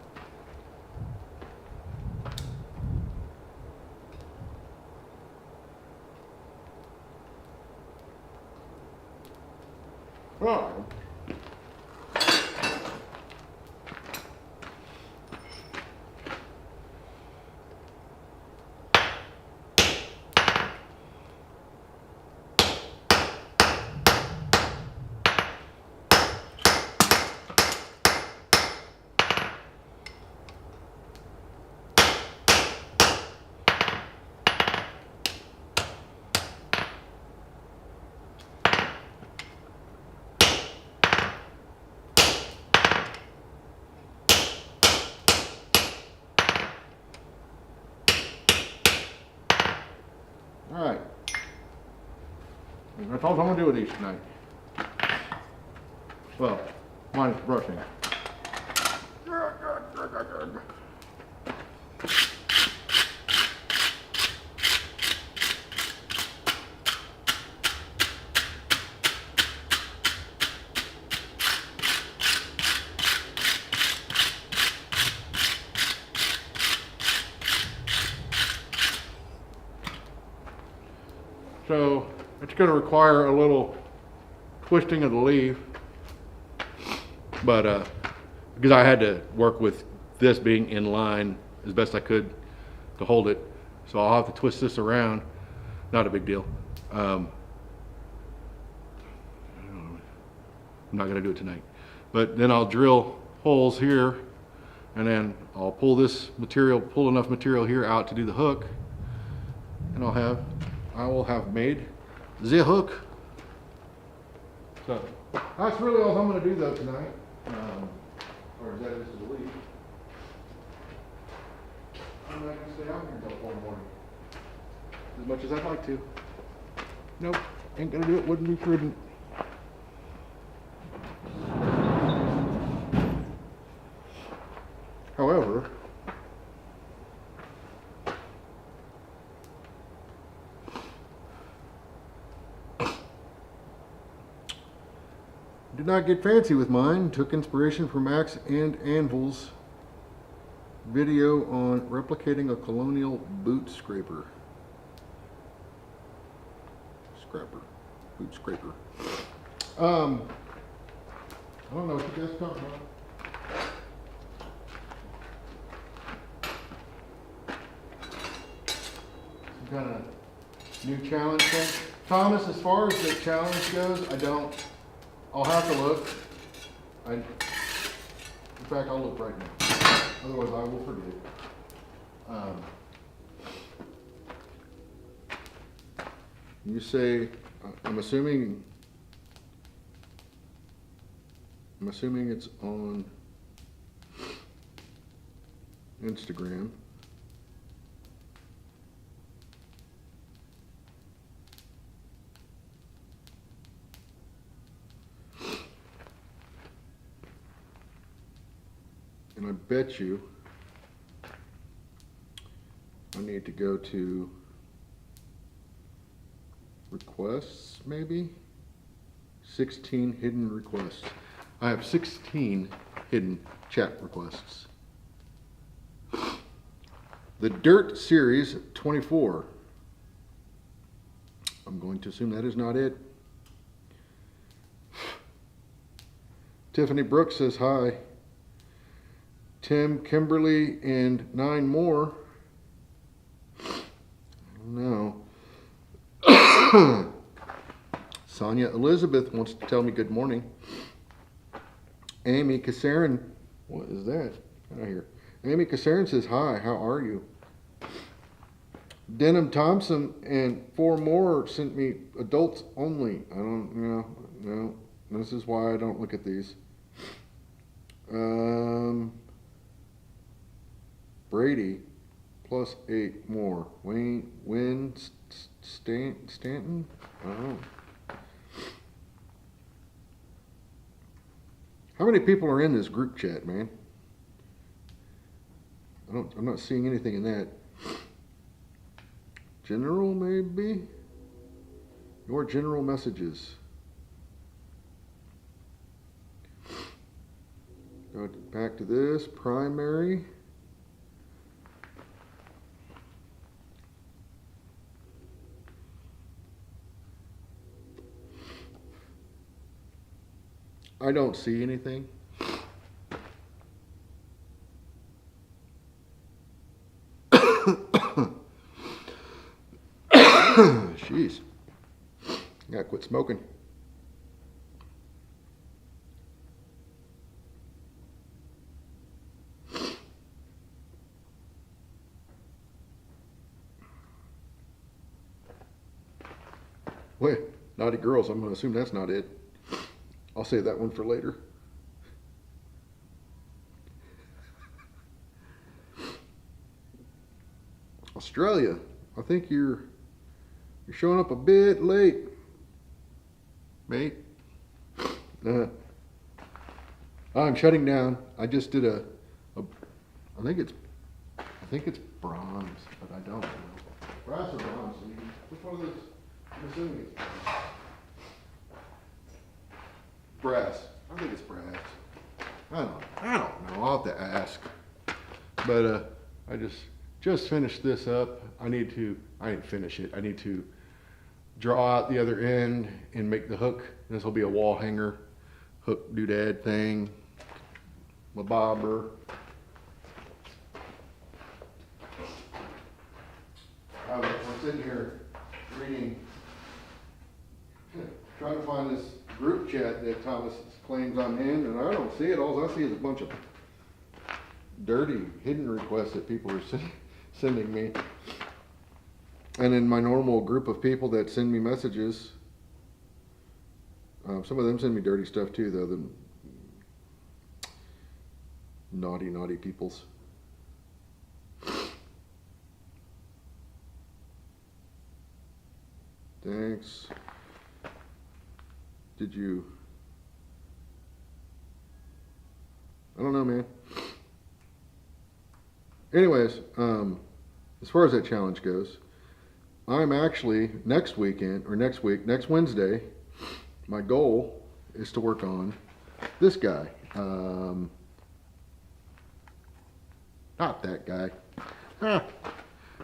well, all right. That's all I'm gonna do with these tonight. Well, minus brushing. So it's going to require a little twisting of the leaf, but because I had to work with this being in line as best I could to hold it, so I'll have to twist this around. Not a big deal. I'm not going to do it tonight, but then I'll drill holes here, and then I'll pull enough material here out to do the hook, and I will have made the hook. So that's really all I'm going to do though tonight. Or is that just a leaf? I'm not going to stay out here until 4 in the morning. As much as I'd like to. Nope, ain't going to do it. Wouldn't be prudent. However, did not get fancy with mine. Took inspiration from Axe and Anvil's video on replicating a colonial boot scraper. Boot scraper. I don't know what you guys talking about. Some kind of new challenge thing. Thomas, as far as the challenge goes, I'll have to look. In fact, I'll look right now. Otherwise, I will forget. You say, I'm assuming it's on Instagram. And I bet you I need to go to requests, maybe 16 hidden requests. I have 16 hidden chat requests. The Dirt Series 24. I'm going to assume that is not it. Tiffany Brooks says hi. Tim, Kimberly, and 9 more. I don't know. Sonia Elizabeth wants to tell me good morning. Amy Kassarin, what is that? Get out of here. Amy Kassarin says hi, how are you? Denham Thompson and 4 more sent me adults only. I don't, no, this is why I don't look at these. Brady, plus 8 more. Stanton? I don't know. How many people are in this group chat, man? I'm not seeing anything in that. General, maybe? Your general messages. Go back to this, primary. I don't see anything. Jeez. Gotta quit smoking. Wait, naughty girls, I'm gonna assume that's not it. I'll save that one for later. Australia, I think you're showing up a bit late, mate. I'm shutting down. I just did I think it's bronze, but I don't know. Brass or bronze? Which one of those? I'm assuming it's brass. I think it's brass. I don't know. I'll have to ask. But I just finished this up. I didn't finish it. I need to draw out the other end and make the hook. This will be a wall hanger hook doodad thing. My bobber. I'm sitting here reading, trying to find this group chat that Thomas claims I'm in, and I don't see it. All I see is a bunch of dirty hidden requests that people are sending me. And in my normal group of people that send me messages, some of them send me dirty stuff too, though. The naughty peoples. Thanks. I don't know, man. Anyways, as far as that challenge goes, I'm actually next Wednesday, my goal is to work on this guy. Not that guy.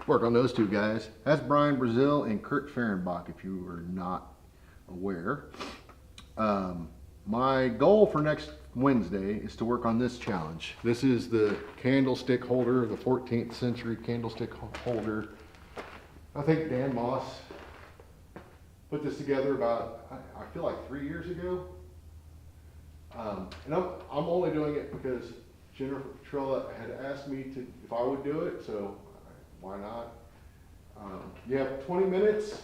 Work on those two guys. That's Brian Brazil and Kurt Fehrenbach, if you were not aware. My goal for next Wednesday is to work on this challenge. This is the candlestick holder, the 14th century candlestick holder. I think Dan Moss put this together about, I feel like 3 years ago. And I'm only doing it because Jennifer Petrella had asked me if I would do it, so why not? You have 20 minutes,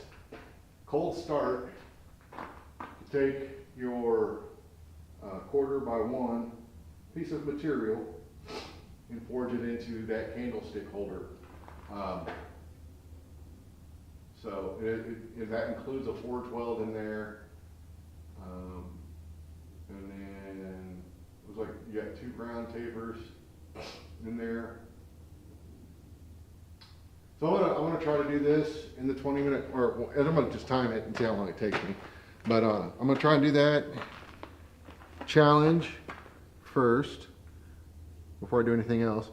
cold start, to take your 1/4x1 piece of material and forge it into that candlestick holder. So that includes a forge weld in there, and then it was like you got 2 ground tapers in there. So I'm gonna try to do this in the 20-minute, or I'm gonna just time it and see how long it takes me. But I'm gonna try and do that challenge first before I do anything else.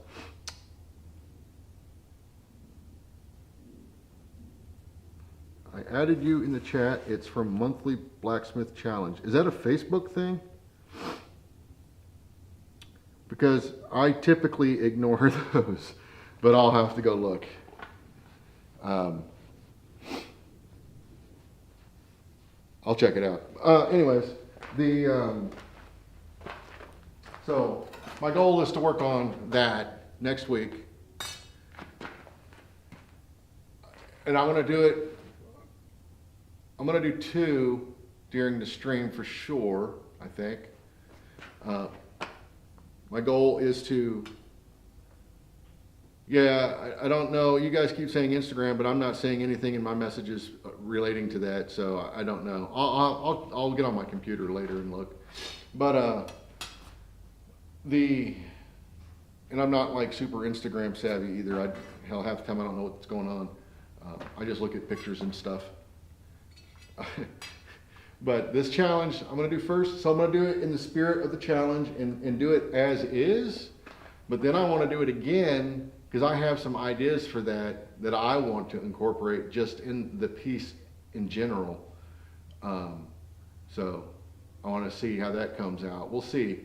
I added you in the chat. It's from Monthly Blacksmith Challenge. Is that a Facebook thing? Because I typically ignore those, but I'll have to go look. I'll check it out. Anyways, so my goal is to work on that next week. And I'm going to do it, I'm going to do 2 during the stream for sure, I think. My goal is to Yeah, I don't know. You guys keep saying Instagram, but I'm not seeing anything in my messages relating to that, so I don't know. I'll get on my computer later and look. But the and I'm not like super Instagram savvy either. Hell, half the time I don't know what's going on. I just look at pictures and stuff. But this challenge I'm gonna do first, so I'm gonna do it in the spirit of the challenge and do it as is. But then I want to do it again because I have some ideas for that I want to incorporate just in the piece in general. So I want to see how that comes out. We'll see.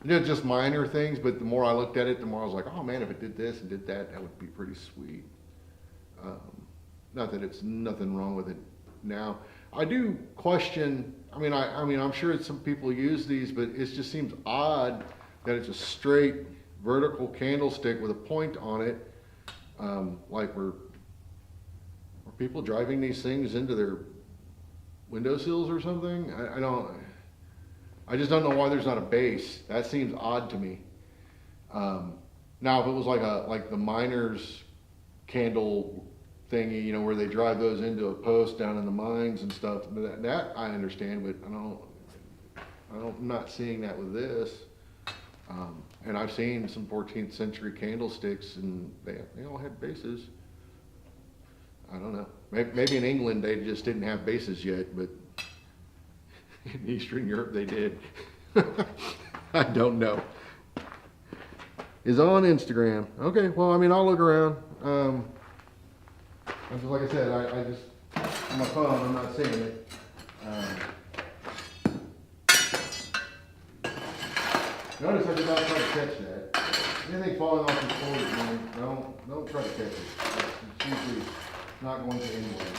They're just minor things, but the more I looked at it, the more I was like, oh man, if it did this and did that, that would be pretty sweet. Not that it's nothing wrong with it now. I do question. I'm sure some people use these, but it just seems odd that it's a straight vertical candlestick with a point on it. Like are people driving these things into their windowsills or something? I just don't know why there's not a base. That seems odd to me. Now, if it was like the miners' candle thingy, you know, where they drive those into a post down in the mines and stuff, that I understand, but I'm not seeing that with this. And I've seen some 14th century candlesticks, and they all had bases. I don't know. Maybe in England they just didn't have bases yet, but in Eastern Europe they did. I don't know. Is on Instagram. Okay, well, I'll look around. Just like I said, I just, on my phone, I'm not seeing it. Notice I did not try to catch that. Anything falling off the shoulders, man, don't try to catch it. It's usually not going to anywhere.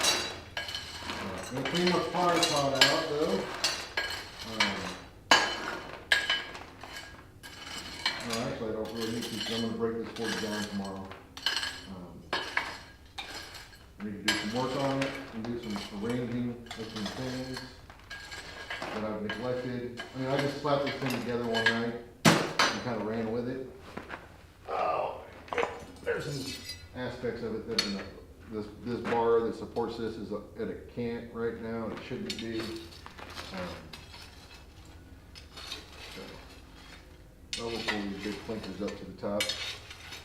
Gonna clean my fire pot out, though. No, actually, I don't really need to, because I'm going to break this board down tomorrow. I need to do some work on it and do some arranging of some things that I've neglected. I just slapped this thing together one night and kind of ran with it. Oh, there's some aspects of it that are this bar that supports this is at a cant right now. It shouldn't be. I'll pull these big clinkers up to the top.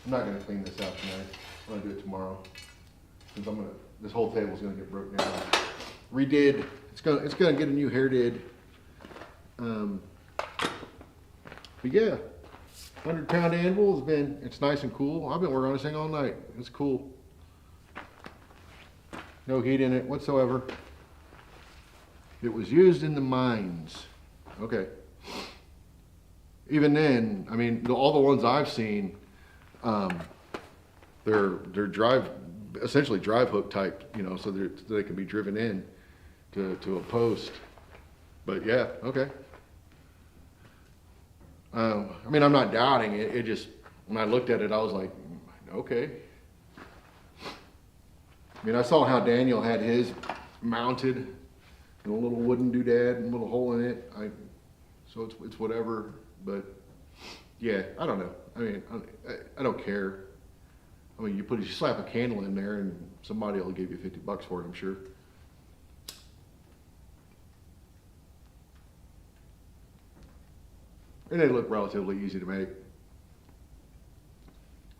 I'm not going to clean this out tonight. I'm going to do it tomorrow. Because this whole table's going to get broken down. Redid. It's going to get a new hair did. But yeah, 100-pound anvil it's nice and cool. I've been working on this thing all night. It's cool. No heat in it whatsoever. It was used in the mines. Okay. Even then, all the ones I've seen, they're essentially drive hook type, so they can be driven in to a post. But yeah, okay. I'm not doubting it. It just, when I looked at it, I was like, okay. I saw how Daniel had his mounted in a little wooden doodad and a little hole in it. So it's whatever. But yeah, I don't know. I don't care. You slap a candle in there and somebody will give you $50 for it, I'm sure. And they look relatively easy to make.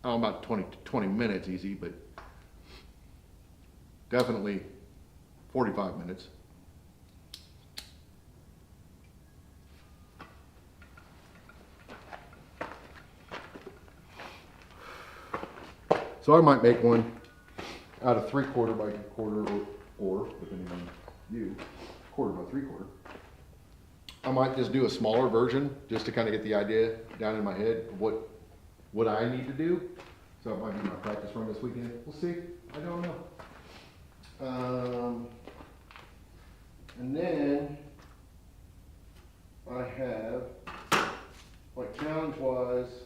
About 20 minutes easy, but definitely 45 minutes. So I might make one out of 3/4 by 1/4 or depending on you, 1/4 by 3/4. I might just do a smaller version just to kind of get the idea down in my head of what I need to do. So it might be my practice run this weekend. We'll see. I don't know. And then I have, like challenge-wise,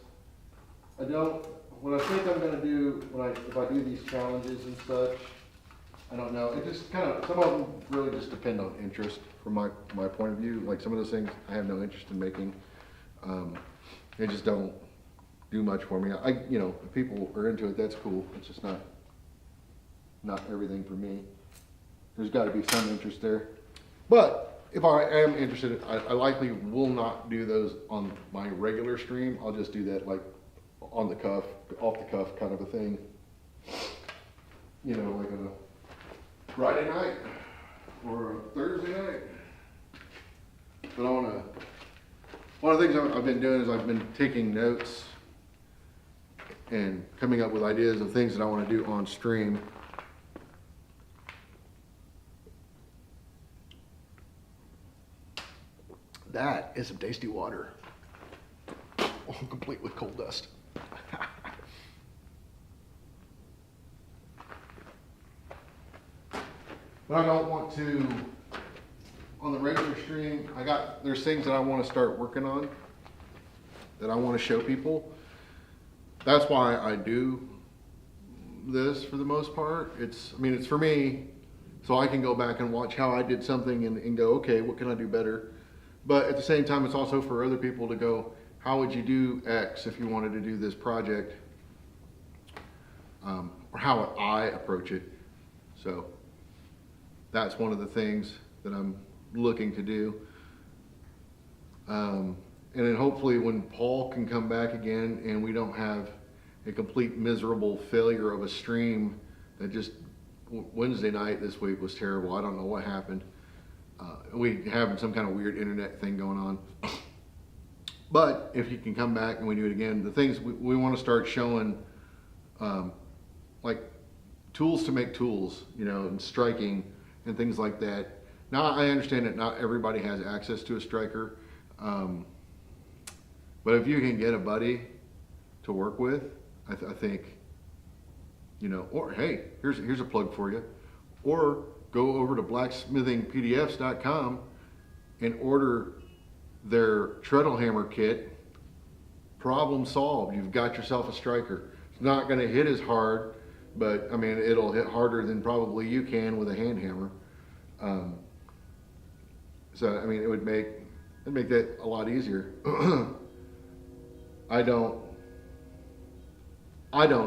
what I think I'm going to do if I do these challenges and such, I don't know. It just kind of, some of them really just depend on interest from my point of view. Like some of those things I have no interest in making. They just don't, do much for me. If people are into it, that's cool. It's just not everything for me. There's got to be some interest there. But if I am interested, I likely will not do those on my regular stream. I'll just do that like on the cuff, off the cuff kind of a thing. Like on a Friday night or a Thursday night. But one of the things I've been doing is I've been taking notes and coming up with ideas of things that I want to do on stream. That is some tasty water, all complete with coal dust. But I don't want to, on the regular stream, there's things that I want to start working on that I want to show people. That's why I do this for the most part. It's for me, so I can go back and watch how I did something and go, okay, what can I do better? But at the same time, it's also for other people to go, how would you do X if you wanted to do this project? Or how would I approach it? So that's one of the things that I'm looking to do. And then hopefully when Paul can come back again and we don't have a complete miserable failure of a stream that just Wednesday night this week was terrible. I don't know what happened. We having some kind of weird internet thing going on. But if he can come back and we do it again, the things we want to start showing, like tools to make tools, and striking and things like that. Now I understand that not everybody has access to a striker, but if you can get a buddy to work with, I think, or hey, here's a plug for you, or go over to blacksmithingpdfs.com and order their treadle hammer kit. Problem solved. You've got yourself a striker. It's not going to hit as hard, but it'll hit harder than probably you can with a hand hammer. So it'd make that a lot easier. I don't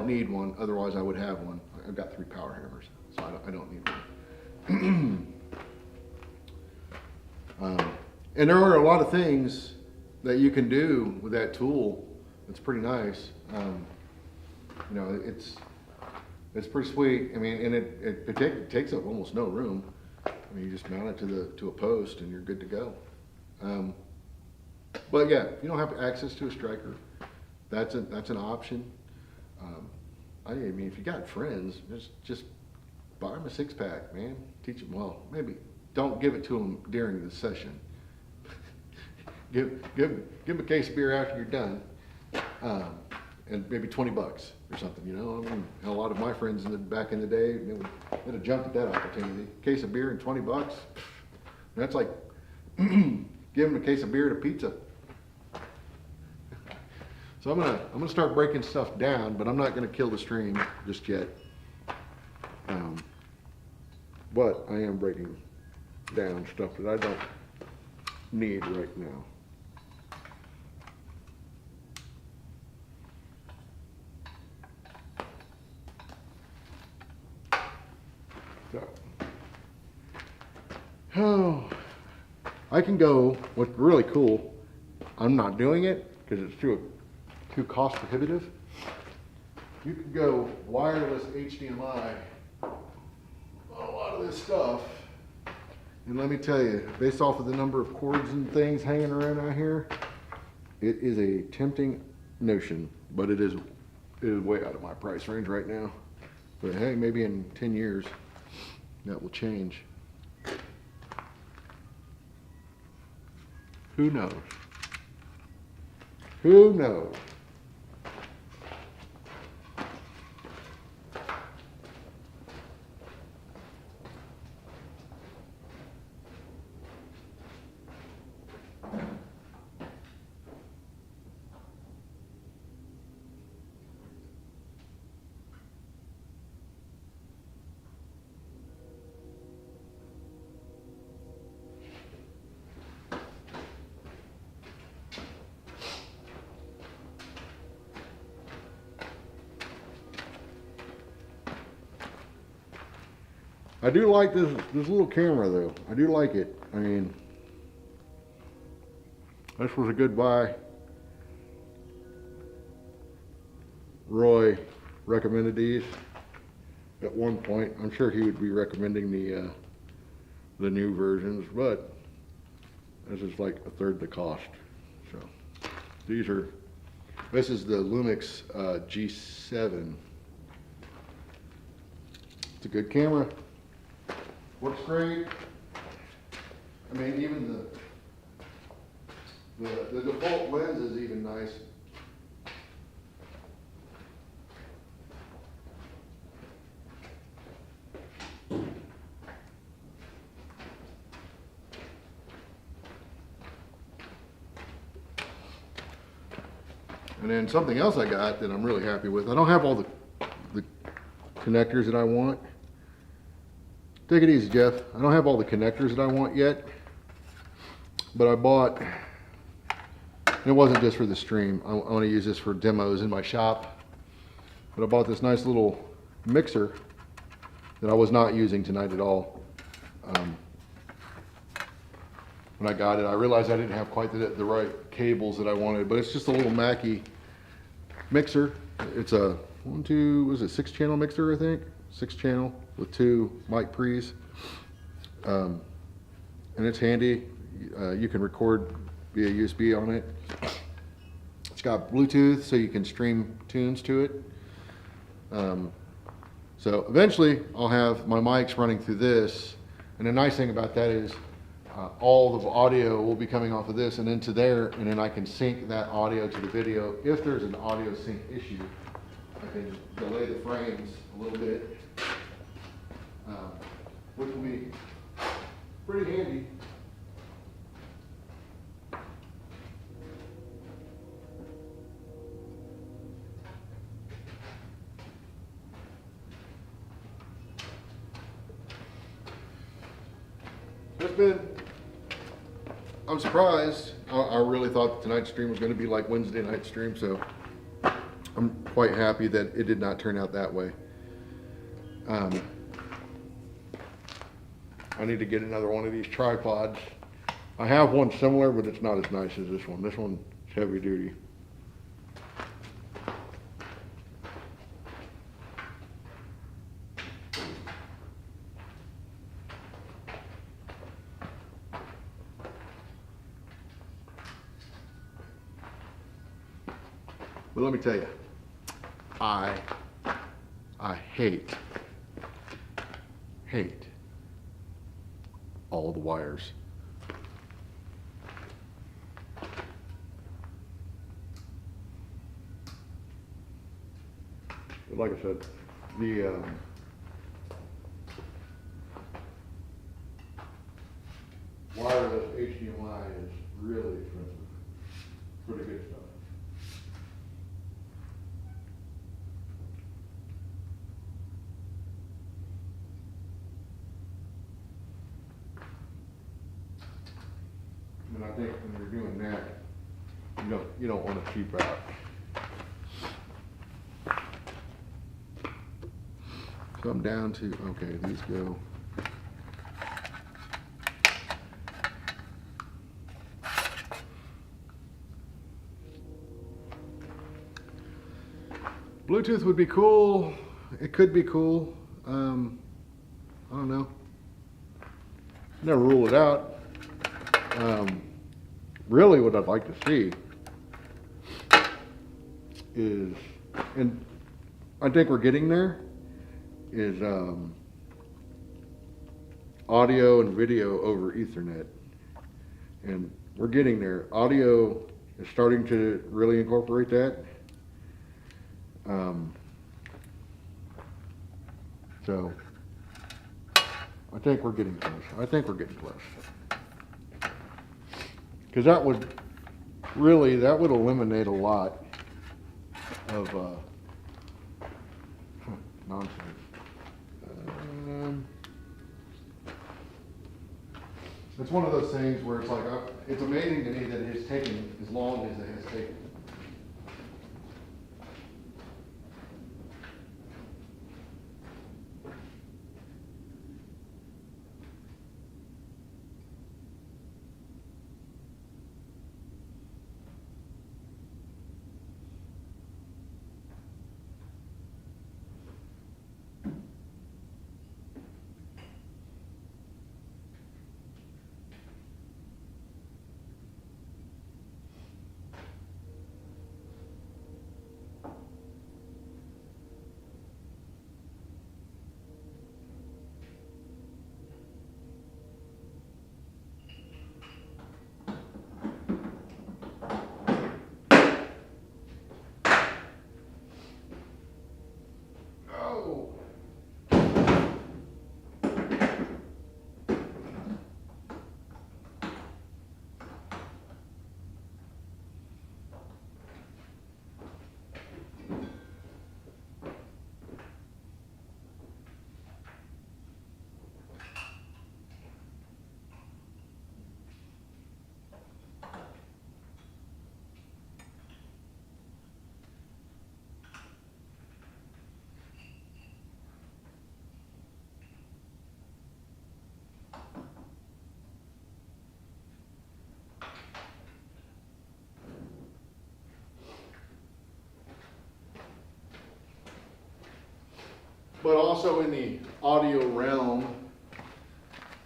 need one, otherwise I would have one. I've got 3 power hammers, so I don't need one. And there are a lot of things that you can do with that tool. It's pretty nice. It's pretty sweet. And it takes up almost no room. You just mount it to a post and you're good to go. But yeah, if you don't have access to a striker, that's an option. If you got friends, just buy them a 6-pack, man. Teach them, well, maybe don't give it to them during the session. give them a case of beer after you're done, and maybe $20 or something. A lot of my friends back in the day, they'd have jumped at that opportunity. Case of beer and $20. That's like giving them a case of beer and a pizza. So I'm gonna start breaking stuff down, but I'm not gonna kill the stream just yet. But I am breaking down stuff that I don't need right now. So, I can go, what's really cool, I'm not doing it because it's too cost prohibitive. You can go wireless HDMI on a lot of this stuff. And let me tell you, based off of the number of cords and things hanging around out here, it is a tempting notion, but it is way out of my price range right now. But hey, maybe in 10 years, that will change. Who knows? Who knows? I do like this little camera though. I do like it. I mean, this was a good buy. Roy recommended these at one point. I'm sure he would be recommending the new versions, but this is like a third the cost. So this is the Lumix G7. It's a good camera. Works great. I mean, even the default lens is even nice. And then something else I got that I'm really happy with. I don't have all the connectors that I want. Take it easy, Jeff. I don't have all the connectors that I want yet, but I bought, and it wasn't just for the stream. I want to use this for demos in my shop, but I bought this nice little mixer that I was not using tonight at all. When I got it, I realized I didn't have quite the right cables that I wanted, but it's just a little Mackie mixer. It's a 6-channel mixer, I think. 6-channel with 2 mic pre's. And it's handy. You can record via USB on it. It's got Bluetooth, so you can stream tunes to it. So eventually I'll have my mics running through this. And the nice thing about that is all the audio will be coming off of this and into there, and then I can sync that audio to the video. If there's an audio sync issue, I can delay the frames a little bit, which will be pretty handy. I'm surprised. I really thought tonight's stream was going to be like Wednesday night stream, so I'm quite happy that it did not turn out that way. I need to get another one of these tripods. I have one similar, but it's not as nice as this one. This one's heavy duty. But let me tell you, I hate all the wires. But like I said, the wireless HDMI is really expensive for the good stuff. And I think when you're doing that, you don't want to cheap out. So I'm down to, okay, these go. Bluetooth would be cool. It could be cool. I don't know. Never rule it out. Really what I'd like to see is, and I think we're getting there, is audio and video over Ethernet. And we're getting there. Audio is starting to really incorporate that. So I think we're getting close. Because that would eliminate a lot of nonsense. It's one of those things where it's like, it's amazing to me that it has taken as long as it has taken. But also in the audio realm,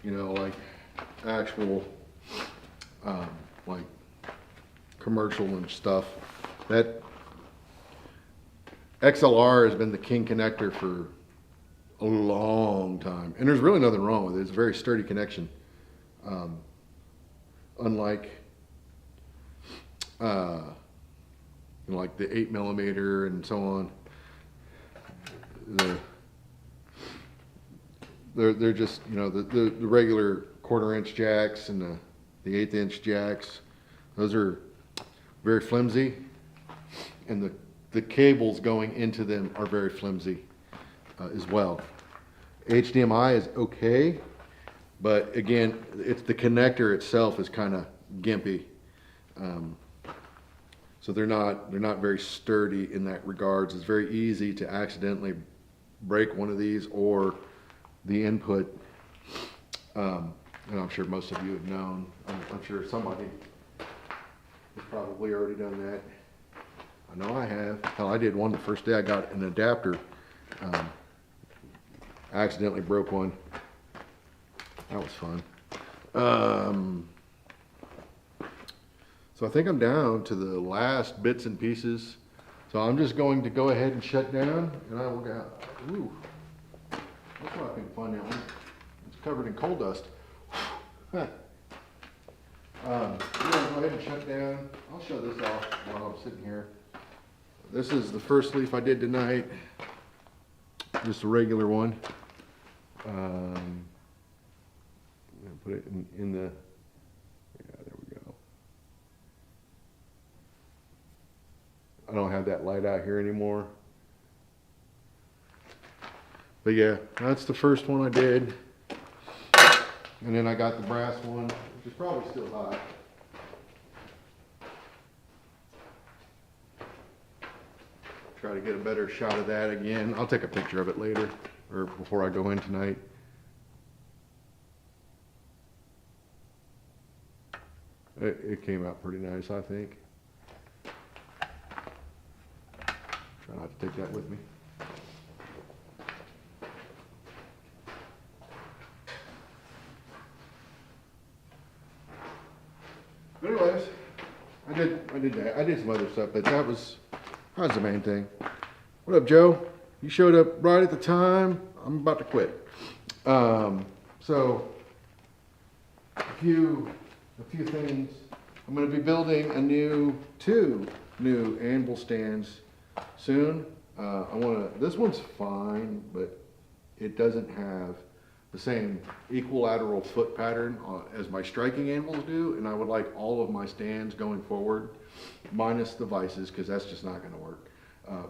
you know, like actual, like commercial and stuff, that XLR has been the king connector for a long time. And there's really nothing wrong with it. It's a very sturdy connection. Unlike, you know, like the 8mm and so on. They're just, you know, the regular 1/4" jacks and the 1/8" jacks. Those are very flimsy, and the cables going into them are very flimsy as well. HDMI is okay, but again, it's the connector itself is kind of gimpy. So they're not very sturdy in that regards. It's very easy to accidentally break one of these or the input. And I'm sure most of you have known. I'm sure somebody has probably already done that. I know I have. Hell, I did one the first day I got an adapter. I accidentally broke one. That was fun. So I think I'm down to the last bits and pieces. So I'm just going to go ahead and shut down, and I will go. Ooh, that's why I can find that one. It's covered in coal dust. I'm gonna go ahead and shut down. I'll show this off while I'm sitting here. This is the first leaf I did tonight. Just a regular one. I'm gonna put it in the. Yeah, there we go. I don't have that light out here anymore. But yeah, that's the first one I did. And then I got the brass one, which is probably still hot. Try to get a better shot of that again. I'll take a picture of it later, or before I go in tonight. It came out pretty nice, I think. Try not to take that with me. But anyways, I did that. I did some other stuff, but that was the main thing. What up, Joe? You showed up right at the time. I'm about to quit. So a few things. I'm going to be building two new anvil stands soon. This one's fine, but it doesn't have the same equilateral foot pattern as my striking anvils do, and I would like all of my stands going forward, minus the vices, because that's just not going to work.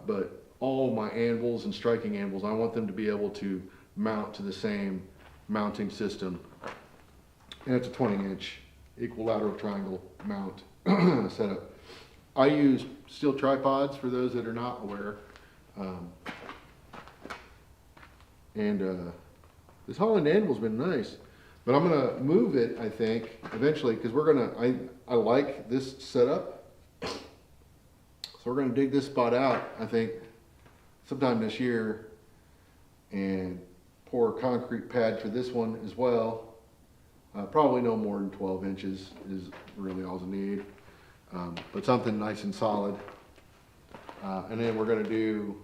But all my anvils and striking anvils, I want them to be able to mount to the same mounting system. And it's a 20" equilateral triangle mount setup. I use steel tripods for those that are not aware. This Holland anvil's been nice, but I'm gonna move it, I think, eventually, because I like this setup. So we're gonna dig this spot out, I think, sometime this year, and pour a concrete pad for this one as well. Probably no more than 12 inches is really all I need, but something nice and solid. And then we're gonna do.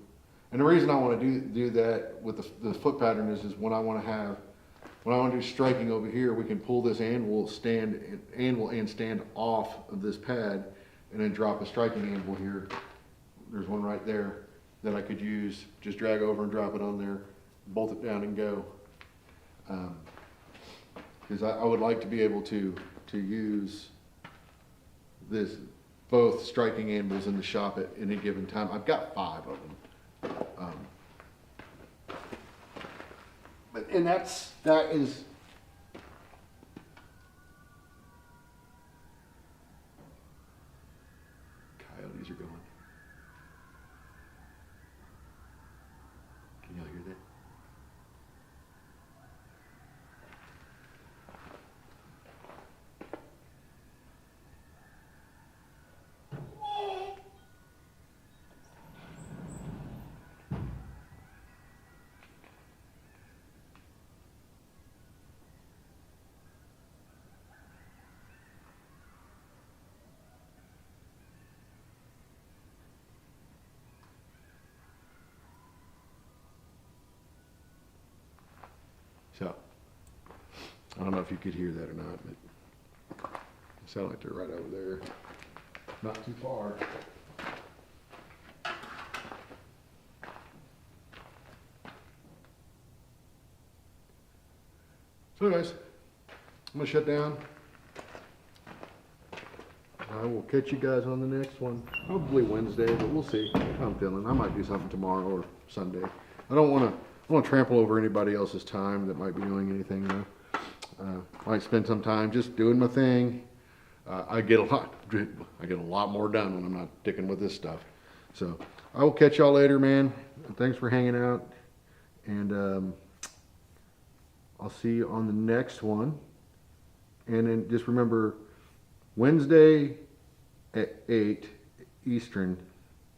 And the reason I want to do that with the foot pattern is when I want to do striking over here, we can pull this anvil and stand off of this pad, and then drop a striking anvil here. There's one right there that I could use. Just drag over and drop it on there, bolt it down and go. Because I would like to be able to use both striking anvils in the shop at any given time. I've got 5 of them. And that is coyotes are going. Can y'all hear that? So, I don't know if you could hear that or not, but it sounded like they're right over there. Not too far. So anyways, I'm gonna shut down. I will catch you guys on the next one. Probably Wednesday, but we'll see how I'm feeling. I might do something tomorrow or Sunday. I don't want to trample over anybody else's time that might be doing anything though. Might spend some time just doing my thing. I get a lot more done when I'm not sticking with this stuff. So I will catch y'all later, man. Thanks for hanging out, and I'll see you on the next one. And then just remember, Wednesday at 8 Eastern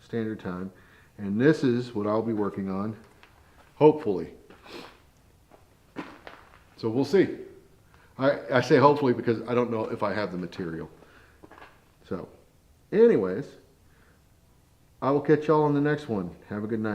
Standard Time. And this is what I'll be working on, hopefully. So we'll see. I say hopefully because I don't know if I have the material. So, anyways, I will catch y'all on the next one. Have a good night.